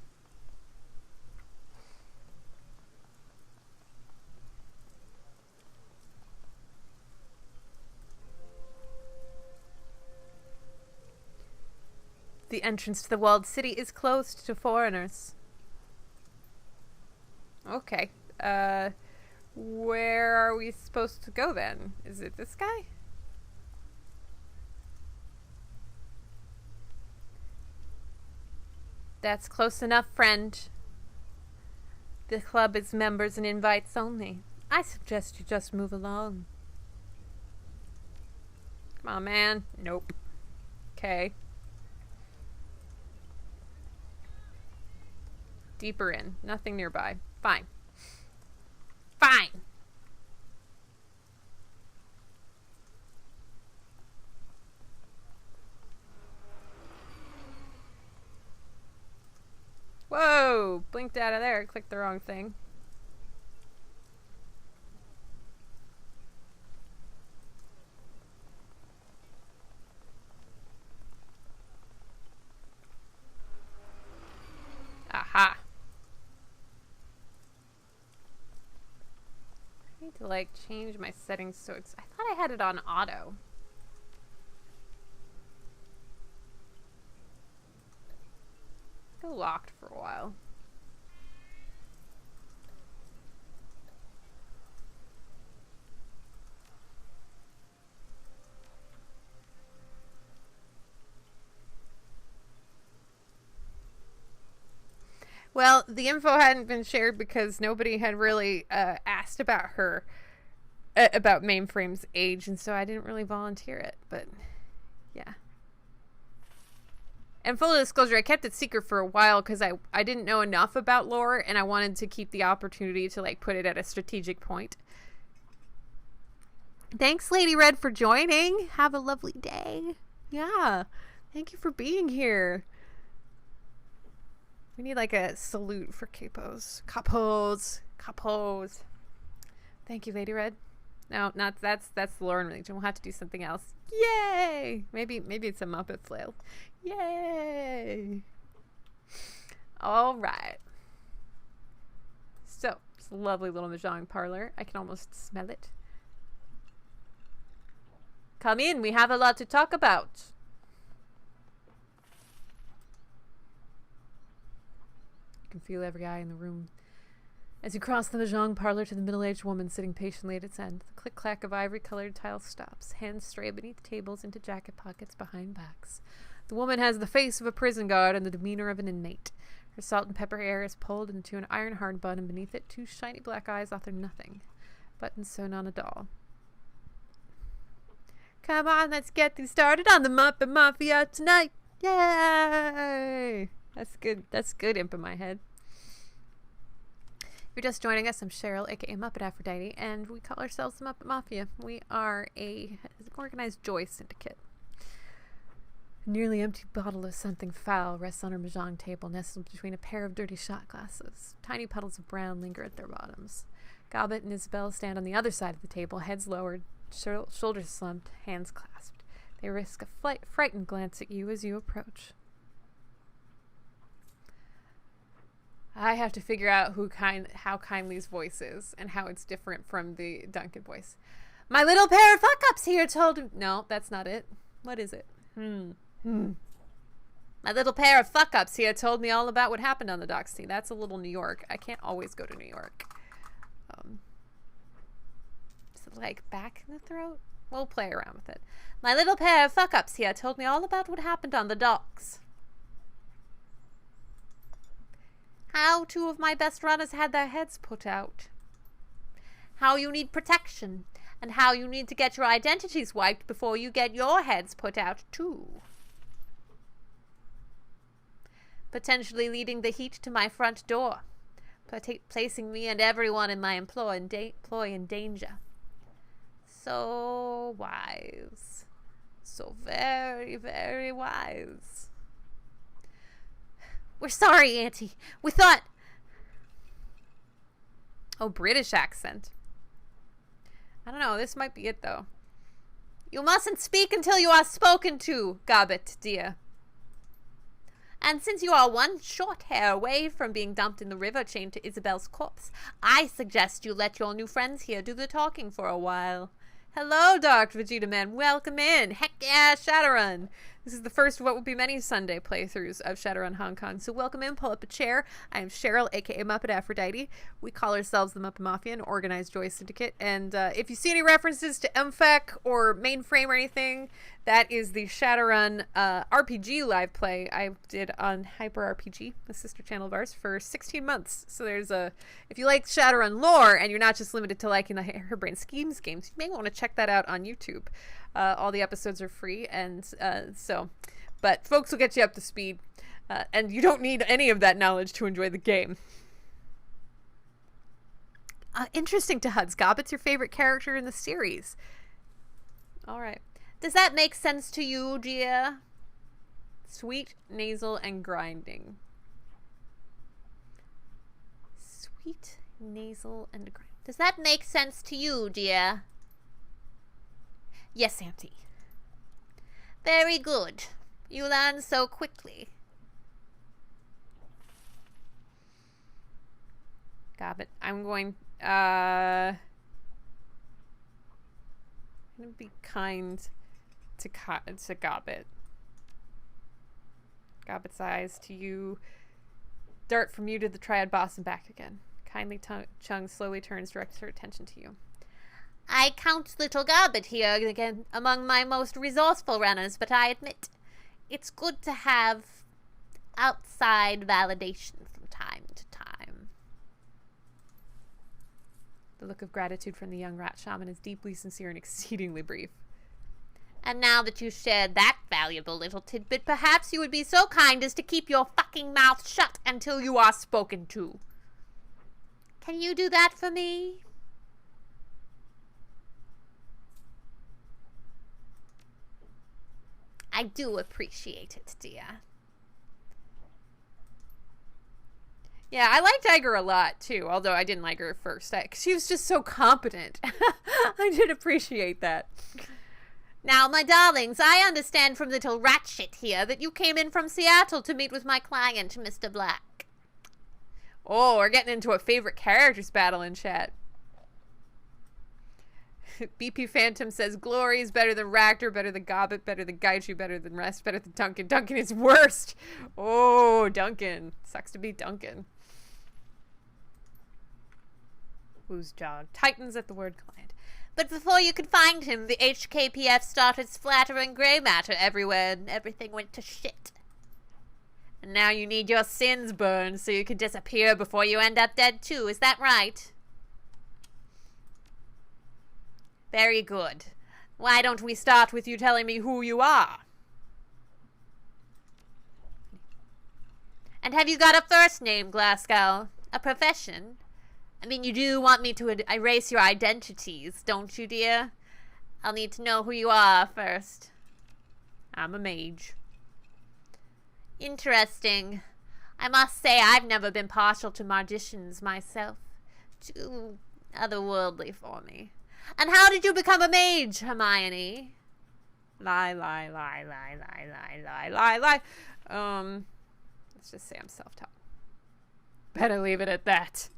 The entrance to the walled city is closed to foreigners. Okay. Where are we supposed to go then? Is it this guy? That's close enough, friend. The club is members and invites only. I suggest you just move along. Come on, man. Nope. Okay. Deeper in. Nothing nearby. Fine. Fine. Whoa! Blinked out of there. Clicked the wrong thing. Aha. I need to like change my settings so it's I thought I had it on auto. still locked for a while. Well, the info hadn't been shared because nobody had really asked about her, about Mainframe's age, and so I didn't really volunteer it, but yeah. And full disclosure, I kept it secret for a while because I didn't know enough about lore, and I wanted to keep the opportunity to, like, put it at a strategic point. Thanks, Lady Red, for joining. Have a lovely day. Yeah. Thank you for being here. We need like a salute for capos. Capos. Thank you, Lady Red. No, not that's the Lauren religion. We'll have to do something else. Yay! Maybe it's a Muppet flail. Yay! All right. So it's a lovely little mahjong parlor. I can almost smell it. Come in. We have a lot to talk about. Can feel every eye in the room. As you cross the mahjong parlor to the middle-aged woman sitting patiently at its end, the click-clack of ivory-colored tiles stops. Hands stray beneath tables into jacket pockets behind backs. The woman has the face of a prison guard and the demeanor of an inmate. Her salt and pepper hair is pulled into an iron-hard bun, and beneath it, 2 shiny black eyes author nothing. Buttons sewn on a doll. Come on, let's get things started on the Muppet Mafia tonight! Yay! That's good. That's good, imp in my head. If you're just joining us, I'm Cheryl, aka Muppet Aphrodite, and we call ourselves the Muppet Mafia. We are an organized joy syndicate. A nearly empty bottle of something foul rests on her mahjong table, nestled between a pair of dirty shot glasses. Tiny puddles of brown linger at their bottoms. Gobbet and Isabel stand on the other side of the table, heads lowered, shoulders slumped, hands clasped. They risk a frightened glance at you as you approach. I have to figure out how Kindly's voice is and how it's different from the Duncan voice. My little pair of fuck-ups here told him... No, that's not it. What is it? My little pair of fuck-ups here told me all about what happened on the docks. See, that's a little New York. I can't always go to New York. Is it like back in the throat? We'll play around with it. My little pair of fuck-ups here told me all about what happened on the docks. How 2 of my best runners had their heads put out. How you need protection, and how you need to get your identities wiped before you get your heads put out, too. Potentially leading the heat to my front door, placing me and everyone in my employ in danger. So wise. So very, very wise. We're sorry, Auntie. We thought... Oh, British accent. I don't know. This might be it, though. You mustn't speak until you are spoken to, Gobbet, dear. And since you are one short hair away from being dumped in the river chained to Isabel's corpse, I suggest you let your new friends here do the talking for a while. Hello, Dr. Vegeta Man. Welcome in. Heck yeah, Shadowrun. This is the first of what will be many Sunday playthroughs of Shadowrun Hong Kong. So welcome in, pull up a chair. I am Cheryl, aka Muppet Aphrodite. We call ourselves the Muppet Mafia, an organized joy syndicate. And if you see any references to MFAC or Mainframe or anything, that is the Shadowrun RPG live play I did on Hyper RPG, a sister channel of ours, for 16 months. So there's if you like Shadowrun lore and you're not just limited to liking the Hairbrain Schemes games, you may want to check that out on YouTube. All the episodes are free, and but folks will get you up to speed, and you don't need any of that knowledge to enjoy the game. Interesting to Huds. Gobbet's your favorite character in the series. All right. Does that make sense to you, dear? Sweet, nasal, and grinding. Sweet, nasal, and grinding. Does that make sense to you, dear? Yes, Auntie. Very good. You learn so quickly. Gobbet, I'm going to be kind to Gobbet. Gobbet's eyes to you. dart from you to the Triad boss and back again. Kindly Chung slowly directs her attention to you. I count little Garbett here again among my most resourceful runners, but I admit it's good to have outside validation from time to time. The look of gratitude from the young rat shaman is deeply sincere and exceedingly brief. And now that you shared that valuable little tidbit, perhaps you would be so kind as to keep your fucking mouth shut until you are spoken to. Can you do that for me? I do appreciate it, dear. Yeah, I liked Iger a lot, too, although I didn't like her at first. She was just so competent. I did appreciate that. Now, my darlings, I understand from little rat shit here that you came in from Seattle to meet with my client, Mr. Black. Oh, we're getting into a favorite characters battle in chat. BP Phantom says, Glory is better than Ractor, better than Gobbet, better than Gaichu, better than Rest, better than Duncan. Duncan is worst. Oh, Duncan. Sucks to be Duncan. Who's jog? Titans at the word client. But before you could find him, the HKPF started splattering gray matter everywhere and everything went to shit. And now you need your sins burned so you can disappear before you end up dead too. Is that right? Very good. Why don't we start with you telling me who you are? And have you got a first name, Glasgow? A profession? I mean, you do want me to erase your identities, don't you, dear? I'll need to know who you are first. I'm a mage. Interesting. I must say I've never been partial to magicians myself. Too otherworldly for me. And how did you become a mage, Hermione? Lie. Let's just say I'm self-taught. Better leave it at that.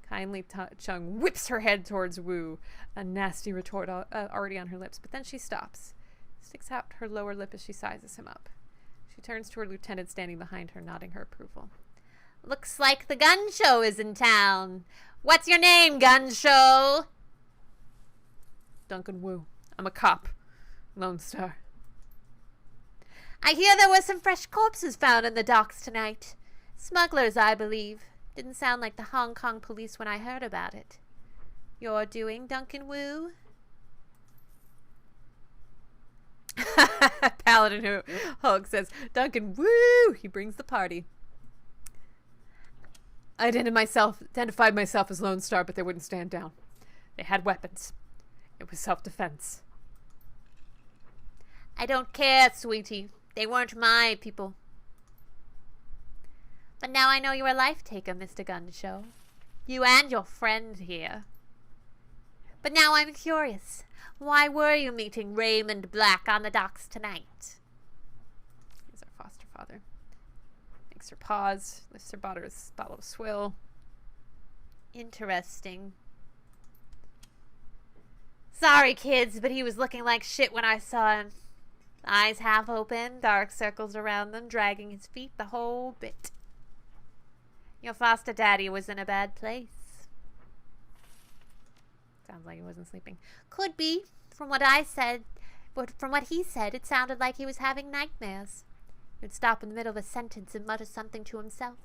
Kindly Chung whips her head towards Wu, a nasty retort already on her lips, but then she stops, sticks out her lower lip as she sizes him up. She turns to her lieutenant standing behind her, nodding her approval. Looks like the gun show is in town. What's your name, gun show? Duncan Wu. I'm a cop. Lone Star. I hear there were some fresh corpses found in the docks tonight. Smugglers, I believe. Didn't sound like the Hong Kong police when I heard about it. You're doing, Duncan Wu? Paladin who Hulk says, Duncan Wu! He brings the party. I identified myself as Lone Star, but they wouldn't stand down. They had weapons. It was self-defense. I don't care, sweetie. They weren't my people. But now I know you're a life taker, Mr. Gunshow. You and your friend here. But now I'm curious. Why were you meeting Raymond Black on the docks tonight? He's our foster father. Makes her pause, lifts her bottle of swill. Interesting. Sorry, kids, but he was looking like shit when I saw him. Eyes half open, dark circles around them, dragging his feet, the whole bit. Your foster daddy was in a bad place. Sounds like he wasn't sleeping. Could be. From what I said, but from what he said, it sounded like he was having nightmares. He'd stop in the middle of a sentence and mutter something to himself.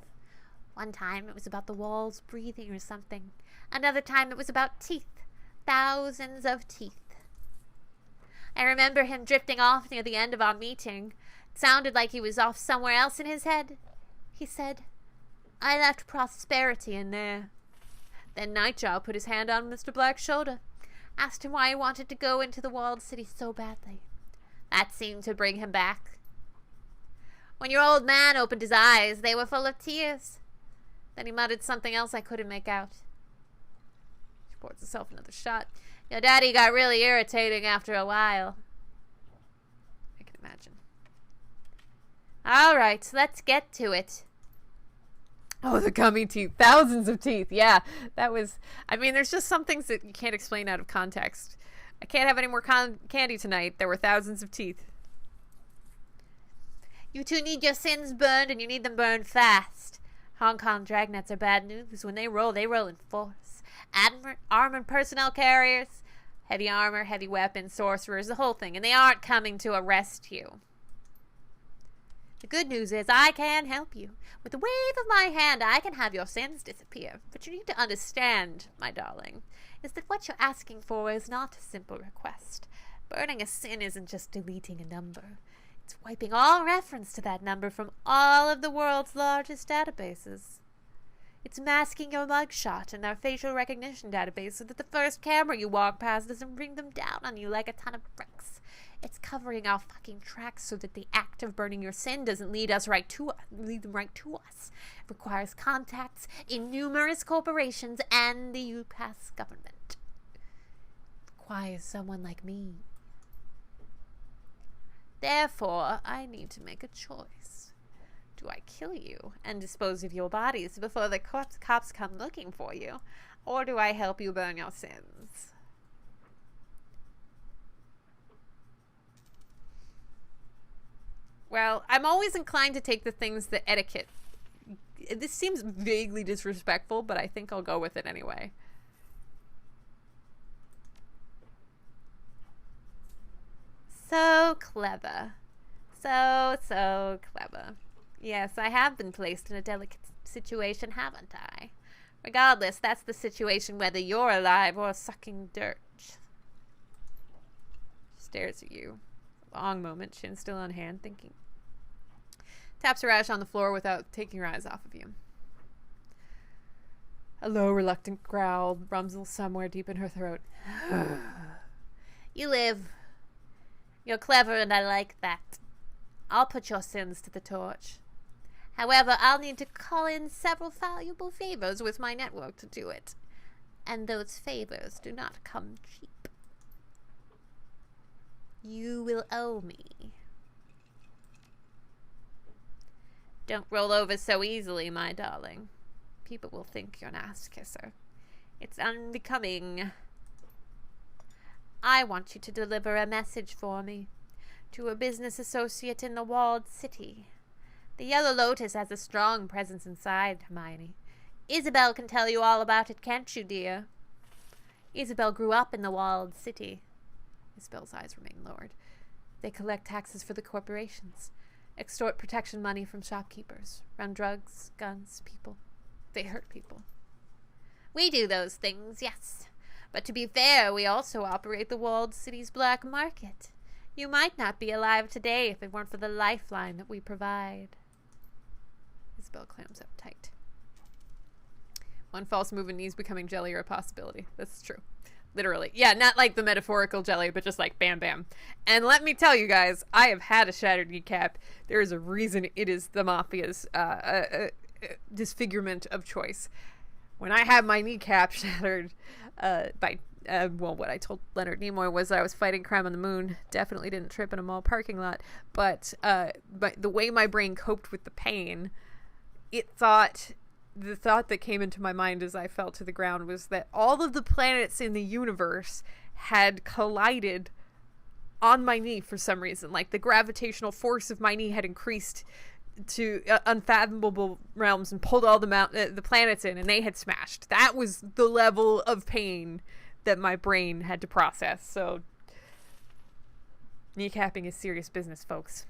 One time it was about the walls breathing or something. Another time it was about teeth. Thousands of teeth. I remember him drifting off near the end of our meeting. It sounded like he was off somewhere else in his head. He said, I left prosperity in there. Then Nightjar put his hand on Mr. Black's shoulder, asked him why he wanted to go into the walled city so badly. That seemed to bring him back. When your old man opened his eyes, they were full of tears. Then he muttered something else I couldn't make out. She pours herself another shot. Your daddy got really irritating after a while. I can imagine. All right, let's get to it. Oh, the gummy teeth. Thousands of teeth. Yeah, that was... I mean, there's just some things that you can't explain out of context. I can't have any more candy tonight. There were thousands of teeth. You two need your sins burned, and you need them burned fast. Hong Kong dragnets are bad news. When they roll in force. Armored personnel carriers, heavy armor, heavy weapons, sorcerers, the whole thing. And they aren't coming to arrest you. The good news is I can help you. With a wave of my hand, I can have your sins disappear. But you need to understand, my darling, is that what you're asking for is not a simple request. Burning a sin isn't just deleting a number. It's wiping all reference to that number from all of the world's largest databases. It's masking your mugshot in our facial recognition database so that the first camera you walk past doesn't bring them down on you like a ton of bricks. It's covering our fucking tracks so that the act of burning your sin doesn't lead them right to us. It requires contacts in numerous corporations and the UPass government. It requires someone like me. Therefore, I need to make a choice. Do I kill you and dispose of your bodies before the cops come looking for you? Or do I help you burn your sins? Well, I'm always inclined to take the things that etiquette. This seems vaguely disrespectful, but I think I'll go with it anyway. So clever. So clever. Yes, I have been placed in a delicate situation, haven't I? Regardless, that's the situation whether you're alive or sucking dirt. Stares at you. Long moment, chin still on hand, thinking. Taps her ash on the floor without taking her eyes off of you. A low, reluctant growl rumbles somewhere deep in her throat. You live. You're clever and I like that. I'll put your sins to the torch. However, I'll need to call in several valuable favors with my network to do it. And those favors do not come cheap. You will owe me. Don't roll over so easily, my darling. People will think you're an ass kisser. It's unbecoming. I want you to deliver a message for me to a business associate in the walled city. The Yellow Lotus has a strong presence inside, Hermione. Isabel can tell you all about it, can't you, dear? Isabel grew up in the walled city. Isabel's eyes remain lowered. They collect taxes for the corporations, extort protection money from shopkeepers, run drugs, guns, people. They hurt people. We do those things, yes. But to be fair, we also operate the walled city's black market. You might not be alive today if it weren't for the lifeline that we provide. Isabel clams up tight. One false move and knees becoming jelly are a possibility. That's true. Literally. Yeah, not like the metaphorical jelly, but just like bam bam. And let me tell you guys, I have had a shattered kneecap. There is a reason it is the Mafia's disfigurement of choice. When I had my kneecap shattered what I told Leonard Nimoy was that I was fighting crime on the moon. Definitely didn't trip in a mall parking lot. But the way my brain coped with the pain, the thought that came into my mind as I fell to the ground was that all of the planets in the universe had collided on my knee for some reason. Like the gravitational force of my knee had increased to unfathomable realms and pulled all the planets in, and they had smashed. That was the level of pain that my brain had to process. So kneecapping is serious business, folks.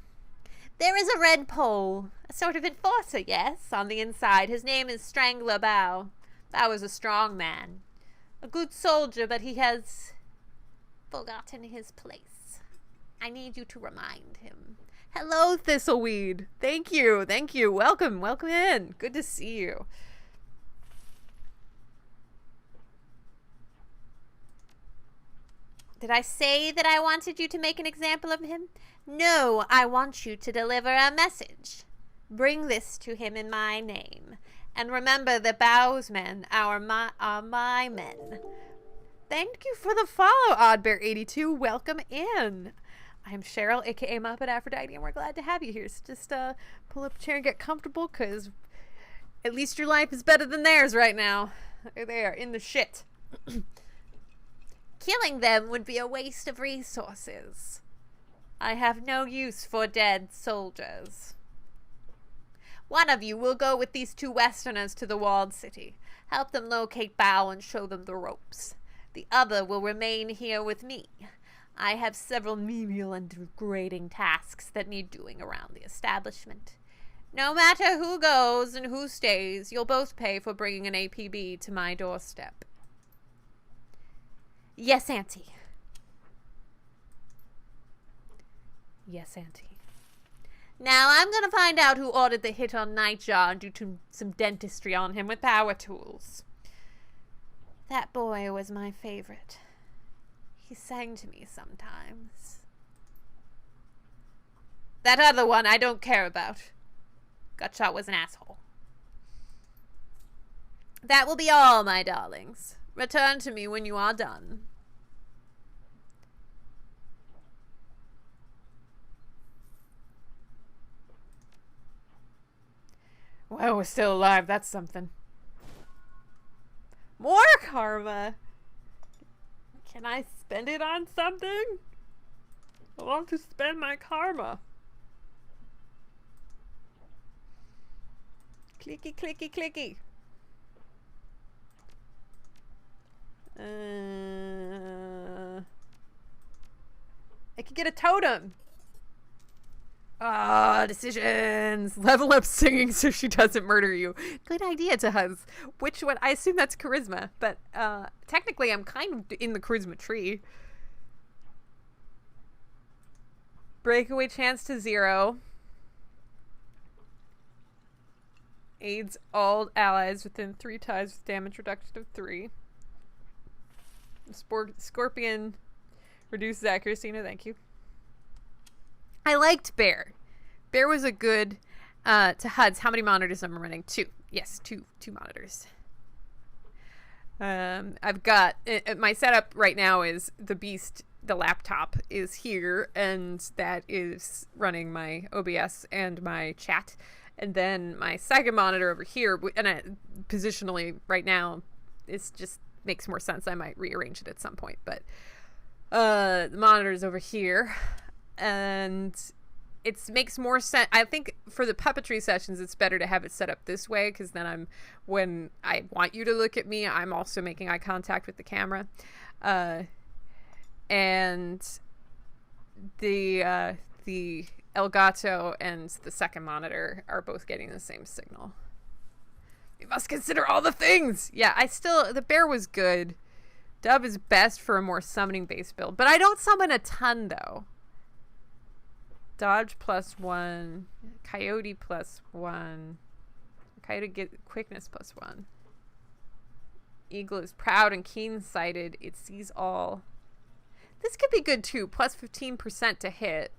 There is a red pole, a sort of enforcer, yes, on the inside. His name is Strangler Bow. Bow is a strong man, a good soldier, but he has forgotten his place. I need you to remind him. Hello, Thistleweed. Thank you. Welcome in. Good to see you. Did I say that I wanted you to make an example of him? No, I want you to deliver a message. Bring this to him in my name. And remember that Bow's men are my men. Thank you for the follow, Oddbear82. Welcome in. I'm Cheryl, aka Muppet Aphrodite, and we're glad to have you here. So just pull up a chair and get comfortable, because at least your life is better than theirs right now. They are in the shit. Killing them would be a waste of resources. I have no use for dead soldiers. One of you will go with these 2 Westerners to the walled city. Help them locate Bao and show them the ropes. The other will remain here with me. I have several menial and degrading tasks that need doing around the establishment. No matter who goes and who stays, you'll both pay for bringing an APB to my doorstep. Yes, Auntie. Yes, Auntie. Now I'm gonna find out who ordered the hit on Nightjaw and do some dentistry on him with power tools. That boy was my favorite. He sang to me sometimes. That other one I don't care about. Gutshot was an asshole. That will be all, my darlings. Return to me when you are done. Well, we're still alive. That's something. More karma. Can I spend it on something? I want to spend my karma. Clicky, clicky, clicky. I could get a totem. Ah, decisions. Level up singing so she doesn't murder you. Good idea, Tahuz. Which one? I assume that's charisma, but technically I'm kind of in the charisma tree. Breakaway chance to 0. Aids all allies within 3 ties with damage reduction of 3. Scorpion reduces accuracy. No, thank you. I liked Bear. Bear was a good to HUDs. How many monitors am I running? 2. Yes, two monitors. I've got my setup right now is the Beast. The laptop is here, and that is running my OBS and my chat. And then my second monitor over here, and positionally right now, it just makes more sense. I might rearrange it at some point, but the monitor is over here, and it makes more sense. I think for the puppetry sessions, it's better to have it set up this way, because then when I want you to look at me, I'm also making eye contact with the camera. And the Elgato and the second monitor are both getting the same signal. We must consider all the things. Yeah, the Bear was good. Dub is best for a more summoning based build, but I don't summon a ton though. Dodge +1, Coyote +1, Coyote get quickness +1. Eagle is proud and keen-sighted. It sees all. This could be good too. +15% to hit.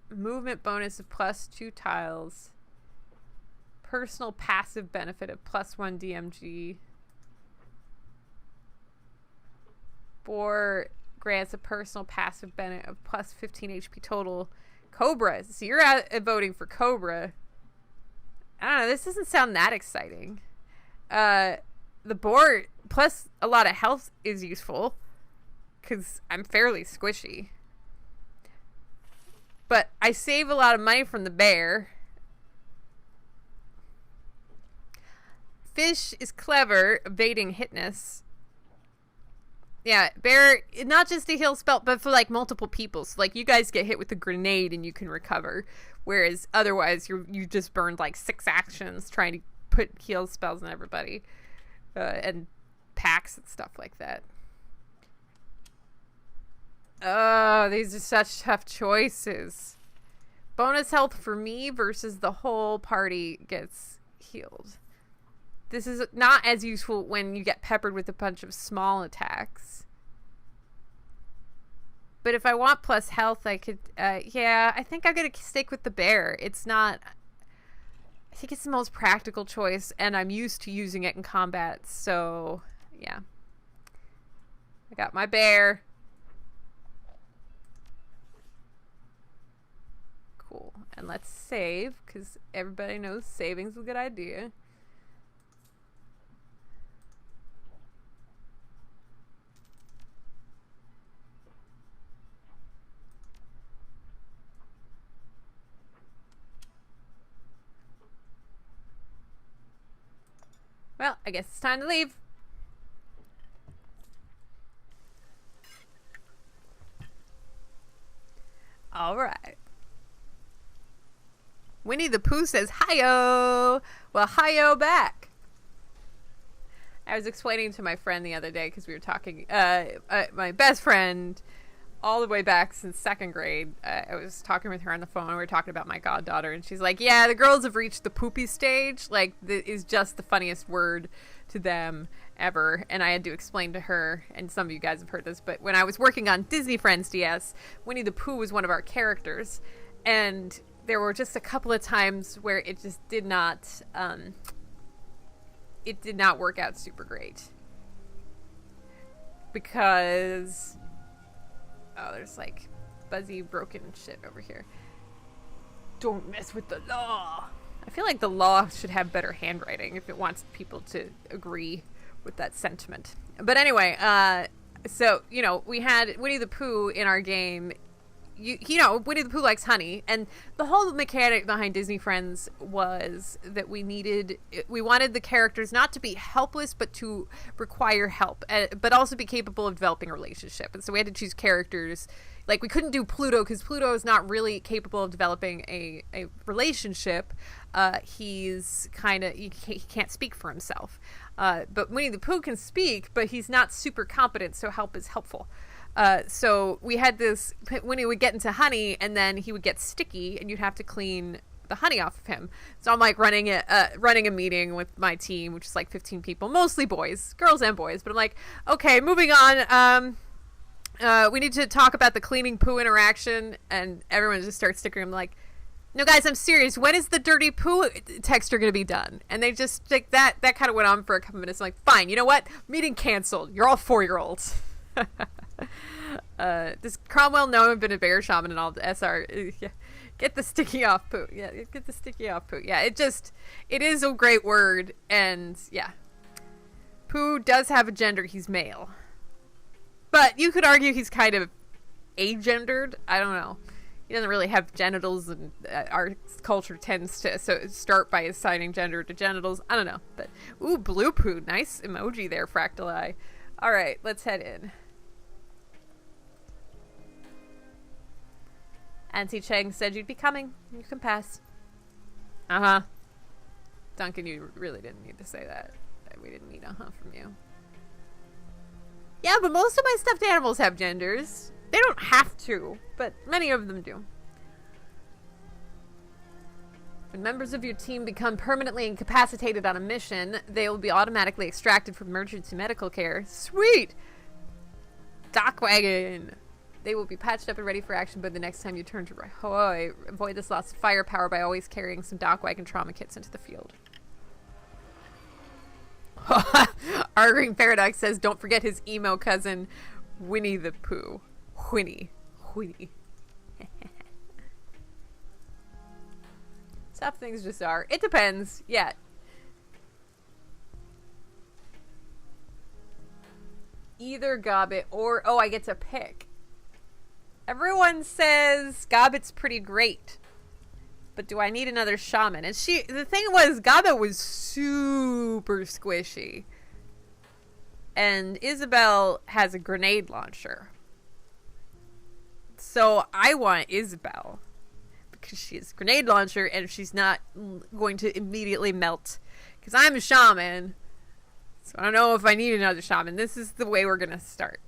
Movement bonus of +2 tiles. Personal passive benefit of +1 DMG. Boar grants a personal passive benefit of +15 HP total. Cobra. So you're voting for Cobra. I don't know. This doesn't sound that exciting. The boar plus a lot of health is useful, because I'm fairly squishy. But I save a lot of money from the bear. Fish is clever, evading hitness. Yeah, bear, not just a heal spell, but for like multiple people. So like you guys get hit with a grenade and you can recover. Whereas otherwise you just burned like 6 actions trying to put heal spells on everybody. And packs and stuff like that. Oh, these are such tough choices. Bonus health for me versus the whole party gets healed. This is not as useful when you get peppered with a bunch of small attacks. But if I want plus health, I could, yeah, I think I'm going to stick with the bear. It's not, I think it's the most practical choice, and I'm used to using it in combat, so, yeah. I got my bear. Cool. And let's save, because everybody knows saving's a good idea. Well, I guess it's time to leave. All right. Winnie the Pooh says, "Hi-yo." Well, hi-yo back. I was explaining to my friend the other day, because we were talking, my best friend, all the way back since second grade, I was talking with her on the phone, and we were talking about my goddaughter, and she's like, yeah, the girls have reached the poopy stage, like, is just the funniest word to them ever. And I had to explain to her, and some of you guys have heard this, but when I was working on Disney Friends DS, Winnie the Pooh was one of our characters, and there were just a couple of times where it just did not work out super great, because there's like fuzzy broken shit over here. Don't mess with the law. I feel like the law should have better handwriting if it wants people to agree with that sentiment. But anyway, so, you know, we had Winnie the Pooh in our game. You know, Winnie the Pooh likes honey, and the whole mechanic behind Disney Friends was that we wanted the characters not to be helpless, but to require help, but also be capable of developing a relationship. And so we had to choose characters. Like, we couldn't do Pluto, because Pluto is not really capable of developing a relationship. He's kind of, he can't speak for himself. But Winnie the Pooh can speak, but he's not super competent, so help is helpful. So we had this, when he would get into honey, and then he would get sticky, and you'd have to clean the honey off of him. So I'm like running a meeting with my team, which is like 15 people, mostly boys, girls and boys. But I'm like, okay, moving on. We need to talk about the cleaning poo interaction, and everyone just starts sticking. I'm like, no, guys, I'm serious. When is the dirty poo texture going to be done? And they just, like, that kind of went on for a couple minutes. I'm like, fine, you know what? Meeting canceled. You're all 4-year-olds. Does Cromwell know I've been a bear shaman and all the SR? Yeah. Get the sticky off poo. Yeah, get the sticky off poo. Yeah, it is a great word. And yeah, Pooh does have a gender. He's male. But you could argue he's kind of agendered. I don't know. He doesn't really have genitals, and our culture tends to start by assigning gender to genitals. I don't know. But, ooh, blue Pooh. Nice emoji there, Fractal Eye. All right, let's head in. Auntie Cheng said you'd be coming. You can pass. Uh-huh. Duncan, you really didn't need to say that. We didn't need uh-huh from you. Yeah, but most of my stuffed animals have genders. They don't have to, but many of them do. When members of your team become permanently incapacitated on a mission, they will be automatically extracted from emergency medical care. Sweet! Dock wagon! They will be patched up and ready for action by the next time you turn to avoid this loss of firepower by always carrying some dock wagon trauma kits into the field. Our Green Paradox says, don't forget his emo cousin, Winnie the Pooh. Winnie. Some things just are. It depends. Yeah. Either Gobbit or... Oh, I get to pick. Everyone says Gobbit's pretty great. But do I need another shaman? And the thing was, Gobbit was super squishy. And Isabel has a grenade launcher. So I want Isabel. Because she has a grenade launcher and she's not going to immediately melt. Because I'm a shaman. So I don't know if I need another shaman. This is the way we're going to start.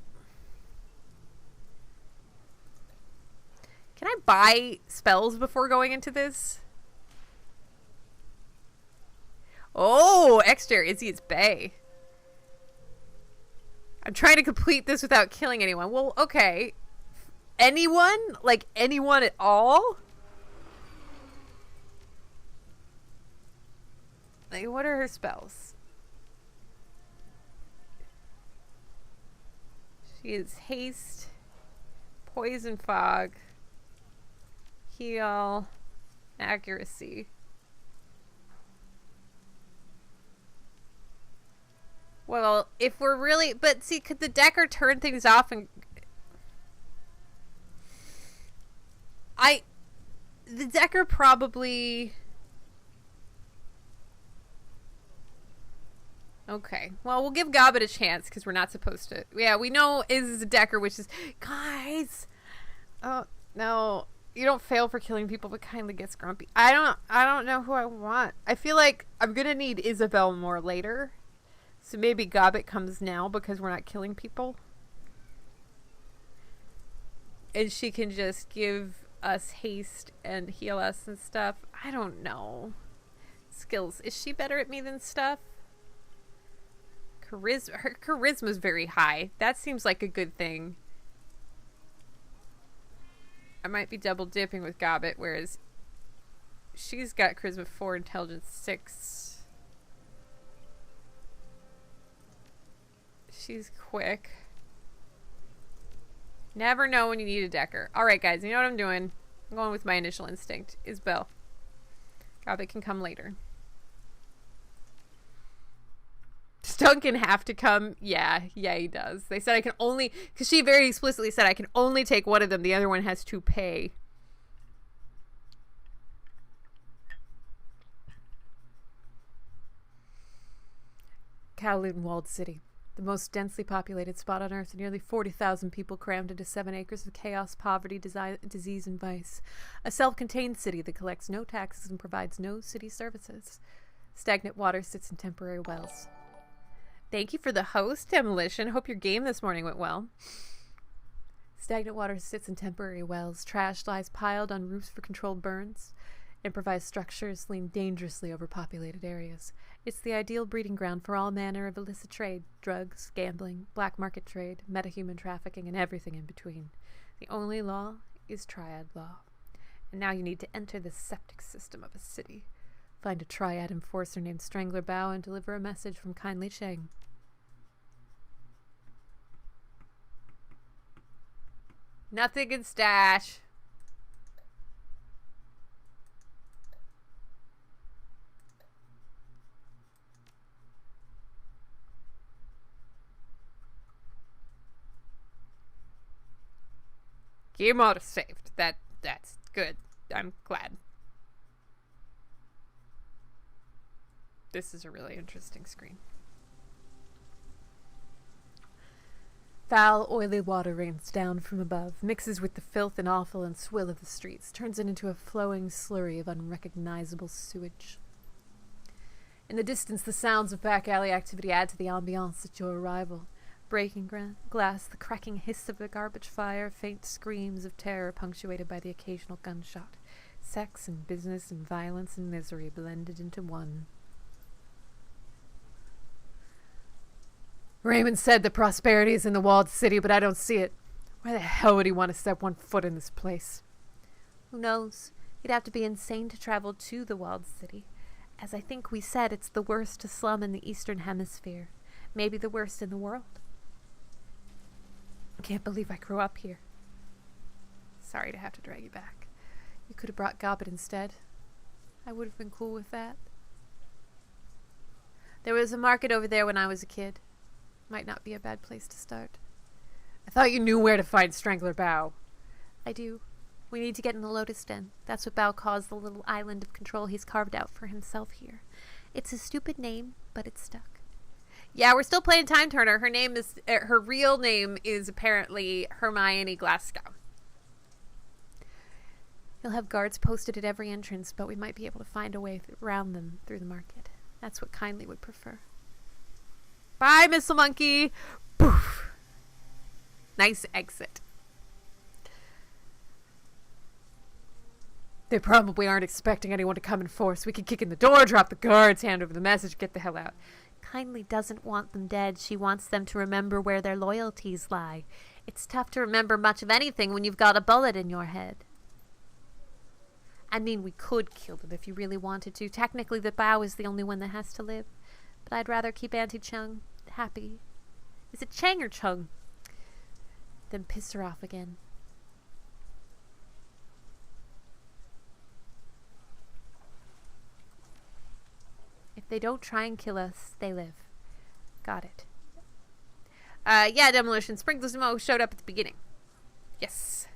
Can I buy spells before going into this? Oh, extra Izzy, it's Bay. I'm trying to complete this without killing anyone. Well, okay. Anyone? Like, anyone at all? Like, what are her spells? She is haste, poison fog, heal, accuracy. Well, if we're really... But see, could the Decker turn things off and... The Decker probably... Okay. Well, we'll give Gobbet a chance because we're not supposed to. Yeah, we know is a Decker, which is guys. Oh no, you don't fail for killing people, but kindly gets grumpy. I don't know who I want. I feel like I'm gonna need Isabel more later, so maybe Gobbet comes now because we're not killing people, and she can just give us haste and heal us and stuff. I don't know. Skills. Is she better at me than stuff? Charisma. Her charisma's very high. That seems like a good thing. I might be double dipping with Gobbet, whereas she's got charisma 4, intelligence 6. She's quick. Never know when you need a Decker. Alright, guys, you know what I'm doing. I'm going with my initial instinct. Isabel. Gobbet can come later. Does Duncan have to come? Yeah, he does. They said I can only... Because she very explicitly said I can only take one of them. The other one has to pay. Kowloon Walled City. The most densely populated spot on Earth, nearly 40,000 people crammed into 7 acres of chaos, poverty, disease, and vice. A self-contained city that collects no taxes and provides no city services. Stagnant water sits in temporary wells. Thank you for the host, Demolition. Hope your game this morning went well. Stagnant water sits in temporary wells. Trash lies piled on roofs for controlled burns. Improvised structures lean dangerously over populated areas. It's the ideal breeding ground for all manner of illicit trade, drugs, gambling, black market trade, metahuman trafficking, and everything in between. The only law is triad law. And now you need to enter the septic system of a city. Find a triad enforcer named Strangler Bao and deliver a message from Kindly Cheng. Nothing in stash. Game auto saved. That's good. I'm glad. This is a really interesting screen. Foul, oily water rains down from above, mixes with the filth and offal and swill of the streets, turns it into a flowing slurry of unrecognizable sewage. In the distance, the sounds of back alley activity add to the ambiance at your arrival. Breaking glass, the cracking hiss of the garbage fire, faint screams of terror punctuated by the occasional gunshot. Sex and business and violence and misery blended into one. Raymond said the prosperity is in the walled city, but I don't see it. Why the hell would he want to step one foot in this place? Who knows? He'd have to be insane to travel to the walled city. As I think we said, it's the worst slum in the Eastern Hemisphere. Maybe the worst in the world. I can't believe I grew up here. Sorry to have to drag you back. You could have brought Gobbet instead. I would have been cool with that. There was a market over there when I was a kid. Might not be a bad place to start. I thought you knew where to find Strangler Bao. I do. We need to get in the Lotus Den. That's what Bao calls the little island of control he's carved out for himself here. It's a stupid name, but it's stuck. Yeah, we're still playing Time Turner. Her real name is apparently Hermione Glasgow. You'll have guards posted at every entrance, but we might be able to find a way around them through the market. That's what Kindly would prefer. Bye, Missile Monkey. Poof. Nice exit. They probably aren't expecting anyone to come in force. We can kick in the door, drop the guards, hand over the message, get the hell out. Kindly doesn't want them dead. She wants them to remember where their loyalties lie. It's tough to remember much of anything when you've got a bullet in your head. I mean, we could kill them if you really wanted to. Technically, the Bao is the only one that has to live. But I'd rather keep Auntie Chung happy. Is it Chang or Chung? Then piss her off again. If they don't try and kill us, they live. Got it. Yeah, Demolition. Sprinkles and Mo showed up at the beginning. Yes.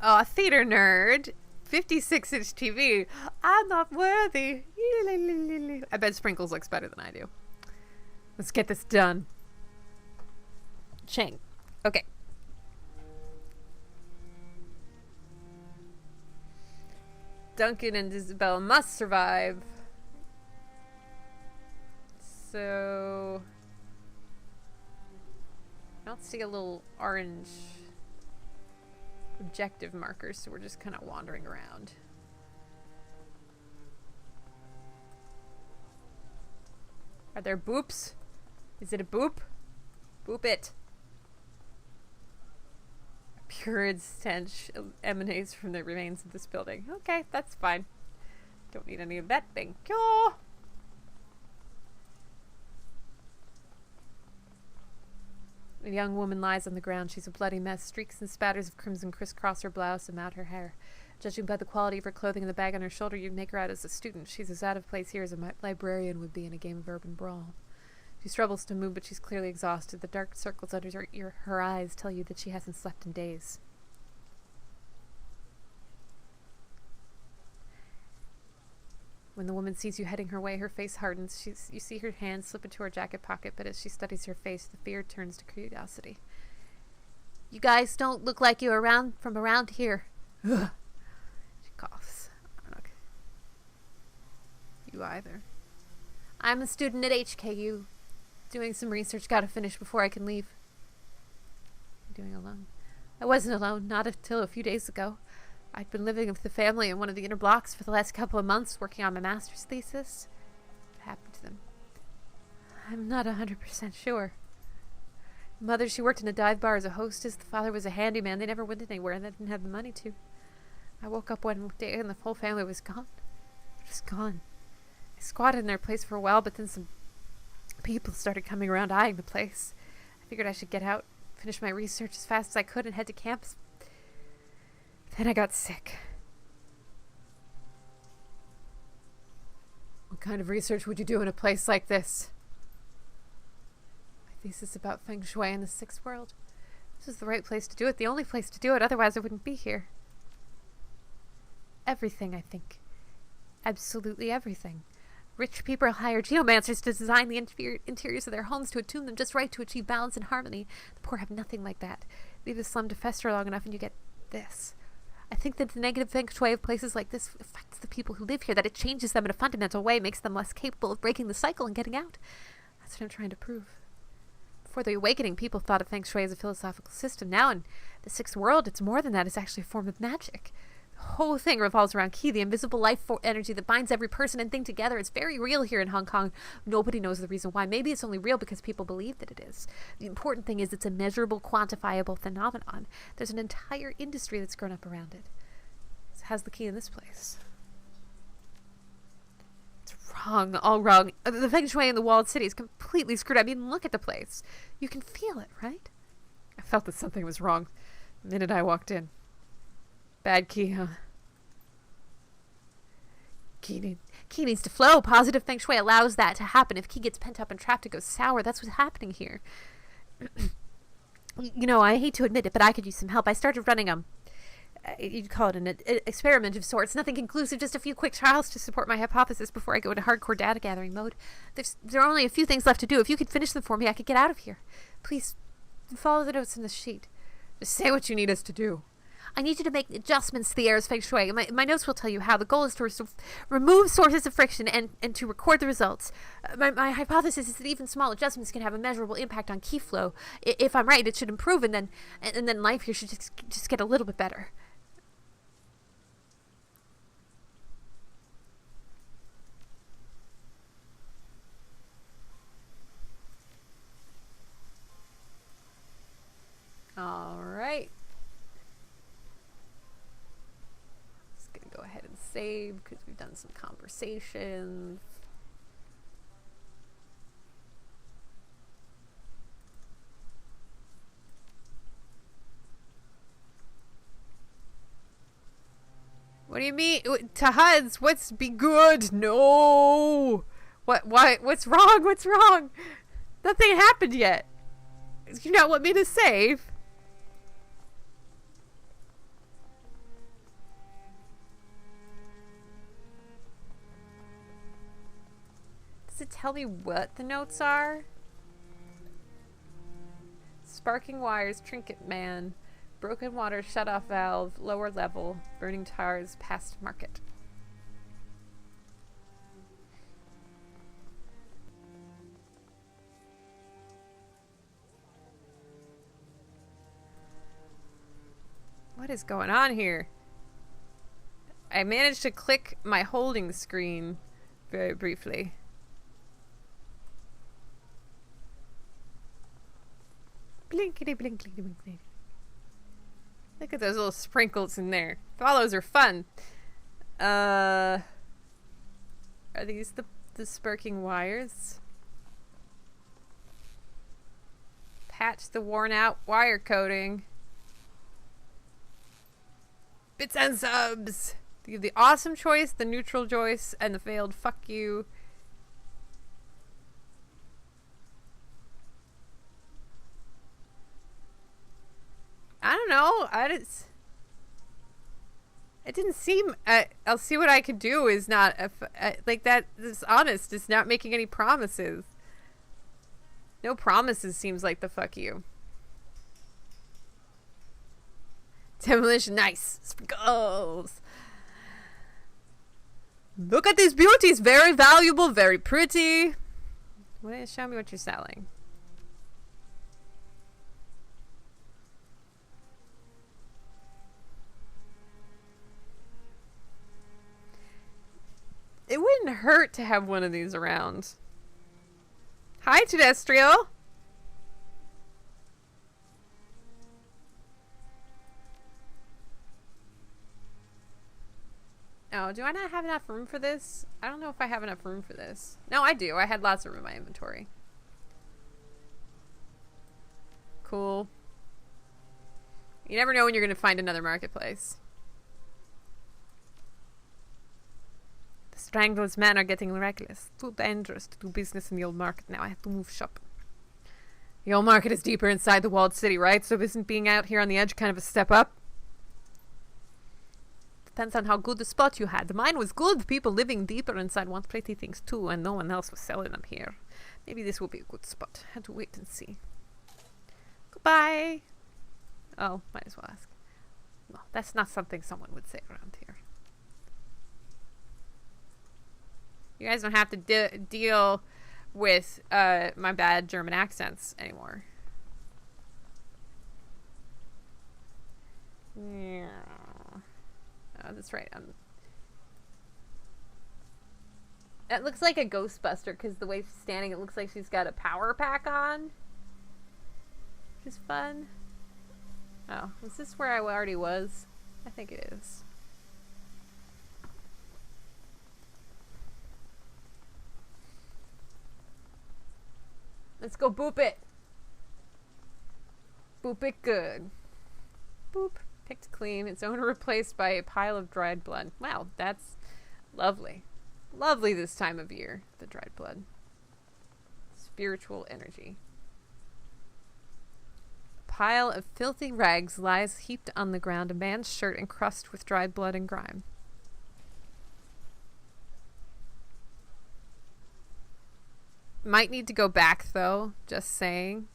Oh, a theater nerd. 56-inch TV. I'm not worthy. I bet Sprinkles looks better than I do. Let's get this done. Chang. Okay. Duncan and Isabel must survive. So... I don't see a little orange objective marker, so we're just kind of wandering around. Are there boops? Is it a boop? Boop it. A pure stench emanates from the remains of this building. Okay, that's fine. Don't need any of that, thank you. A young woman lies on the ground. She's a bloody mess. Streaks and spatters of crimson crisscross her blouse and mount her hair. Judging by the quality of her clothing and the bag on her shoulder, you'd make her out as a student. She's as out of place here as a librarian would be in a game of urban brawl. She struggles to move, but she's clearly exhausted. The dark circles under her eyes tell you that she hasn't slept in days. When the woman sees you heading her way, her face hardens. You see her hand slip into her jacket pocket, but as she studies your face, the fear turns to curiosity. You guys don't look like you're from around here. Ugh. She coughs. Look. You either. I'm a student at HKU. Doing some research. Gotta finish before I can leave. You're doing alone? I wasn't alone, not until a few days ago. I'd been living with the family in one of the inner blocks for the last couple of months, working on my master's thesis. What happened to them? I'm not 100% sure. Mother, she worked in a dive bar as a hostess. The father was a handyman. They never went anywhere, and they didn't have the money to. I woke up one day, and the whole family was gone. Just gone. I squatted in their place for a while, but then some people started coming around eyeing the place. I figured I should get out, finish my research as fast as I could, and head to campus. Then I got sick. What kind of research would you do in a place like this? My thesis about Feng Shui in the Sixth World. This is the right place to do it, the only place to do it, otherwise I wouldn't be here. Everything, I think. Absolutely everything. Rich people hire geomancers to design the interiors of their homes to attune them just right to achieve balance and harmony. The poor have nothing like that. Leave the slum to fester long enough and you get this. I think that the negative feng shui of places like this affects the people who live here, that it changes them in a fundamental way, makes them less capable of breaking the cycle and getting out. That's what I'm trying to prove. Before the awakening, people thought of feng shui as a philosophical system. Now in the Sixth World, it's more than that. It's actually a form of magic. The whole thing revolves around Qi, the invisible life energy that binds every person and thing together. It's very real here in Hong Kong. Nobody knows the reason why. Maybe it's only real because people believe that it is. The important thing is it's a measurable, quantifiable phenomenon. There's an entire industry that's grown up around it. It has the key in this place. It's wrong, all wrong. The feng shui in the walled city is completely screwed up. I mean, look at the place. You can feel it, right? I felt that something was wrong the minute I walked in. Bad key, huh? Key needs to flow. Positive feng shui allows that to happen. If key gets pent up and trapped, it goes sour. That's what's happening here. You know, I hate to admit it, but I could use some help. I started running you'd call it an experiment of sorts. Nothing conclusive, just a few quick trials to support my hypothesis before I go into hardcore data gathering mode. There are only a few things left to do. If you could finish them for me, I could get out of here. Please, follow the notes in this sheet. Just say what you need us to do. I need you to make adjustments to the air's feng shui. My notes will tell you how. The goal is to remove sources of friction and to record the results. My hypothesis is that even small adjustments can have a measurable impact on key flow. If I'm right, it should improve, and then life here should just get a little bit better. All right. Go ahead and save because we've done some conversations. What do you mean? To HUDs, what's be good? No. What's wrong? What's wrong? Nothing happened yet. You not want me to save? it tell me what the notes are? Sparking wires, trinket man, broken water, shut-off valve, lower level, burning tires, past market. What is going on here? I managed to click my holding screen very briefly. Blinkety blinkety blinkety. Look at those little sprinkles in there. Follows are fun. Are these the sparking wires? Patch the worn out wire coating. Bits and subs. You have the awesome choice, the neutral choice, and the failed fuck you. I don't know. It didn't seem. I'll see what I could do. Is not like that. Is honest. It's not making any promises. No promises seems like the fuck you. Demolition, nice sprinkles. Look at these beauties. Very valuable. Very pretty. Show me what you're selling. It wouldn't hurt to have one of these around. Hi, Terrestrial. Oh, do I not have enough room for this? I don't know if I have enough room for this. No, I do. I had lots of room in my inventory. Cool. You never know when you're going to find another marketplace. The Stranglers' men are getting reckless. Too dangerous to do business in the old market now. I have to move shop. The old market is deeper inside the walled city, right? So isn't being out here on the edge kind of a step up? Depends on how good the spot you had. Mine was good. People living deeper inside want pretty things too, and no one else was selling them here. Maybe this will be a good spot. Had to wait and see. Goodbye. Oh, might as well ask. No, that's not something someone would say around here. You guys don't have to deal with my bad German accents anymore. Yeah. Oh, that's right. It looks like a Ghostbuster because the way she's standing, it looks like she's got a power pack on. Which is fun. Oh, is this where I already was? I think it is. Let's go boop it. Boop it good. Boop. Picked clean. Its owner replaced by a pile of dried blood. Wow, that's lovely. Lovely this time of year, the dried blood. Spiritual energy. A pile of filthy rags lies heaped on the ground, a man's shirt encrusted with dried blood and grime. Might need to go back, though. Just saying.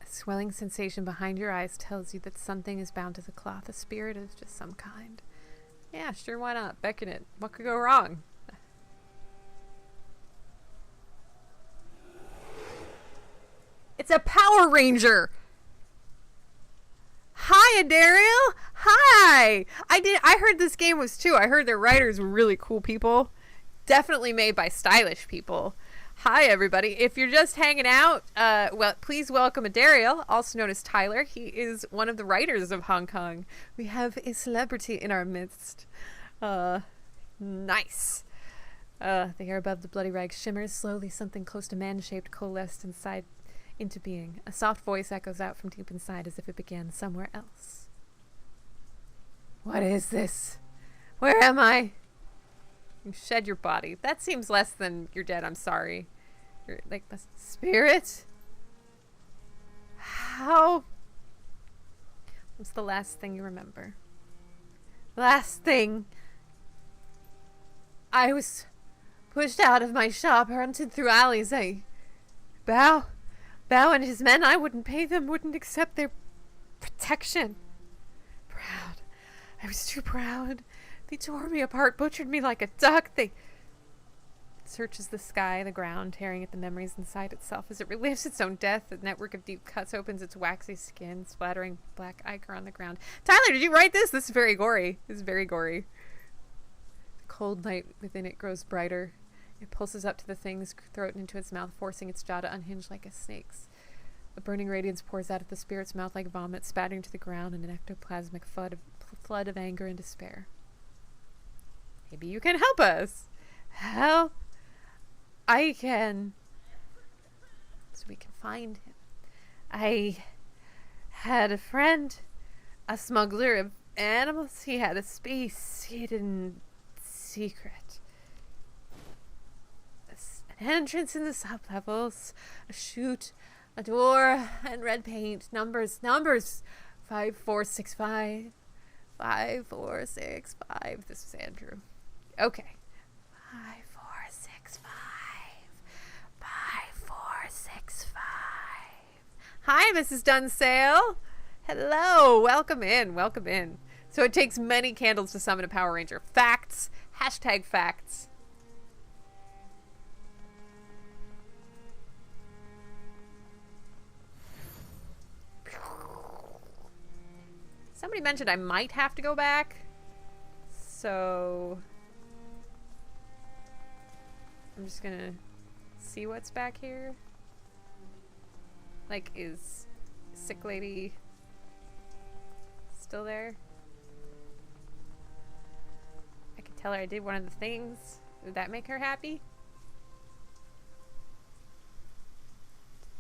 A swelling sensation behind your eyes tells you that something is bound to the cloth. A spirit of just some kind. Yeah, sure, why not? Beckon it. What could go wrong? It's a Power Ranger! Hi, Adariel! Hi! I heard this game was too. I heard their writers were really cool people. Definitely made by stylish people. Hi, everybody. If you're just hanging out, well, please welcome Adariel, also known as Tyler. He is one of the writers of Hong Kong. We have a celebrity in our midst. Nice. The air above the bloody rag shimmers. Slowly, something close to man-shaped coalesced inside into being. A soft voice echoes out from deep inside as if it began somewhere else. What is this? Where am I? You shed your body. That seems less than you're dead. I'm sorry. You're like a spirit? How? What's the last thing you remember? Last thing I was pushed out of my shop, hunted through alleys. Bao and his men, I wouldn't pay them, wouldn't accept their protection. Proud. I was too proud. They tore me apart, butchered me like a duck. They searches the sky, the ground, tearing at the memories inside itself as it relives its own death. The network of deep cuts opens its waxy skin, splattering black ichor on the ground. Tyler, did you write this? This is very gory. This is very gory. The cold light within it grows brighter. It pulses up to the thing's throat and into its mouth, forcing its jaw to unhinge like a snake's. A burning radiance pours out of the spirit's mouth like vomit, spattering to the ground in an ectoplasmic flood of anger and despair. Maybe you can help us. Help. I can. So we can find him. I had a friend, a smuggler of animals. He had a space hidden secret. An entrance in the sublevels, a chute, a door, and red paint. Numbers. 5465. 5465. This is Andrew. Okay. 5465. 5465. Hi, Mrs. Dunsale. Hello. Welcome in. Welcome in. So it takes many candles to summon a Power Ranger. Facts. Hashtag facts. Somebody mentioned I might have to go back. So I'm just gonna see what's back here. Like, is sick lady still there? I can tell her I did one of the things. Would that make her happy?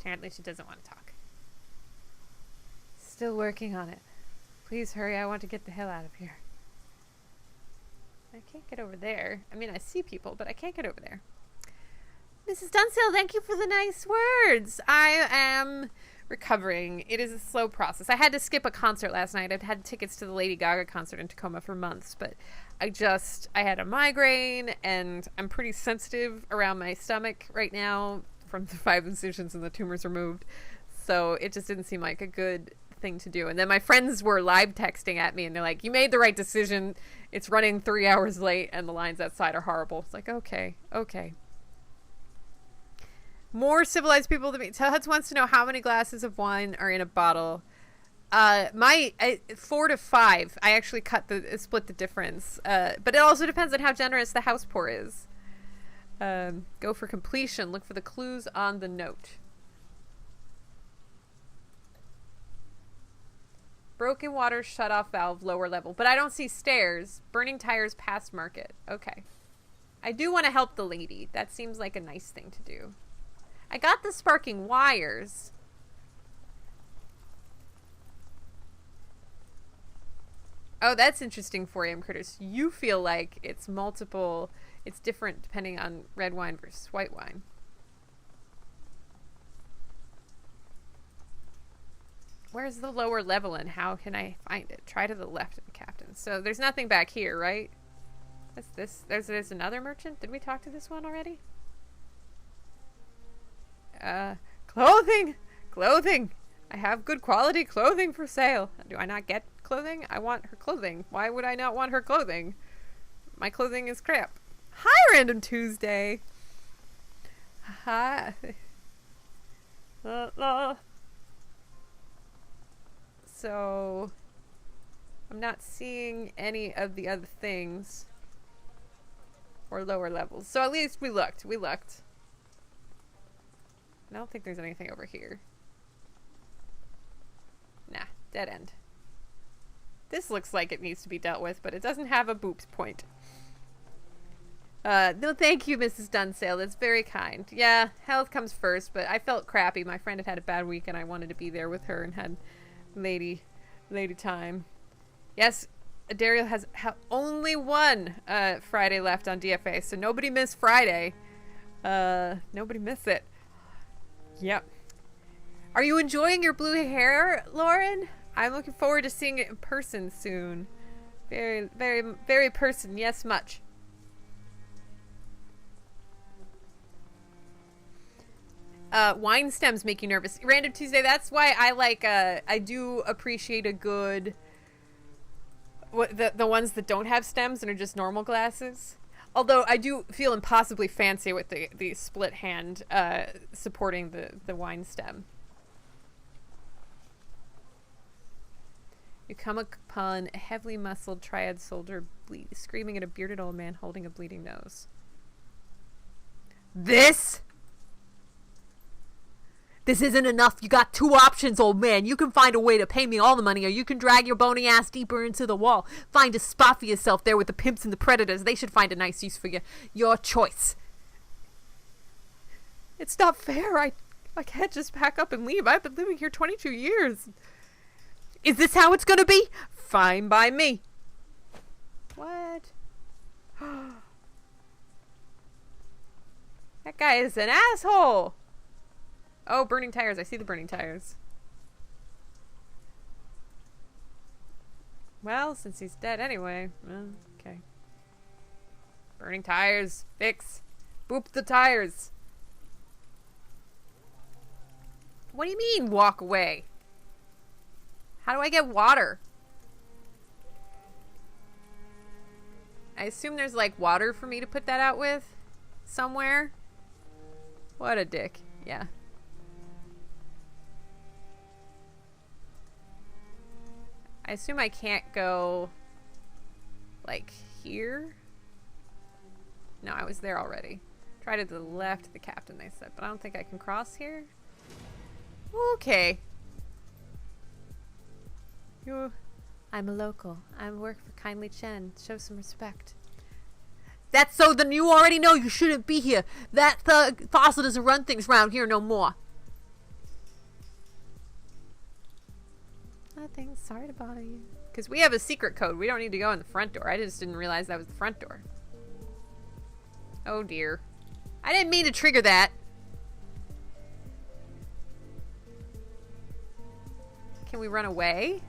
Apparently she doesn't want to talk. Still working on it. Please hurry, I want to get the hell out of here. I can't get over there. I mean, I see people, but I can't get over there. Mrs. Dunsale, thank you for the nice words. I am recovering. It is a slow process. I had to skip a concert last night. I'd had tickets to the Lady Gaga concert in Tacoma for months, but I had a migraine, and I'm pretty sensitive around my stomach right now from the 5 incisions and the tumors removed. So it just didn't seem like a good thing to do. And then my friends were live texting at me, and they're like, you made the right decision. It's running 3 hours late, and the lines outside are horrible. It's like, okay. More civilized people than me. Tuds wants to know how many glasses of wine are in a bottle. 4 to 5. I actually split the difference. But it also depends on how generous the house pour is. Go for completion. Look for the clues on the note. Broken water shut-off valve, lower level. But I don't see stairs. Burning tires past market. Okay. I do want to help the lady. That seems like a nice thing to do. I got the sparking wires. Oh, that's interesting for you, Critters. You feel like it's multiple... It's different depending on red wine versus white wine. Where's the lower level and how can I find it? Try to the left of the captain. So there's nothing back here, right? What's this? There's another merchant? Did we talk to this one already? Clothing! Clothing! I have good quality clothing for sale. Do I not get clothing? I want her clothing. Why would I not want her clothing? My clothing is crap. Hi, Random Tuesday! Hi. So, I'm not seeing any of the other things. Or lower levels. So at least we looked. I don't think there's anything over here. Nah, dead end. This looks like it needs to be dealt with, but it doesn't have a boop point. No, thank you, Mrs. Dunsale. That's very kind. Yeah, health comes first, but I felt crappy. My friend had a bad week, and I wanted to be there with her and had lady time. Yes, Daryl has only one Friday left on DFA, so nobody miss Friday. Nobody miss it. Yep. Are you enjoying your blue hair, Lauren? I'm looking forward to seeing it in person soon. Very, very, very person. Yes, much. Wine stems make you nervous. Random Tuesday, that's why I like, I do appreciate a good, the ones that don't have stems and are just normal glasses. Although I do feel impossibly fancy with the split hand, supporting the wine stem. You come upon a heavily muscled triad soldier screaming at a bearded old man holding a bleeding nose. This isn't enough. You got two options, old man. You can find a way to pay me all the money, or you can drag your bony ass deeper into the wall. Find a spot for yourself there with the pimps and the predators. They should find a nice use for you. Your choice. It's not fair. I can't just pack up and leave. I've been living here 22 years. Is this how it's gonna be? Fine by me. What? That guy is an asshole. Oh, burning tires. I see the burning tires. Well, since he's dead anyway. Okay. Burning tires. Fix. Boop the tires. What do you mean, walk away? How do I get water? I assume there's like water for me to put that out with somewhere. What a dick. Yeah. I assume I can't go like here. No, I was there already. Try to the left of the captain, they said, but I don't think I can cross here. Okay. I'm a local. I work for Kindly Chen. Show some respect. That's so then you already know you shouldn't be here. That fossil doesn't run things around here no more. Nothing. Sorry to bother you. Because we have a secret code. We don't need to go in the front door. I just didn't realize that was the front door. Oh dear. I didn't mean to trigger that. Can we run away?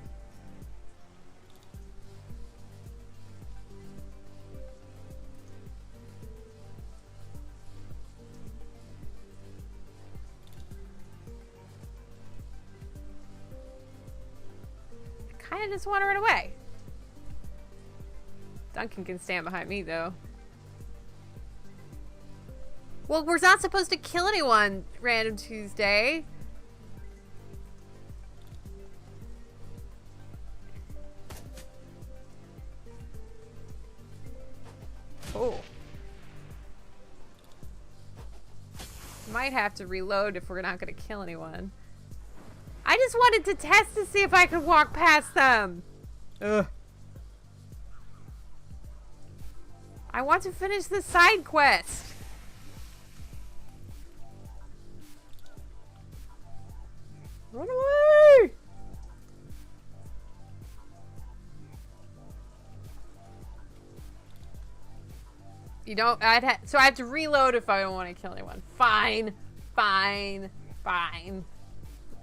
I just want to run away. Duncan can stand behind me, though. Well, we're not supposed to kill anyone, Random Tuesday. Oh. Might have to reload if we're not going to kill anyone. I just wanted to test to see if I could walk past them. Ugh. I want to finish the side quest. Run away! You don't, so I have to reload if I don't want to kill anyone. Fine. Fine. Fine.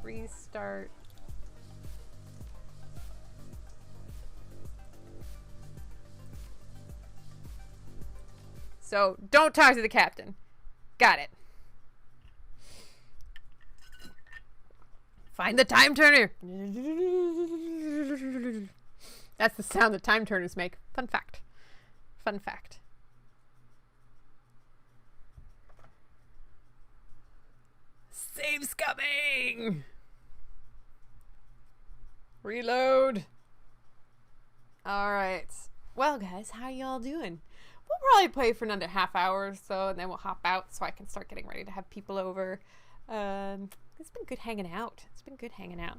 Restart. So, don't talk to the captain. Got it. Find the time turner. That's the sound that time turners make. Fun fact. Fun fact. Save's coming! Reload. Alright. Well, guys, how y'all doing? We'll probably play for another half hour or so, and then we'll hop out so I can start getting ready to have people over. It's been good hanging out. It's been good hanging out.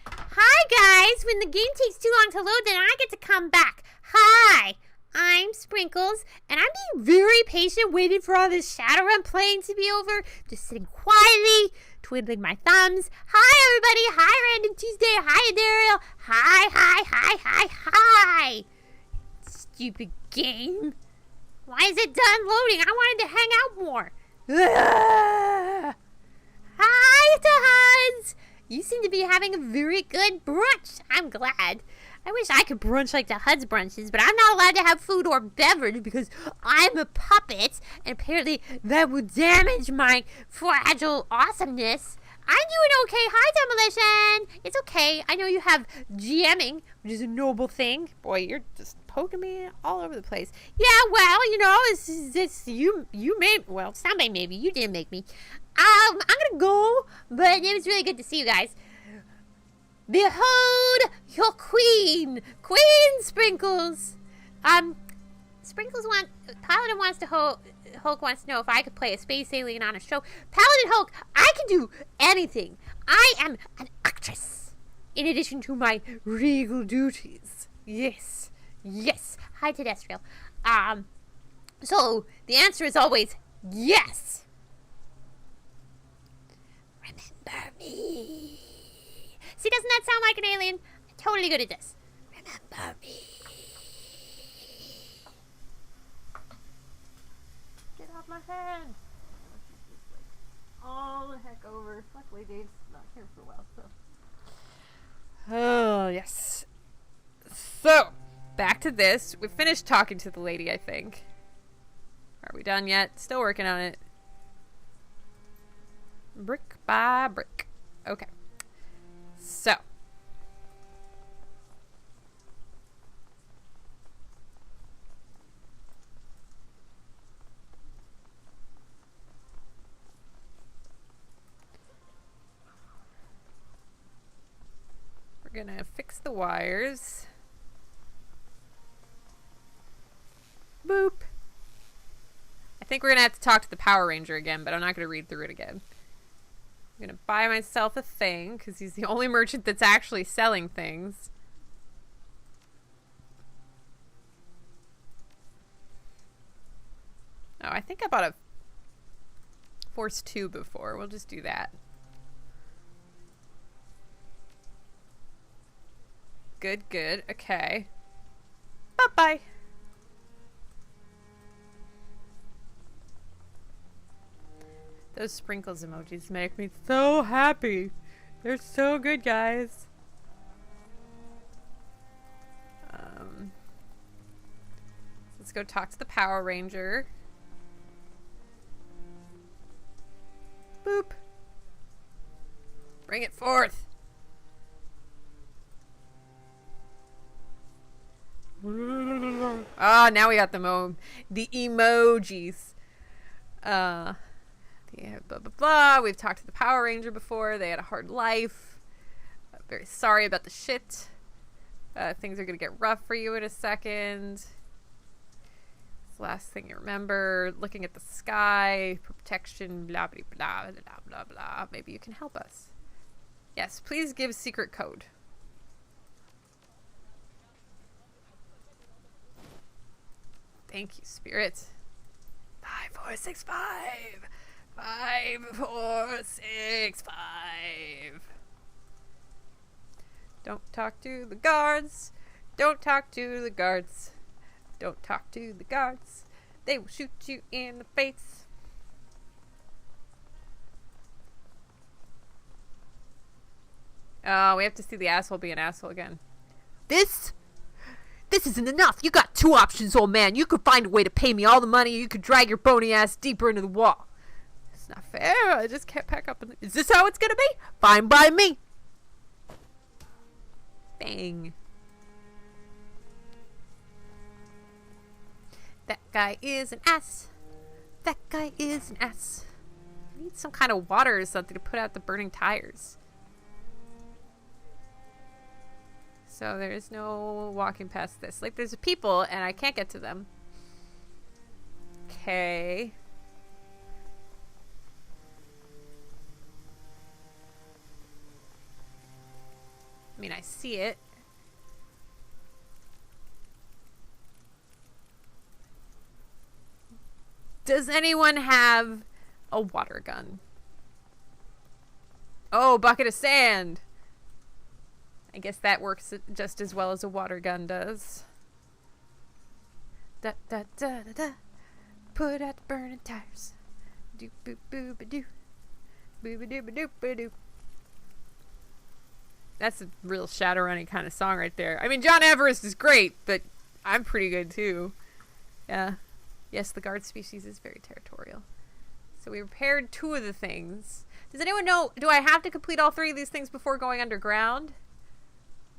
Hi, guys! When the game takes too long to load, then I get to come back. Hi! I'm Sprinkles, and I'm being very patient waiting for all this Shadowrun playing to be over. Just sitting quietly, twiddling my thumbs. Hi, everybody. Hi, Random Tuesday. Hi, Daryl. Hi. Stupid game. Why is it done loading? I wanted to hang out more. Hi to Hans. You seem to be having a very good brunch. I'm glad. I wish I could brunch like the HUD's brunches, but I'm not allowed to have food or beverage because I'm a puppet, and apparently that would damage my fragile awesomeness. I'm doing okay. Hi, Demolition. It's okay. I know you have GMing, which is a noble thing. Boy, you're just poking me all over the place. Yeah, well, you know, it's you made, well, somebody maybe. You didn't make me. I'm gonna go, but it was really good to see you guys. Behold your queen, Queen Sprinkles. Sprinkles Paladin wants to Hulk wants to know if I could play a space alien on a show. Paladin Hulk, I can do anything. I am an actress, in addition to my regal duties. Yes, yes. Hi, Terrestrial. So the answer is always yes. Remember me. See, doesn't that sound like an alien? I'm totally good at this. Remember me. Get off my head. All the heck over. Luckily, Dave's not here for a while, so. Oh, yes. So, back to this. We finished talking to the lady, I think. Are we done yet? Still working on it. Brick by brick. Okay. So. We're gonna fix the wires. Boop. I think we're gonna have to talk to the Power Ranger again, but I'm not gonna read through it again. I'm gonna buy myself a thing because he's the only merchant that's actually selling things. Oh, I think I bought a Force 2 before. We'll just do that. Good, good. Okay. Bye-bye. Those sprinkles emojis make me so happy. They're so good, guys. Let's go talk to the Power Ranger. Boop. Bring it forth. Ah, now we got the emojis. Yeah, blah blah blah. We've talked to the Power Ranger before. They had a hard life. Very sorry about the shit. Things are gonna get rough for you in a second. It's the last thing you remember. Looking at the sky, protection, blah blah blah blah blah blah. Maybe you can help us. Yes, please give secret code. Thank you, Spirit. 5465. 5465. Don't talk to the guards. Don't talk to the guards. Don't talk to the guards. They will shoot you in the face. Oh, we have to see the asshole be an asshole again. This isn't enough. You got two options, old man. You could find a way to pay me all the money, or you could drag your bony ass deeper into the wall. It's not fair. I just can't pack up. Is this how it's gonna be? Fine by me. Bang. That guy is an ass. That guy is an ass. I need some kind of water or something to put out the burning tires. So there's no walking past this. Like, there's people and I can't get to them. Okay. I mean, I see it. Does anyone have a water gun? Oh, bucket of sand. I guess that works just as well as a water gun does. Da da da da da. Put out the burning tires. Do boo boo ba doo. Boo ba doo ba doo ba doo. That's a real Shadowrunny kind of song right there. I mean, John Everest is great, but I'm pretty good too. Yeah. Yes, the guard species is very territorial. So we repaired 2 of the things. Does anyone know, do I have to complete all 3 of these things before going underground?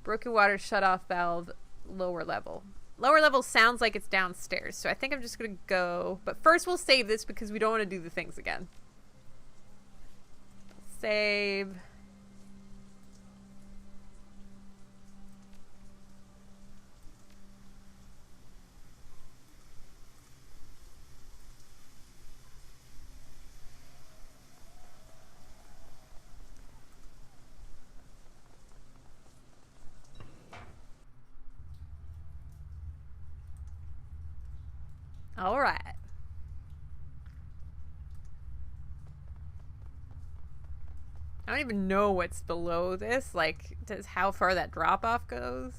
Broken water shut-off valve, lower level. Lower level sounds like it's downstairs, so I think I'm just going to go. But first we'll save this because we don't want to do the things again. Save. All right. I don't even know what's below this, like, how far that drop-off goes.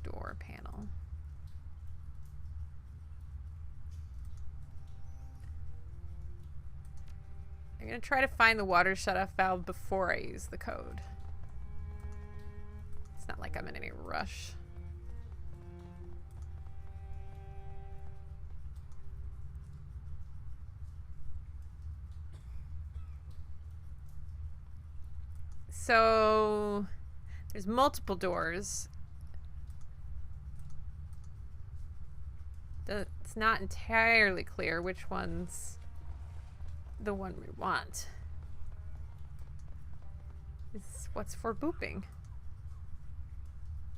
Door panel. I'm gonna try to find the water shut-off valve before I use the code. It's not like I'm in any rush. So there's multiple doors. It's not entirely clear which one's the one we want. This is what's for booping.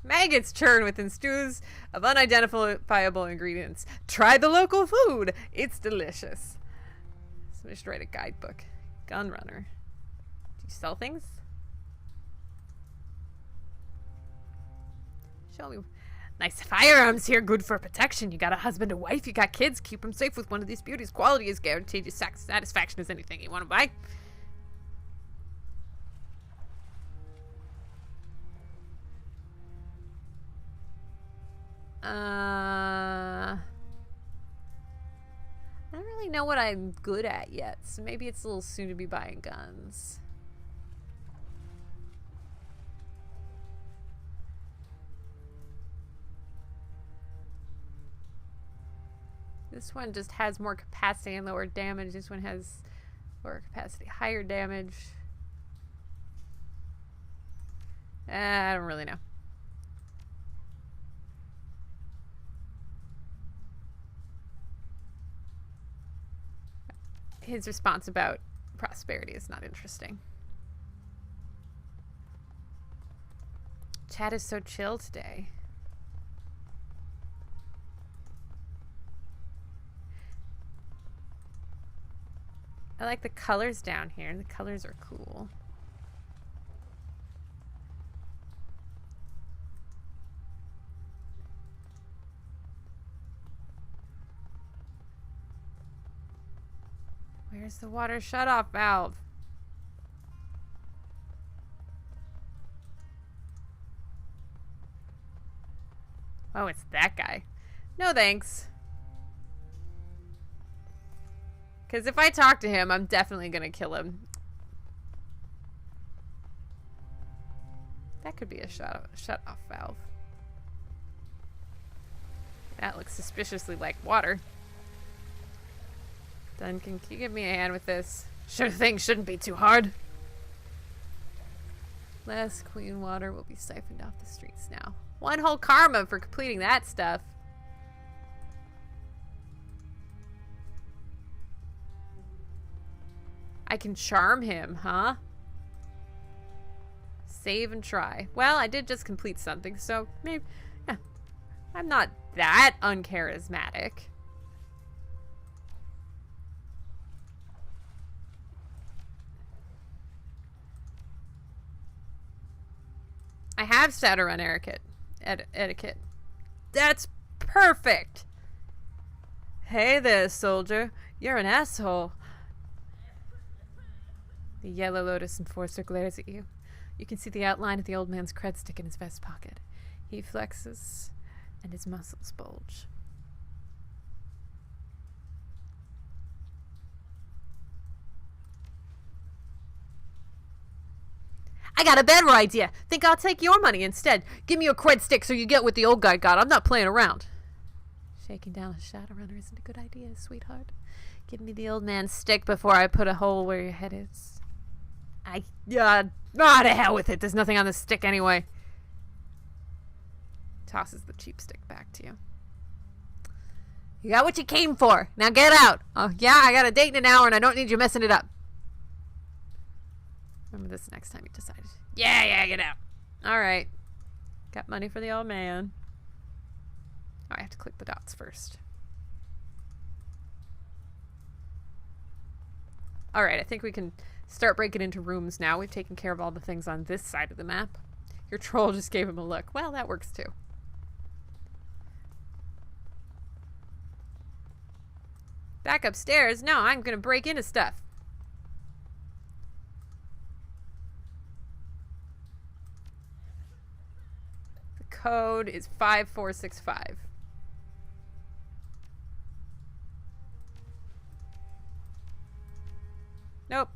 Maggots churn within stews of unidentifiable ingredients. Try the local food. It's delicious. Somebody should write a guidebook. Gunrunner. Do you sell things? Show me. Nice firearms here, good for protection. You got a husband, a wife, you got kids. Keep them safe with one of these beauties. Quality is guaranteed. Your satisfaction is anything you want to buy. I don't really know what I'm good at yet, so maybe it's a little soon to be buying guns. This one just has more capacity and lower damage. This one has lower capacity, higher damage. I don't really know. His response about prosperity is not interesting. Chat is so chill today. I like the colors down here. The colors are cool. Where's the water shut-off valve? Oh, it's that guy. No thanks. Because if I talk to him, I'm definitely going to kill him. That could be a shut-off valve. That looks suspiciously like water. Duncan, can you give me a hand with this? Sure thing, shouldn't be too hard. Less clean water will be siphoned off the streets now. 1 whole karma for completing that stuff. I can charm him, huh? Save and try. Well, I did just complete something, so maybe... Yeah, I'm not that uncharismatic. I have Shadowrun etiquette. That's perfect! Hey there, soldier. You're an asshole. The Yellow Lotus enforcer glares at you. You can see the outline of the old man's cred stick in his vest pocket. He flexes, and his muscles bulge. I got a better idea. Think I'll take your money instead. Give me your cred stick so you get what the old guy got. I'm not playing around. Shaking down a Shadowrunner isn't a good idea, sweetheart. Give me the old man's stick before I put a hole where your head is. To hell with it. There's nothing on the stick anyway. Tosses the cheap stick back to you. You got what you came for. Now get out. Oh, yeah, I got a date in an hour and I don't need you messing it up. Remember this next time you decided. Yeah, get out. Alright. Got money for the old man. Oh, I have to click the dots first. Alright, I think we can start breaking into rooms now. We've taken care of all the things on this side of the map. Your troll just gave him a look. Well, that works too. Back upstairs? No, I'm gonna break into stuff. The code is 5465. Nope.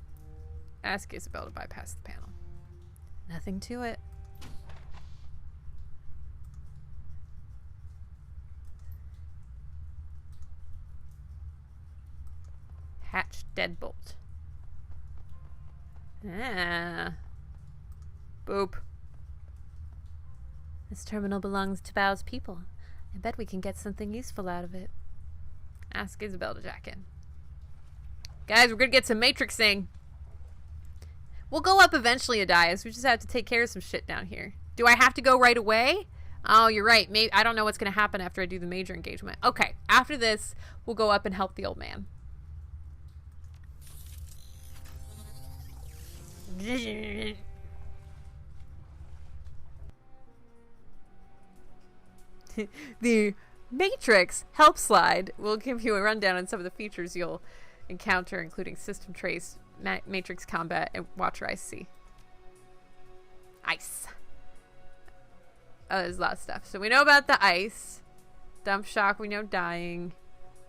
Ask Isabel to bypass the panel. Nothing to it. Hatch deadbolt. Ah. Boop. This terminal belongs to Bao's people. I bet we can get something useful out of it. Ask Isabel to jack in. Guys, we're gonna get some matrixing. We'll go up eventually, Adias. We just have to take care of some shit down here. Do I have to go right away? Oh, you're right. Maybe I don't know what's gonna happen after I do the major engagement. Okay, after this, we'll go up and help the old man. The Matrix Help Slide will give you a rundown on some of the features you'll encounter, including System Trace, Matrix Combat, and Watcher IC. Ice. Oh, there's a lot of stuff. So we know about the ice. Dump Shock, we know dying.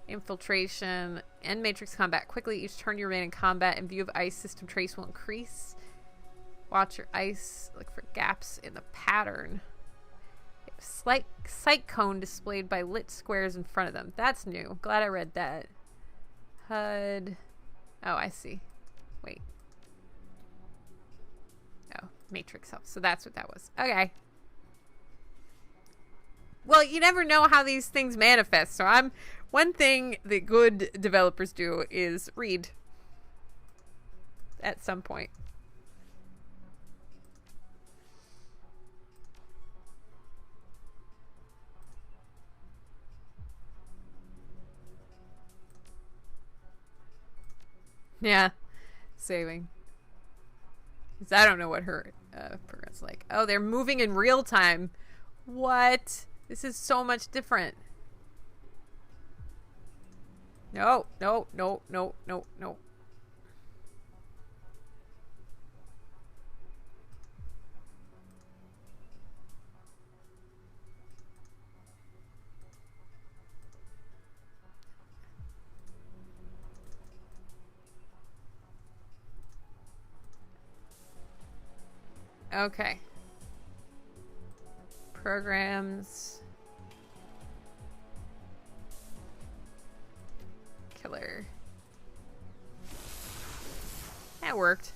Infiltration, and Matrix Combat. Quickly, each turn you remain in combat in view of ice, System Trace will increase. Watch your ice. Look for gaps in the pattern. Slight sight cone displayed by lit squares in front of them. That's new. Glad I read that. HUD. Oh, I see. Wait. Oh, Matrix help. So that's what that was. Okay. Well, you never know how these things manifest. So one thing that good developers do is read at some point. Yeah, saving. Because I don't know what her program's like. Oh, they're moving in real time. What? This is so much different. No, no, no, no, no, no. Okay. Programs. Killer. That worked.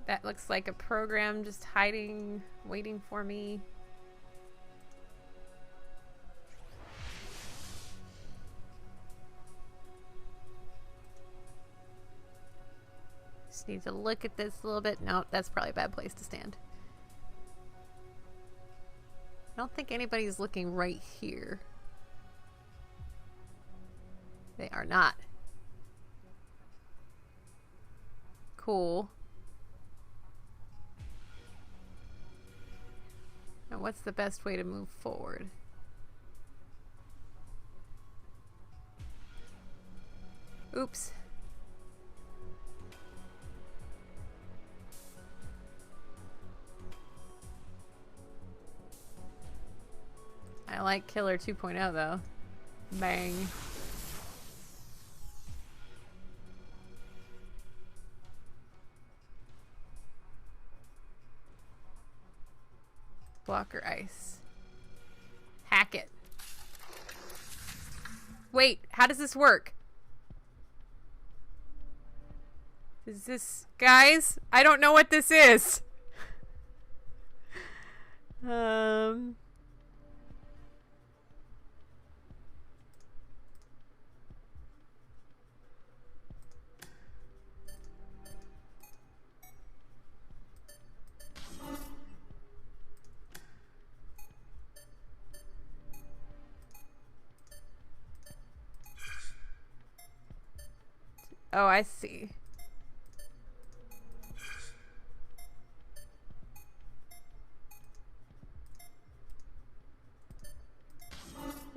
That looks like a program just hiding, waiting for me. Just need to look at this a little bit. No, that's probably a bad place to stand. I don't think anybody's looking right here. They are not. Cool. Now what's the best way to move forward? Oops. I like Killer 2.0 though. Bang. Blocker ice. Hack it. Wait, how does this work? Is this... Guys, I don't know what this is. Oh, I see.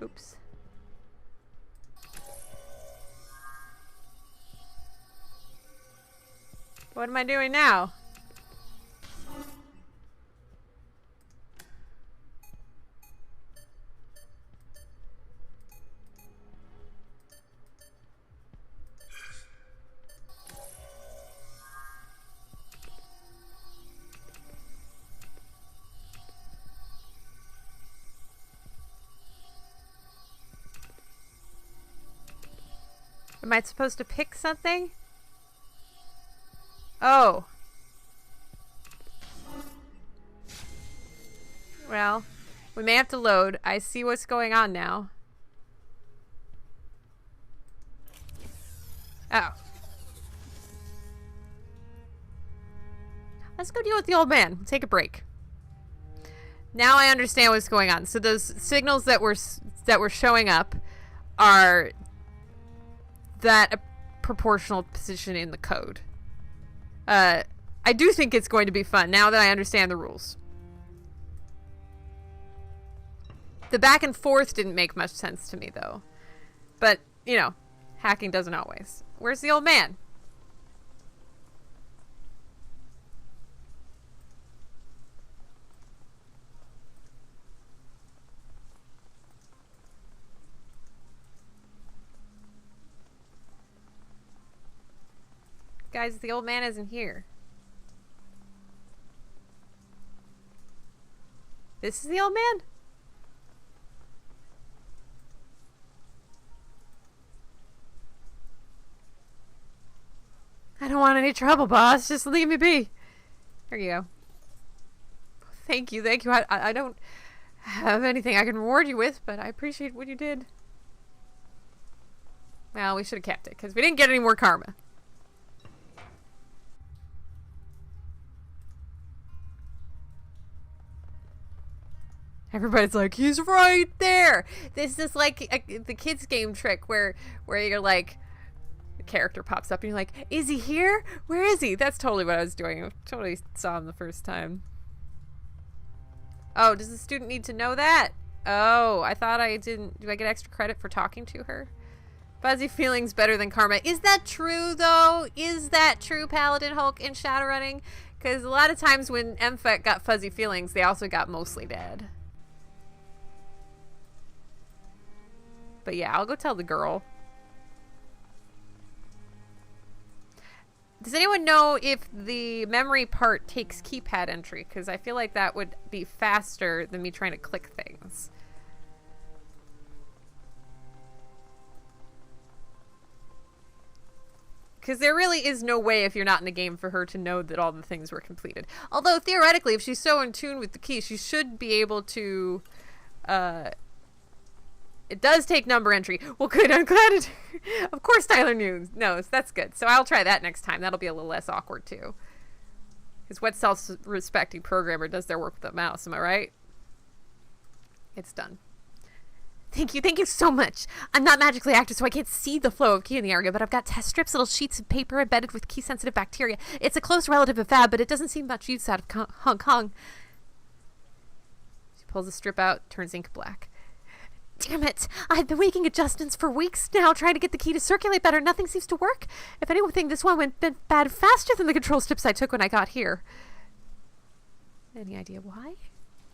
Oops. What am I doing now? Am I supposed to pick something? Oh. Well, we may have to load. I see what's going on now. Oh. Let's go deal with the old man. We'll take a break. Now I understand what's going on. So those signals that were showing up are that a proportional position in the code. I do think it's going to be fun now that I understand the rules. The back and forth didn't make much sense to me though. But, you know, hacking doesn't always. Where's the old man? Guys, the old man isn't here. This is the old man? I don't want any trouble, boss. Just leave me be. There you go. Thank you, thank you. I don't have anything I can reward you with, but I appreciate what you did. Well, we should have kept it, because we didn't get any more karma. Everybody's like, he's right there. This is like the kids game trick where you're like, the character pops up and you're like, is he here? Where is he? That's totally what I was doing. I totally saw him the first time. Oh, does the student need to know that? Oh, I thought I didn't. Do I get extra credit for talking to her? Fuzzy feelings better than karma. Is that true though? Is that true, Paladin Hulk in Shadowrunning? Because a lot of times when MFET got fuzzy feelings, they also got mostly dead. But yeah, I'll go tell the girl. Does anyone know if the memory part takes keypad entry? Because I feel like that would be faster than me trying to click things. Because there really is no way, if you're not in the game, for her to know that all the things were completed. Although, theoretically, if she's so in tune with the key, she should be able to... It does take number entry. Well, good. I'm glad it... Of course Tyler knows. That's good. So I'll try that next time. That'll be a little less awkward, too. Because what self-respecting programmer does their work with a mouse? Am I right? It's done. Thank you so much. I'm not magically active, so I can't see the flow of key in the area, but I've got test strips, little sheets of paper embedded with key-sensitive bacteria. It's a close relative of Fab, but it doesn't seem much use out of Hong Kong. She pulls the strip out, turns ink black. Damn it! I've been making adjustments for weeks now, trying to get the key to circulate better. Nothing seems to work. If anything, this one went bad faster than the control strips I took when I got here. Any idea why?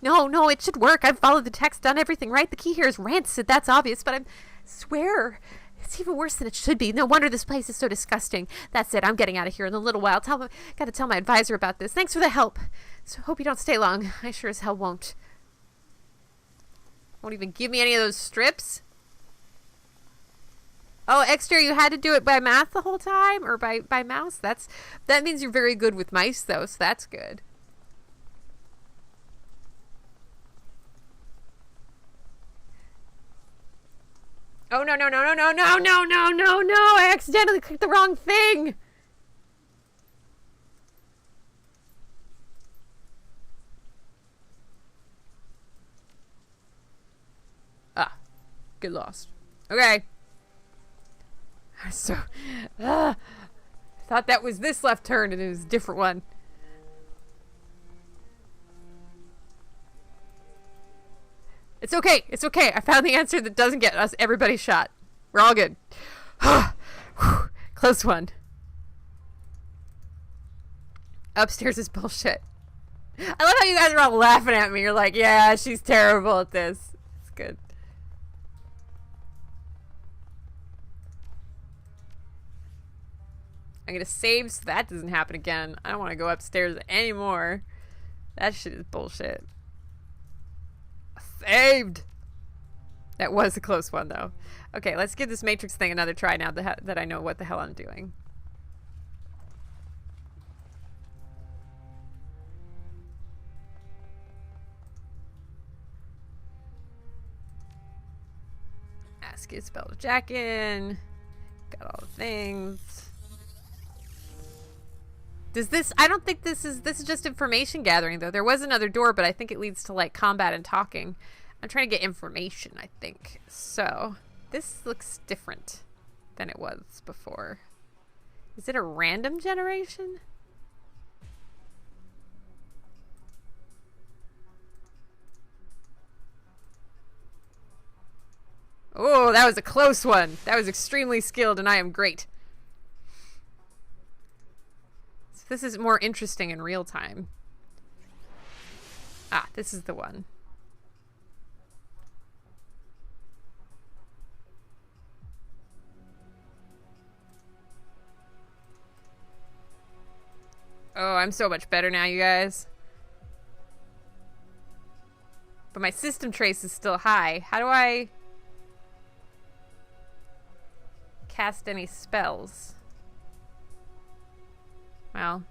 No, it should work. I've followed the text, done everything right. The key here is rancid, that's obvious, but I swear, it's even worse than it should be. No wonder this place is so disgusting. That's it, I'm getting out of here in a little while. Gotta tell my advisor about this. Thanks for the help. So hope you don't stay long. I sure as hell won't. Won't even give me any of those strips. Oh, extra, you had to do it by math the whole time? Or by mouse? That means you're very good with mice, though, so that's good. Oh, no, no, no, no, no, no, no, no, no, no! I accidentally clicked the wrong thing! Ah, get lost. Okay. So, I thought that was this left turn and it was a different one. It's okay. It's okay. I found the answer that doesn't get us everybody shot. We're all good. Close one. Upstairs is bullshit. I love how you guys are all laughing at me. You're like, yeah, she's terrible at this. It's good. I'm gonna save so that doesn't happen again. I don't want to go upstairs anymore. That shit is bullshit. Saved! That was a close one, though. Okay, let's give this Matrix thing another try now that I know what the hell I'm doing. Ask you to spell the jack in. Got all the things. Does this... I don't think this is just information gathering, though. There was another door, but I think it leads to, like, combat and talking. I'm trying to get information, I think. So, this looks different than it was before. Is it a random generation? Oh, that was a close one. That was extremely skilled, and I am great. This is more interesting in real time. Ah, this is the one. Oh, I'm so much better now, you guys. But my system trace is still high. How do I cast any spells? Well.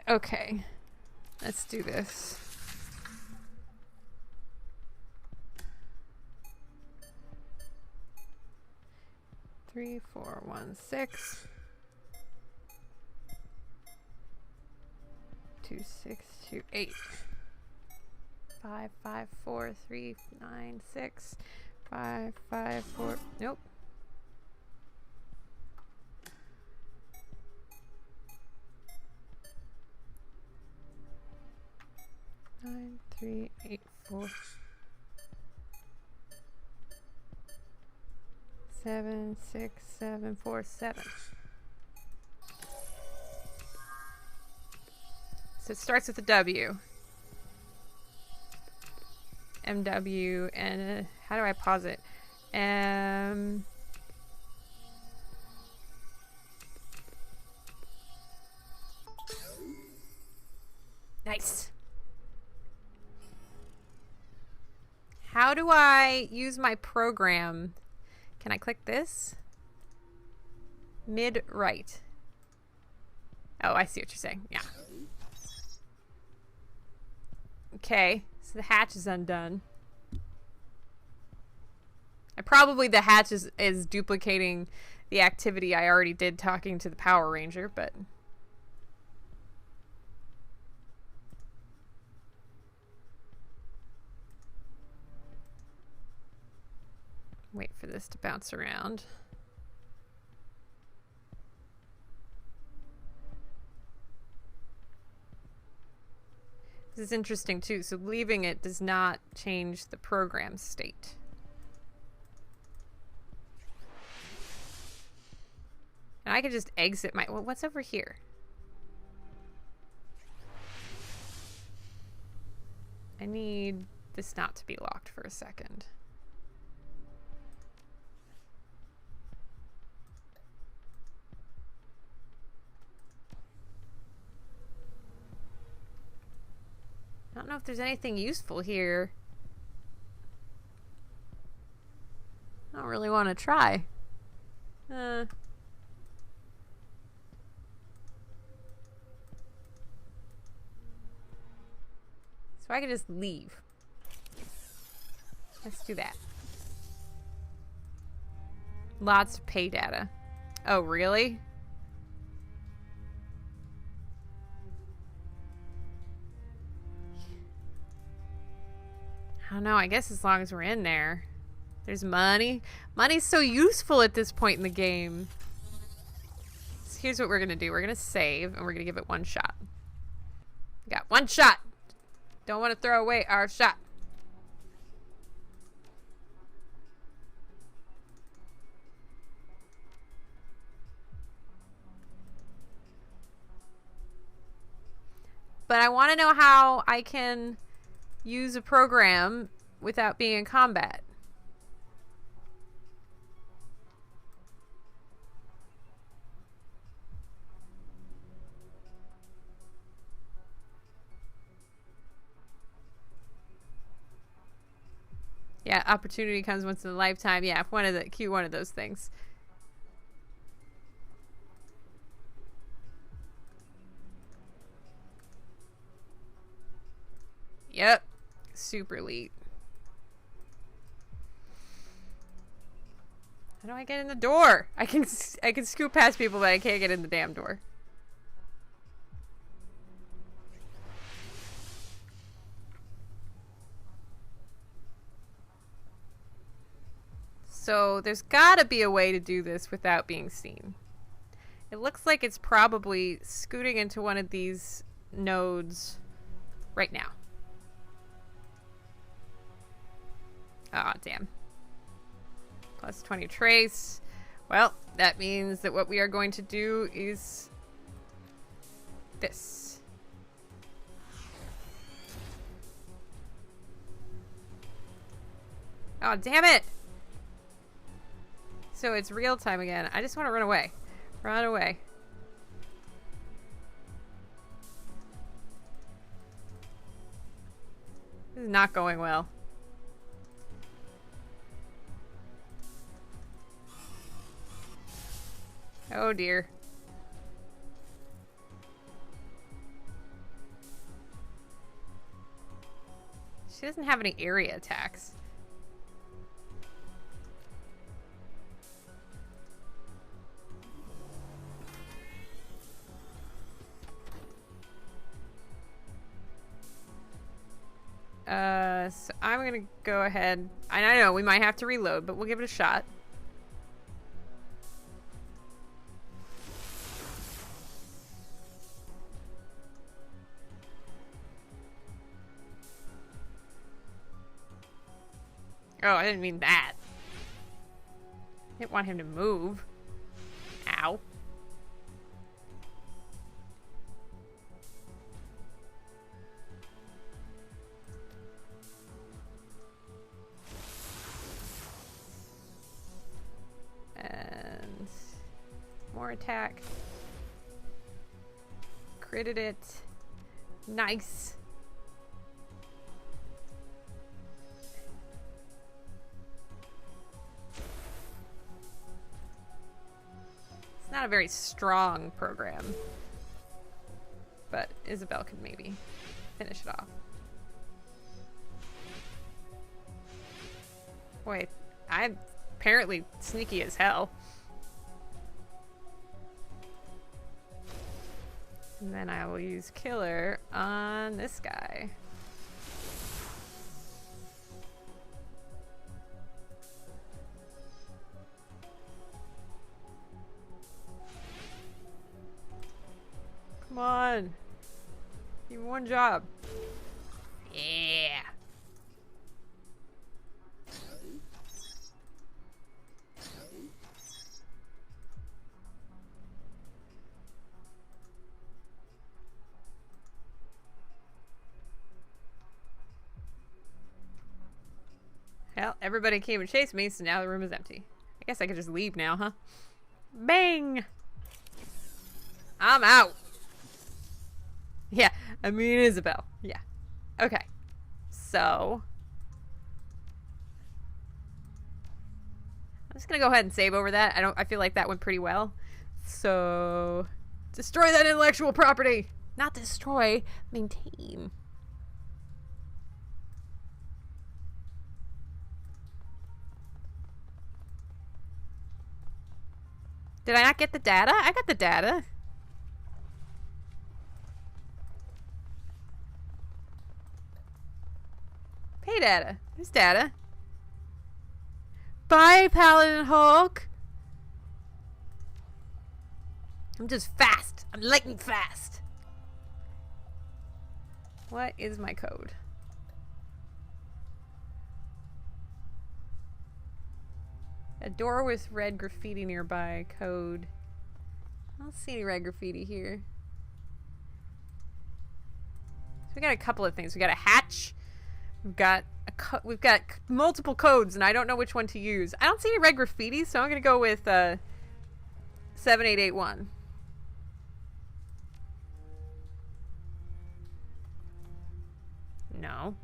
Okay. Let's do this. Three, 4, 1, 6. 2, 6, 2, 8. 5, 5, 4, 3, 9, 6. 5, 5, 4. Nope. Nine, 3, 8, 4. 7, 6, 7, 4, 7. So it starts with a W. MW, and how do I pause it? Nice. How do I use my program? Can I click this? Mid right. Oh, I see what you're saying. Yeah. Okay, so the hatch is undone. The hatch is duplicating the activity I already did talking to the Power Ranger, but... Wait for this to bounce around. This is interesting too. So leaving it does not change the program state. And I could just exit my... Well, what's over here? I need this not to be locked for a second. I don't know if there's anything useful here. I don't really want to try. So I could just leave. Let's do that. Lots of pay data. Oh, really? I don't know. I guess as long as we're in there. There's money. Money's so useful at this point in the game. So here's what we're going to do. We're going to save, and we're going to give it one shot. We got one shot. Don't want to throw away our shot. But I want to know how I can use a program without being in combat. Yeah, opportunity comes once in a lifetime. Yeah, one of those things. Yep. Super elite. How do I get in the door? I can scoop past people, but I can't get in the damn door. So there's gotta be a way to do this without being seen. It looks like it's probably scooting into one of these nodes right now. Aw, oh, damn. Plus 20 trace. Well, that means that what we are going to do is this. Oh, damn it! So it's real time again. I just want to run away. Run away. This is not going well. Oh dear. She doesn't have any area attacks. So I'm gonna go ahead. I know we might have to reload, but we'll give it a shot. Oh, I didn't mean that. I didn't want him to move. Ow. And more attack. Critted it. Nice. It's not a very strong program, but Isabel could maybe finish it off. Wait, I'm apparently sneaky as hell. And then I will use Killer on this guy. Come on. Even one job. Yeah. everybody came and chased me, so now the room is empty. I guess I could just leave now, huh? Bang! I'm out. Yeah, I mean Isabel. Yeah. Okay. So I'm just gonna go ahead and save over that. I feel like that went pretty well. So destroy that intellectual property. Not destroy, maintain. Did I not get the data? I got the data. Pay data. There's data. Bye, Paladin Hulk. I'm just fast. I'm lightning fast. What is my code? A door with red graffiti nearby. Code. I don't see any red graffiti here. So we got a couple of things. We got a hatch. We've got multiple codes, and I don't know which one to use. I don't see any red graffiti, so I'm gonna go with 7881. No.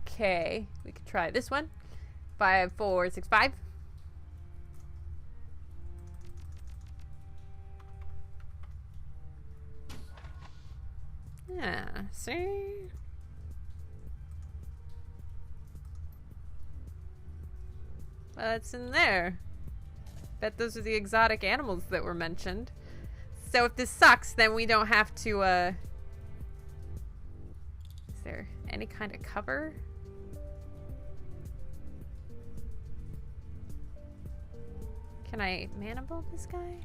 Okay, we could try this one. 5465. Yeah, see? What's in there? Bet those are the exotic animals that were mentioned. So if this sucks, then we don't have to, Is there any kind of cover? Can I manifold this guy?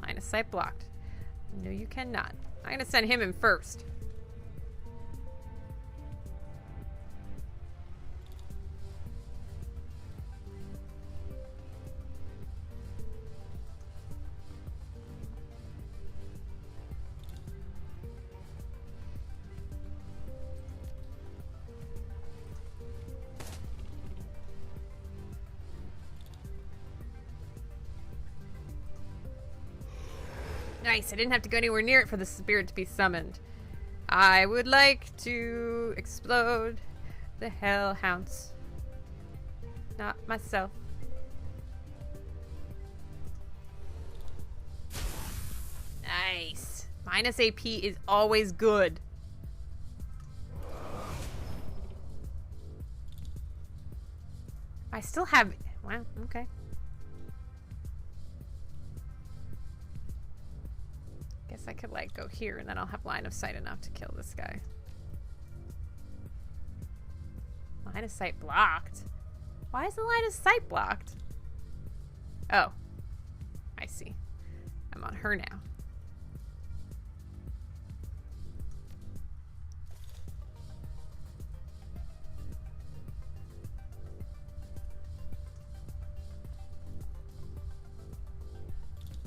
Line of sight blocked. No, you cannot. I'm gonna send him in first. Nice, I didn't have to go anywhere near it for the spirit to be summoned. I would like to explode the hellhounds. Not myself. Nice. Minus AP is always good. I still have... Wow, okay. Guess I could like go here and then I'll have line of sight enough to kill this guy. Line of sight blocked? Why is the line of sight blocked? Oh, I see. I'm on her now.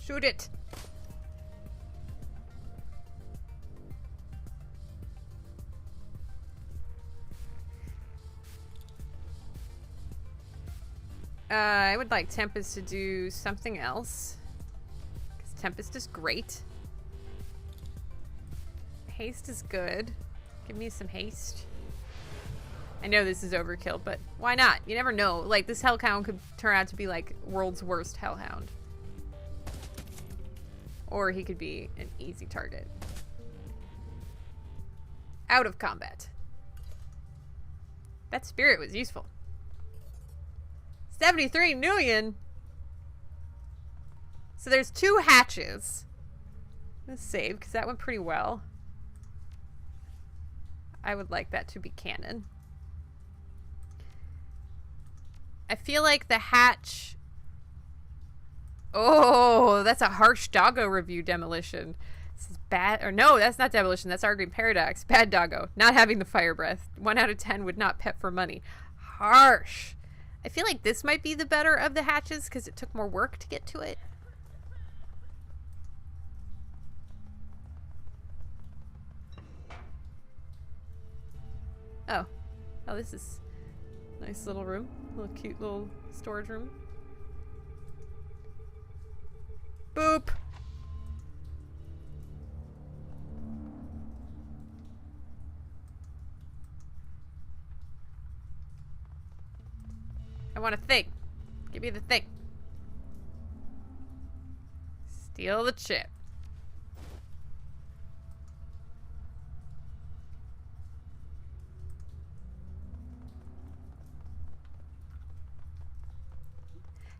Shoot it! I would like Tempest to do something else. Because Tempest is great. Haste is good. Give me some haste. I know this is overkill, but why not? You never know. Like, this Hellhound could turn out to be, like, world's worst Hellhound. Or he could be an easy target. Out of combat. That spirit was useful. 73 million. So there's 2 hatches. Let's save because that went pretty well. I would like that to be canon. I feel like the hatch... Oh, that's a harsh doggo review, Demolition. This is bad. Or no, that's not Demolition. That's Our Green Paradox. Bad doggo. Not having the fire breath. 1 out of 10 would not pet for money. Harsh. I feel like this might be the better of the hatches because it took more work to get to it. Oh. Oh, this is a nice little room. Little cute little storage room. Boop! I want a thing. Give me the thing. Steal the chip.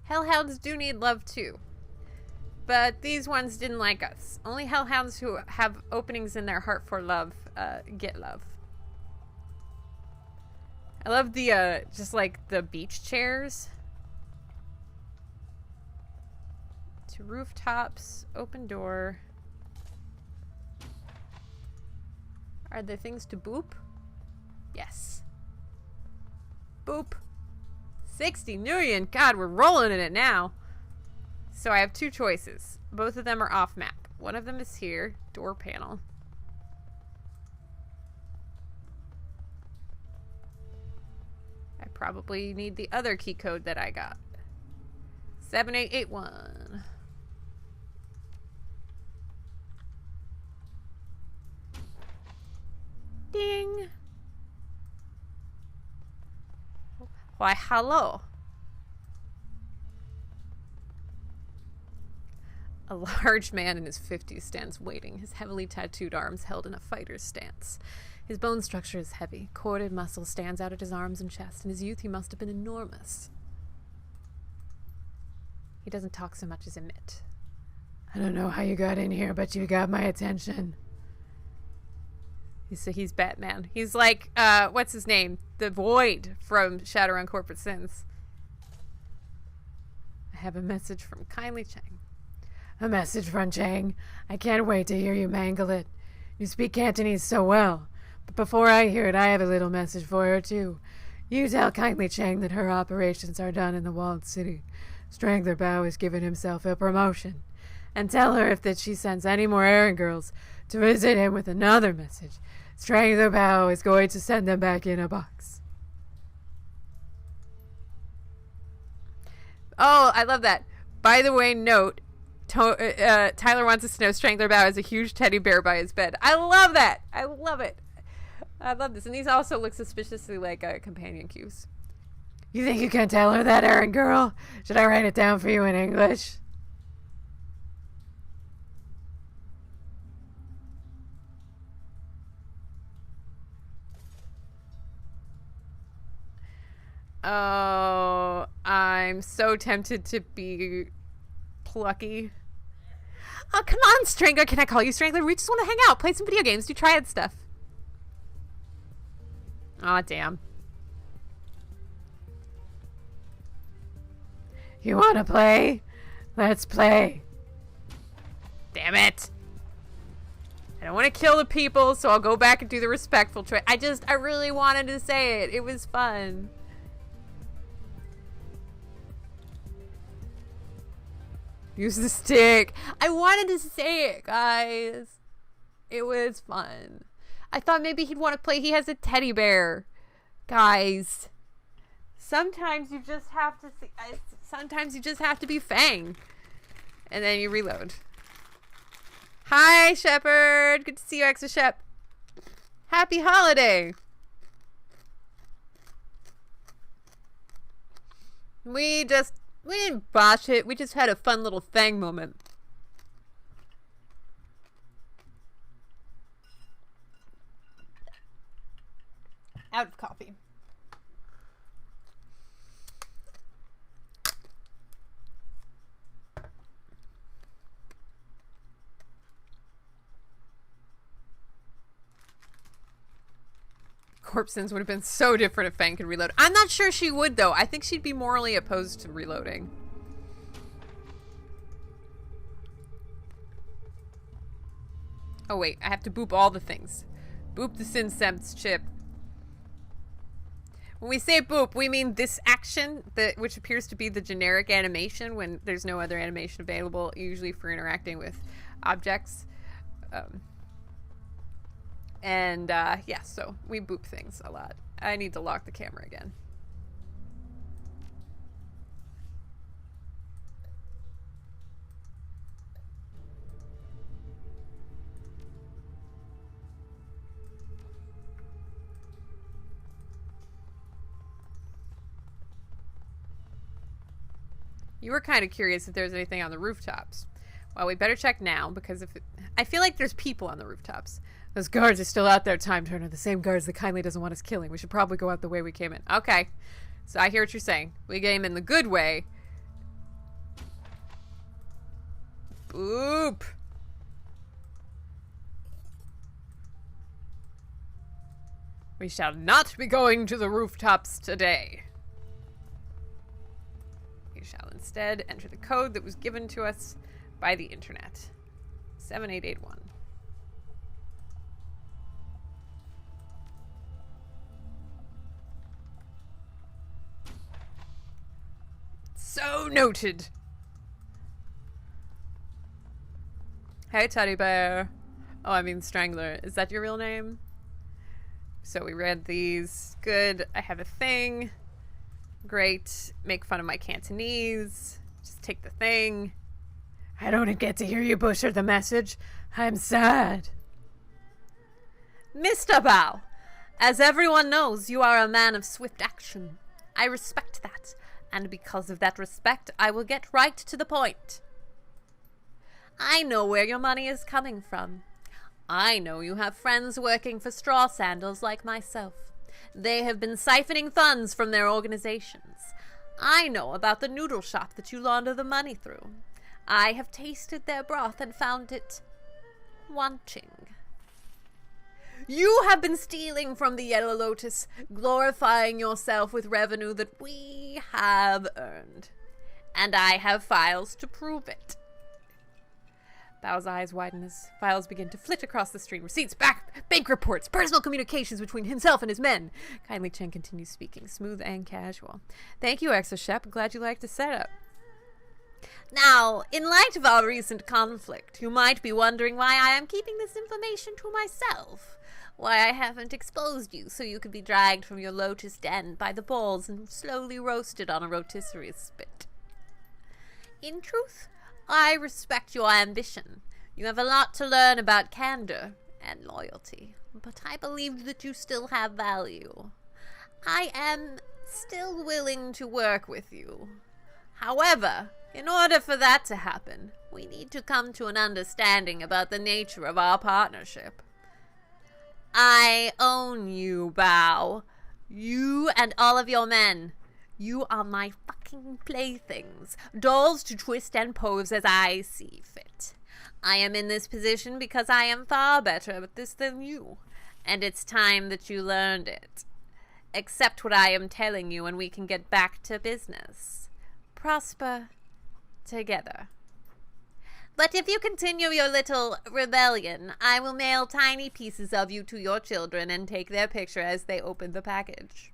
Hellhounds do need love too. But these ones didn't like us. Only hellhounds who have openings in their heart for love get love. I love the, just like the beach chairs. To rooftops, open door. Are there things to boop? Yes. Boop. 60 million. God, we're rolling in it now. So I have two choices. Both of them are off map. One of them is here. Door panel. I probably need the other key code that I got. 7881. Ding. Why, hello. A large man in his 50s stands waiting, his heavily tattooed arms held in a fighter's stance. His bone structure is heavy. Corded muscle stands out at his arms and chest. In his youth, he must have been enormous. He doesn't talk so much as emit. I don't know how you got in here, but you got my attention. He's Batman. He's like, what's his name? The Void from Shadowrun Corporate Sins. I have a message from Kindly Chang. A message from Chang. I can't wait to hear you mangle it. You speak Cantonese so well. But before I hear it, I have a little message for her, too. You tell Kindly Chang that her operations are done in the walled city. Strangler Bao has given himself a promotion. And tell her if that she sends any more errand girls to visit him with another message, Strangler Bao is going to send them back in a box. Oh, I love that. By the way, note, Tyler wants us to know Strangler Bao has a huge teddy bear by his bed. I love that. I love it. I love this. And these also look suspiciously like companion cues. You think you can tell her that, errand girl? Should I write it down for you in English? Oh, I'm so tempted to be plucky. Oh, come on, Strangler. Can I call you Strangler? We just want to hang out, play some video games, do triad stuff. Aw, damn. You want to play? Let's play. Damn it. I don't want to kill the people, so I'll go back and do the respectful choice. I really wanted to say it. It was fun. Use the stick. I wanted to say it, guys. It was fun. I thought maybe he'd want to play. He has a teddy bear. Guys. Sometimes you just have to see. Sometimes you just have to be Fang. And then you reload. Hi, Shepard. Good to see you, Extra Shep. Happy holiday. We didn't botch it. We just had a fun little Fang moment. Out of coffee. Corpsins would have been so different if Fang could reload. I'm not sure she would, though. I think she'd be morally opposed to reloading. Oh, wait. I have to boop all the things. Boop the Synsem's chip. When we say boop, we mean this action, which appears to be the generic animation when there's no other animation available, usually for interacting with objects. And, yeah, so we boop things a lot. I need to lock the camera again. You were kind of curious if there's anything on the rooftops. Well, we better check now, because I feel like there's people on the rooftops. Those guards are still out there, Time Turner. The same guards that kindly doesn't want us killing. We should probably go out the way we came in. Okay. So I hear what you're saying. We came in the good way. Boop. We shall not be going to the rooftops today. We shall instead enter the code that was given to us by the internet. 7881. So noted. Hey, teddy bear. Oh, I mean Strangler. Is that your real name? So we read these. Good. I have a thing. Great. Make fun of my Cantonese. Just take the thing. I don't get to hear you butcher the message. I'm sad. Mr. Bao, as everyone knows, you are a man of swift action. I respect that, and because of that respect, I will get right to the point. I know where your money is coming from. I know you have friends working for straw sandals like myself. They have been siphoning funds from their organizations. I know about the noodle shop that you launder the money through. I have tasted their broth and found it wanting. You have been stealing from the Yellow Lotus, glorifying yourself with revenue that we have earned. And I have files to prove it. Bao's eyes widen as files begin to flit across the screen. Receipts, bank reports, personal communications between himself and his men. Kindly Chen continues speaking, smooth and casual. Thank you, Exoshep. Glad you liked the setup. Now, in light of our recent conflict, you might be wondering why I am keeping this information to myself. Why I haven't exposed you so you could be dragged from your lotus den by the balls and slowly roasted on a rotisserie spit. In truth, I respect your ambition. You have a lot to learn about candor and loyalty, but I believe that you still have value. I am still willing to work with you. However, in order for that to happen, we need to come to an understanding about the nature of our partnership. I own you, Bao. You and all of your men. You are my fucking playthings, dolls to twist and pose as I see fit. I am in this position because I am far better at this than you, and it's time that you learned it. Accept what I am telling you and we can get back to business. Prosper together. But if you continue your little rebellion, I will mail tiny pieces of you to your children and take their picture as they open the package.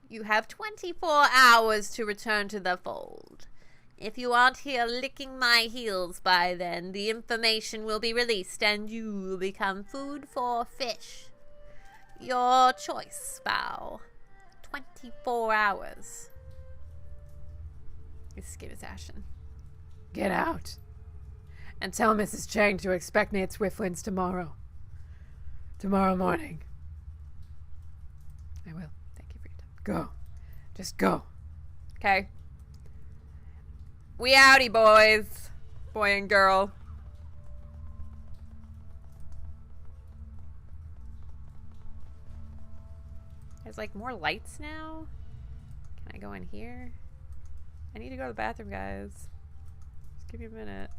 You have 24 hours to return to the fold. If you aren't here licking my heels by then, the information will be released and you will become food for fish. Your choice, Bao. 24 hours. His skin is ashen. Get out. And tell Mrs. Chang to expect me at Swiftlands tomorrow. Tomorrow morning. I will. Thank you for your time. Go. Just go. Okay. We outie, boys. Boy and girl. There's like more lights now. Can I go in here? I need to go to the bathroom, guys. Just give me a minute.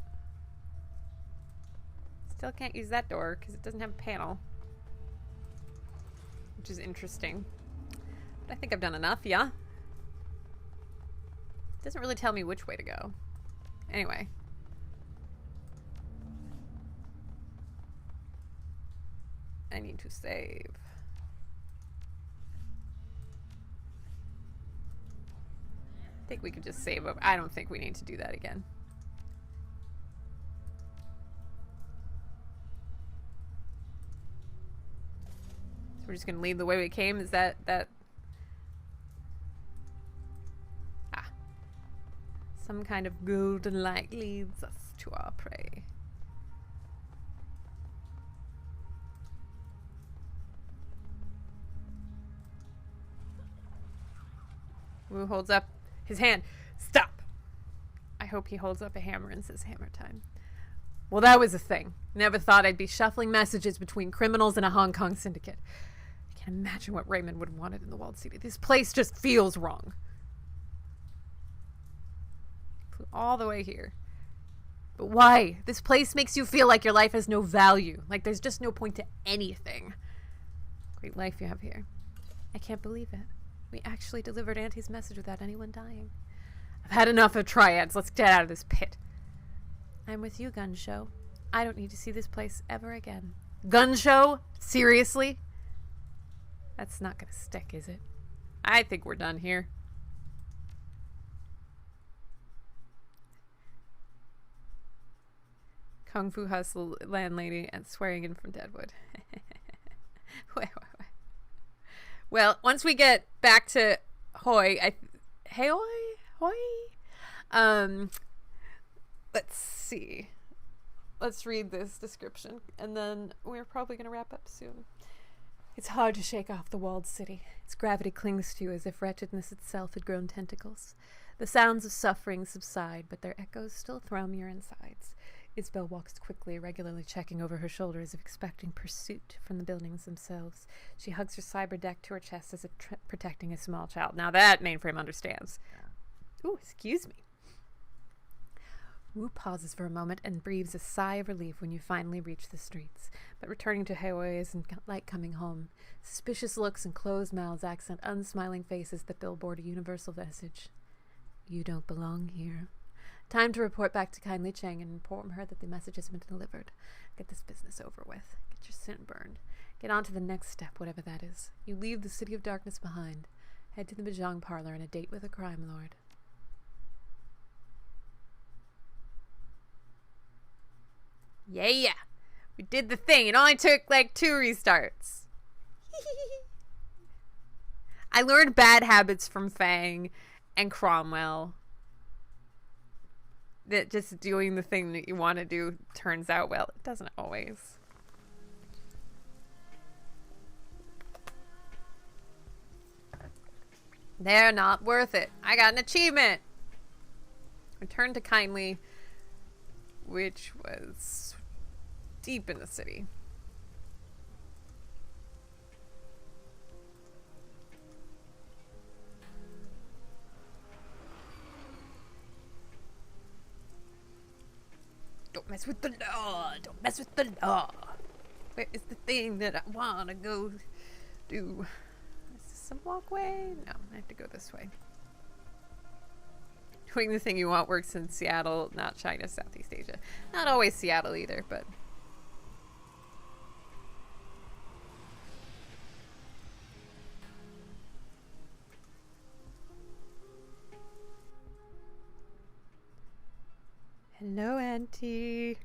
Still can't use that door because it doesn't have a panel. Which is interesting. But I think I've done enough, yeah? It doesn't really tell me which way to go. Anyway. I need to save. I think we could just save up. I don't think we need to do that again. We're just gonna leave the way we came. Is that... Ah. Some kind of golden light leads us to our prey. Wu holds up his hand. Stop! I hope he holds up a hammer and says hammer time. Well, that was a thing. Never thought I'd be shuffling messages between criminals and a Hong Kong syndicate. I can't imagine what Raymond would have wanted in the walled city. This place just feels wrong. Flew all the way here. But why? This place makes you feel like your life has no value. Like there's just no point to anything. Great life you have here. I can't believe it. We actually delivered Auntie's message without anyone dying. I've had enough of triads. Let's get out of this pit. I'm with you, Gun Show. I don't need to see this place ever again. Gun Show? Seriously? That's not gonna stick, is it? I think we're done here. Kung Fu Hustle landlady and swearing in from Deadwood. Wait. Well, once we get back to Hoi, let's see. Let's read this description, and then we're probably going to wrap up soon. It's hard to shake off the walled city. Its gravity clings to you as if wretchedness itself had grown tentacles. The sounds of suffering subside, but their echoes still thrum your insides. Isabel walks quickly, regularly checking over her shoulder as if expecting pursuit from the buildings themselves. She hugs her cyber deck to her chest as if protecting a small child. Now that mainframe understands. Ooh, excuse me. Wu pauses for a moment and breathes a sigh of relief when you finally reach the streets. But returning to Hawaii isn't like coming home. Suspicious looks and closed mouths accent unsmiling faces that billboard a universal message. You don't belong here. Time to report back to Kindly Chang and inform her that the message has been delivered. Get this business over with. Get your sin burned. Get on to the next step, whatever that is. You leave the City of Darkness behind. Head to the Mahjong parlor and a date with a crime lord. Yeah! We did the thing. It only took like 2 restarts. I learned bad habits from Fang and Cromwell. That just doing the thing that you want to do turns out well. It doesn't always. They're not worth it. I got an achievement. Return to Kindly, which was deep in the city. Don't mess with the law. Don't mess with the law. Where is the thing that I want to go do? Is this some walkway? No, I have to go this way. Doing the thing you want works in Seattle, not China, Southeast Asia. Not always Seattle either, but... Hello, Auntie.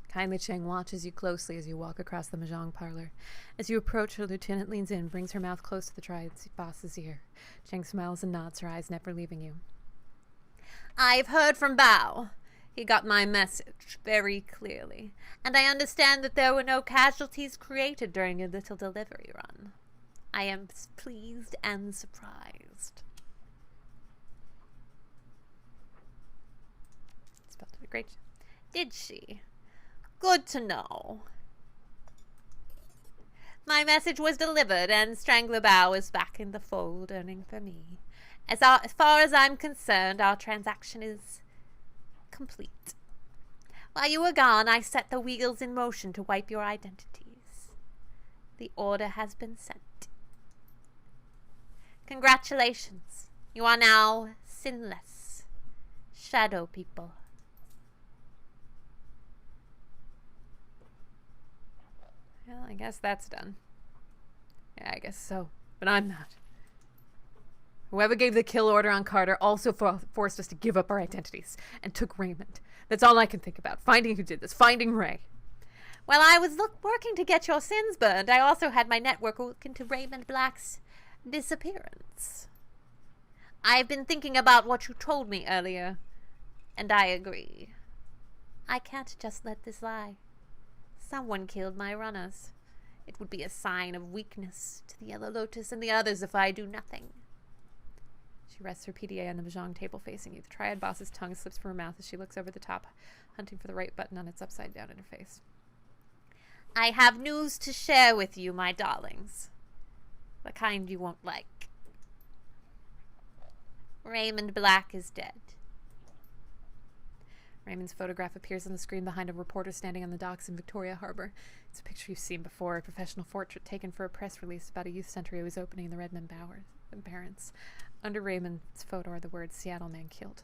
Kindly Cheng watches you closely as you walk across the Mahjong parlor. As you approach, her lieutenant leans in, brings her mouth close to the triad's boss's ear. Cheng smiles and nods, her eyes never leaving you. I've heard from Bao. He got my message very clearly, and I understand that there were no casualties created during your little delivery run. I am pleased and surprised. Spelled it great. Did she? Good to know. My message was delivered, and Strangler Bao is back in the fold, earning for me. As far as I'm concerned, our transaction is complete. While you were gone, I set the wheels in motion to wipe your identities. The order has been sent. Congratulations. You are now sinless. Shadow people. Well, I guess that's done. Yeah, I guess so. But I'm not. Whoever gave the kill order on Carter also forced us to give up our identities and took Raymond. That's all I can think about. Finding who did this. Finding Ray. While I was working to get your sins burned, I also had my network look into Raymond Black's disappearance. I've been thinking about what you told me earlier, and I agree. I can't just let this lie. Someone killed my runners. It would be a sign of weakness to the Yellow Lotus and the others if I do nothing. She rests her PDA on the mahjong table facing you. The Triad boss's tongue slips from her mouth as she looks over the top, hunting for the right button on its upside down interface. I have news to share with you, my darlings. The kind you won't like. Raymond Black is dead. Raymond's photograph appears on the screen behind a reporter standing on the docks in Victoria Harbor. It's a picture you've seen before, a professional portrait taken for a press release about a youth center he was opening in the Redmond Barrens. Under Raymond's photo are the words, Seattle man killed.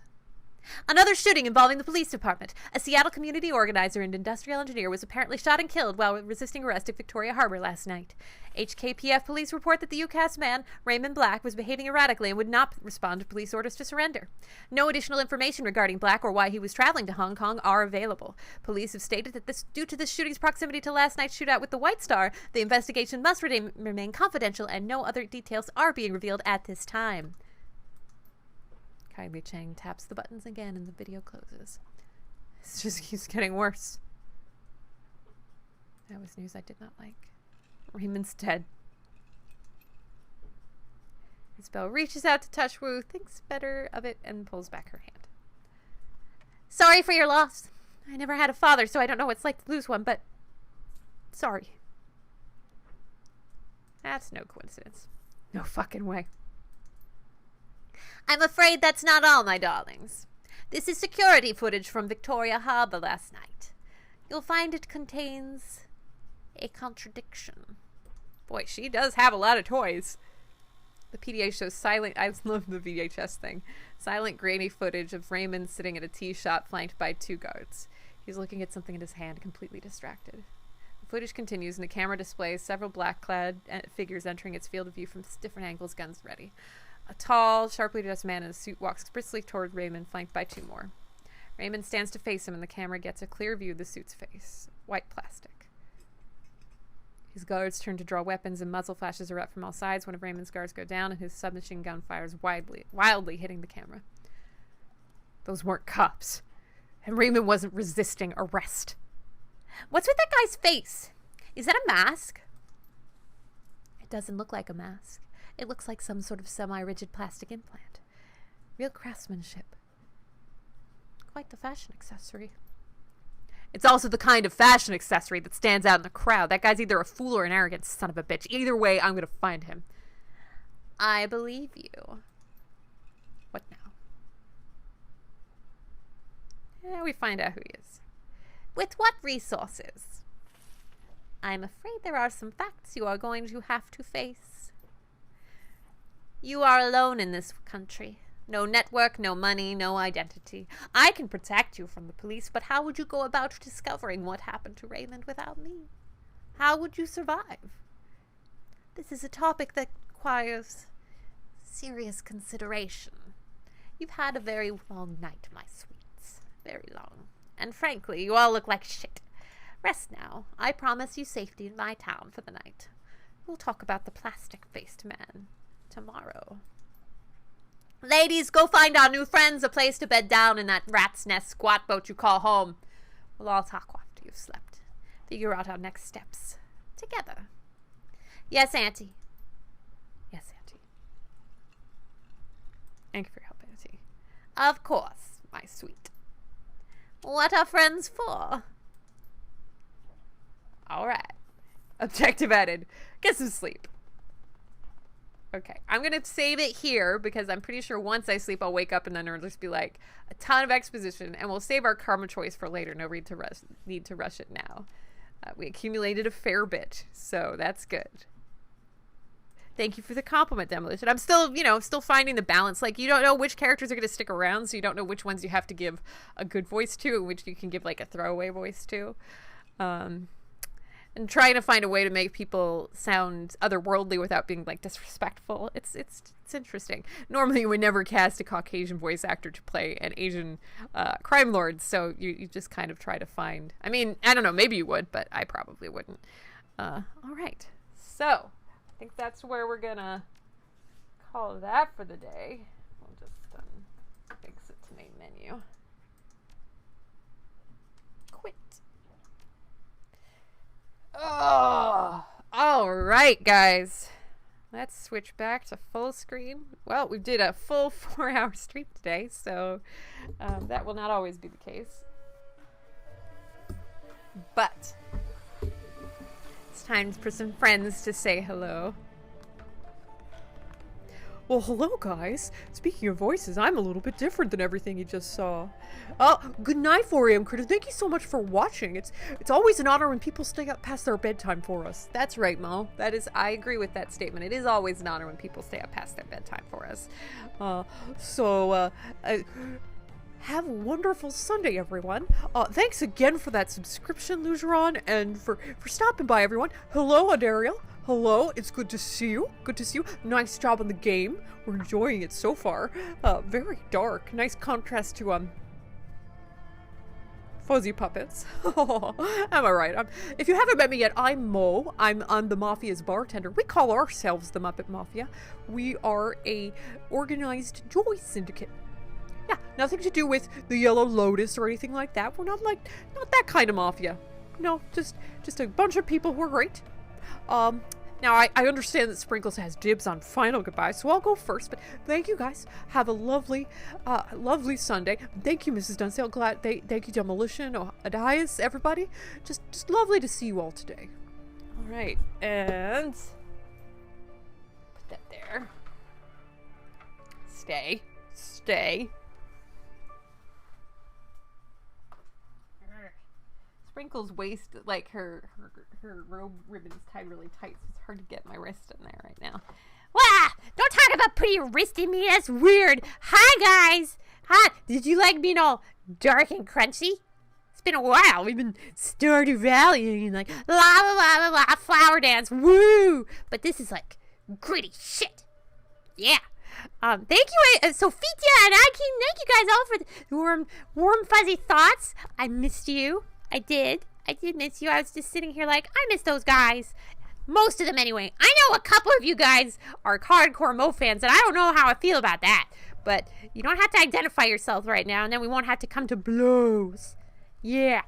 Another shooting involving the police department. A Seattle community organizer and industrial engineer was apparently shot and killed while resisting arrest at Victoria Harbor last night. HKPF police report that the UCAS man, Raymond Black, was behaving erratically and would not respond to police orders to surrender. No additional information regarding Black or why he was traveling to Hong Kong are available. Police have stated that due to this shooting's proximity to last night's shootout with the White Star, the investigation must remain confidential and no other details are being revealed at this time. Kylie Chang taps the buttons again and the video closes. It just keeps getting worse. That was news I did not like. Raymond's dead. Isabel reaches out to touch Wu, thinks better of it, and pulls back her hand. Sorry for your loss. I never had a father, so I don't know what it's like to lose one, but sorry. That's no coincidence. No fucking way. I'm afraid that's not all, my darlings. This is security footage from Victoria Harbor last night. You'll find it contains a contradiction. Boy, she does have a lot of toys. The PDA shows silent, I love the VHS thing, silent grainy footage of Raymond sitting at a tea shop flanked by two guards. He's looking at something in his hand, completely distracted. The footage continues and the camera displays several black-clad figures entering its field of view from different angles, guns ready. A tall, sharply dressed man in a suit walks briskly toward Raymond, flanked by two more. Raymond stands to face him, and the camera gets a clear view of the suit's face. White plastic. His guards turn to draw weapons, and muzzle flashes erupt from all sides. One of Raymond's guards go down, and his submachine gun fires wildly hitting the camera. Those weren't cops. And Raymond wasn't resisting arrest. What's with that guy's face? Is that a mask? It doesn't look like a mask. It looks like some sort of semi-rigid plastic implant. Real craftsmanship. Quite the fashion accessory. It's also the kind of fashion accessory that stands out in the crowd. That guy's either a fool or an arrogant son of a bitch. Either way, I'm going to find him. I believe you. What now? Yeah, we find out who he is. With what resources? I'm afraid there are some facts you are going to have to face. You are alone in this country. No network, no money, no identity. I can protect you from the police, but how would you go about discovering what happened to Raymond without me? How would you survive? This is a topic that requires serious consideration. You've had a very long night, my sweets. Very long. And frankly, you all look like shit. Rest now. I promise you safety in my town for the night. We'll talk about the plastic-faced man tomorrow. Ladies, go find our new friends a place to bed down in that rat's nest squat boat you call home. We'll all talk after you've slept. Figure out our next steps. Together. Yes, Auntie. Yes, Auntie. Thank you for your help, Auntie. Of course, my sweet. What are friends for? Alright. Objective added. Get some sleep. Okay, I'm going to save it here because I'm pretty sure once I sleep, I'll wake up and then it'll just be like a ton of exposition, and we'll save our karma choice for later. No need to rush it now. We accumulated a fair bit, so that's good. Thank you for the compliment, Demolition. I'm still, still finding the balance. Like, you don't know which characters are going to stick around, so you don't know which ones you have to give a good voice to and which you can give, like, a throwaway voice to. and trying to find a way to make people sound otherworldly without being like disrespectful. It's interesting. Normally you would never cast a Caucasian voice actor to play an Asian crime lord, so you just kind of try to find, I mean, I don't know, maybe you would, but I probably wouldn't. All right, so I think that's where we're gonna call that for the day. We'll just exit to main menu. Quit. Oh, all right, guys. Let's switch back to full screen. Well, we did a full 4-hour stream today, so that will not always be the case. But it's time for some friends to say hello. Well, hello, guys. Speaking of voices, I'm a little bit different than everything you just saw. Oh, good night, 4 a.m. critter. Thank you so much for watching. It's always an honor when people stay up past their bedtime for us. That's right, Mo. That is, I agree with that statement. It is always an honor when people stay up past their bedtime for us. Have a wonderful Sunday, everyone. Thanks again for that subscription, Lugeron, and for stopping by, everyone. Hello, Adariel. Hello, it's good to see you. Good to see you. Nice job on the game. We're enjoying it so far. Very dark. Nice contrast to, fuzzy puppets. Am I right? If you haven't met me yet, I'm Mo. I'm the Mafia's bartender. We call ourselves the Muppet Mafia. We are a organized joy syndicate. Yeah, nothing to do with the Yellow Lotus or anything like that. We're not that kind of mafia. No, just a bunch of people who are great. Now, I understand that Sprinkles has dibs on final goodbye, so I'll go first, but thank you guys. Have a lovely Sunday. Thank you, Mrs. Dunsdale. Thank you, Demolition, Adias, everybody. Just lovely to see you all today. All right, and put that there. Stay. Sprinkles' waist, like her robe ribbon is tied really tight, so it's hard to get my wrist in there right now. Wah! Don't talk about putting your wrist in me. That's weird. Hi, guys. Hi. Did you like being all dark and crunchy? It's been a while. We've been Stardew Valley and like la la la la la flower dance. Woo! But this is like gritty shit. Yeah. Thank you, Sophia and Akin. Thank you guys all for the warm, fuzzy thoughts. I missed you. I did miss you. I was just sitting here like, I miss those guys. Most of them anyway. I know a couple of you guys are hardcore Mo fans, and I don't know how I feel about that. But you don't have to identify yourself right now, and then we won't have to come to blows. Yeah.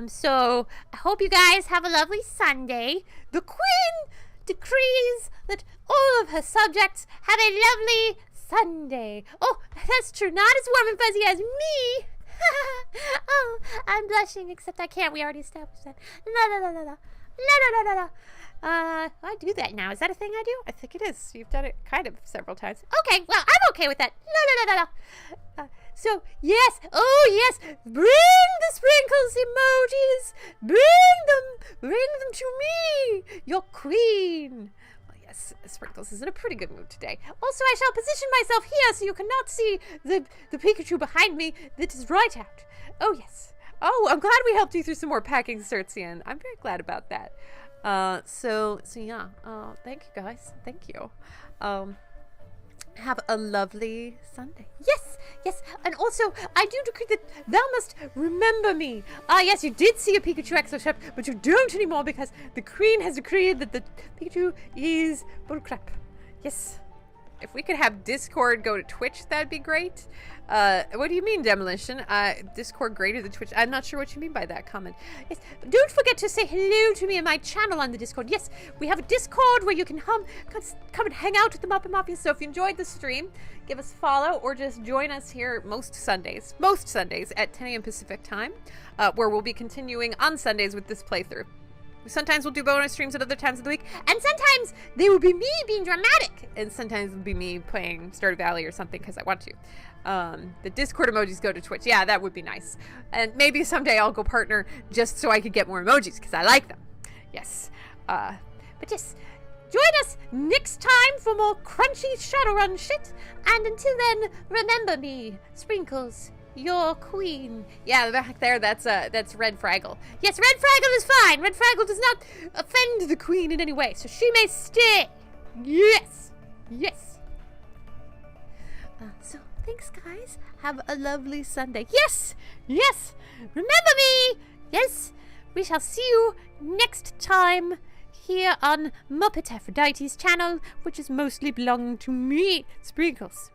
So I hope you guys have a lovely Sunday. The Queen decrees that all of her subjects have a lovely Sunday. Oh, that's true. Not as warm and fuzzy as me. Oh, I'm blushing, except I can't. We already established that. La la la la la. La la la la la. I do that now. Is that a thing I do? I think it is. You've done it kind of several times. Okay, well, I'm okay with that. La la la la la. So, yes. Oh, yes. Bring the Sprinkles emojis. Bring them to me. Your queen. Yes, Sprinkles is in a pretty good mood today. Also, I shall position myself here so you cannot see the Pikachu behind me that is right out. Oh, yes. Oh, I'm glad we helped you through some more packing, Certsian. I'm very glad about that. So yeah. Thank you, guys. Thank you. Have a lovely Sunday. Yes. And also, I do decree that thou must remember me. Yes, you did see a Pikachu Exo shop, but you don't anymore because the Queen has decreed that the Pikachu is bullcrap. Yes. If we could have Discord go to Twitch, that'd be great. What do you mean, Demolition? Discord greater than Twitch? I'm not sure what you mean by that comment. Yes, don't forget to say hello to me and my channel on the Discord. Yes, we have a Discord where you can come and hang out with the Muppet Mafia. So if you enjoyed the stream, give us a follow or just join us here most Sundays at 10 a.m. Pacific time, where we'll be continuing on Sundays with this playthrough. Sometimes we'll do bonus streams at other times of the week, and sometimes they will be me being dramatic, and sometimes it'll be me playing Stardew Valley or something because I want to. The Discord emojis go to Twitch. Yeah, that would be nice. And maybe someday I'll go partner just so I could get more emojis because I like them. Yes. But yes, join us next time for more crunchy Shadowrun shit. And until then, remember me, Sprinkles. your queen. Yeah, back there, that's Red Fraggle. Yes, Red Fraggle is fine. Red Fraggle does not offend the queen in any way, so she may stay. Yes. Yes. So, thanks, guys. Have a lovely Sunday. Yes. Yes. Remember me. Yes. We shall see you next time here on Muppet Aphrodite's channel, which is mostly belonging to me, Sprinkles.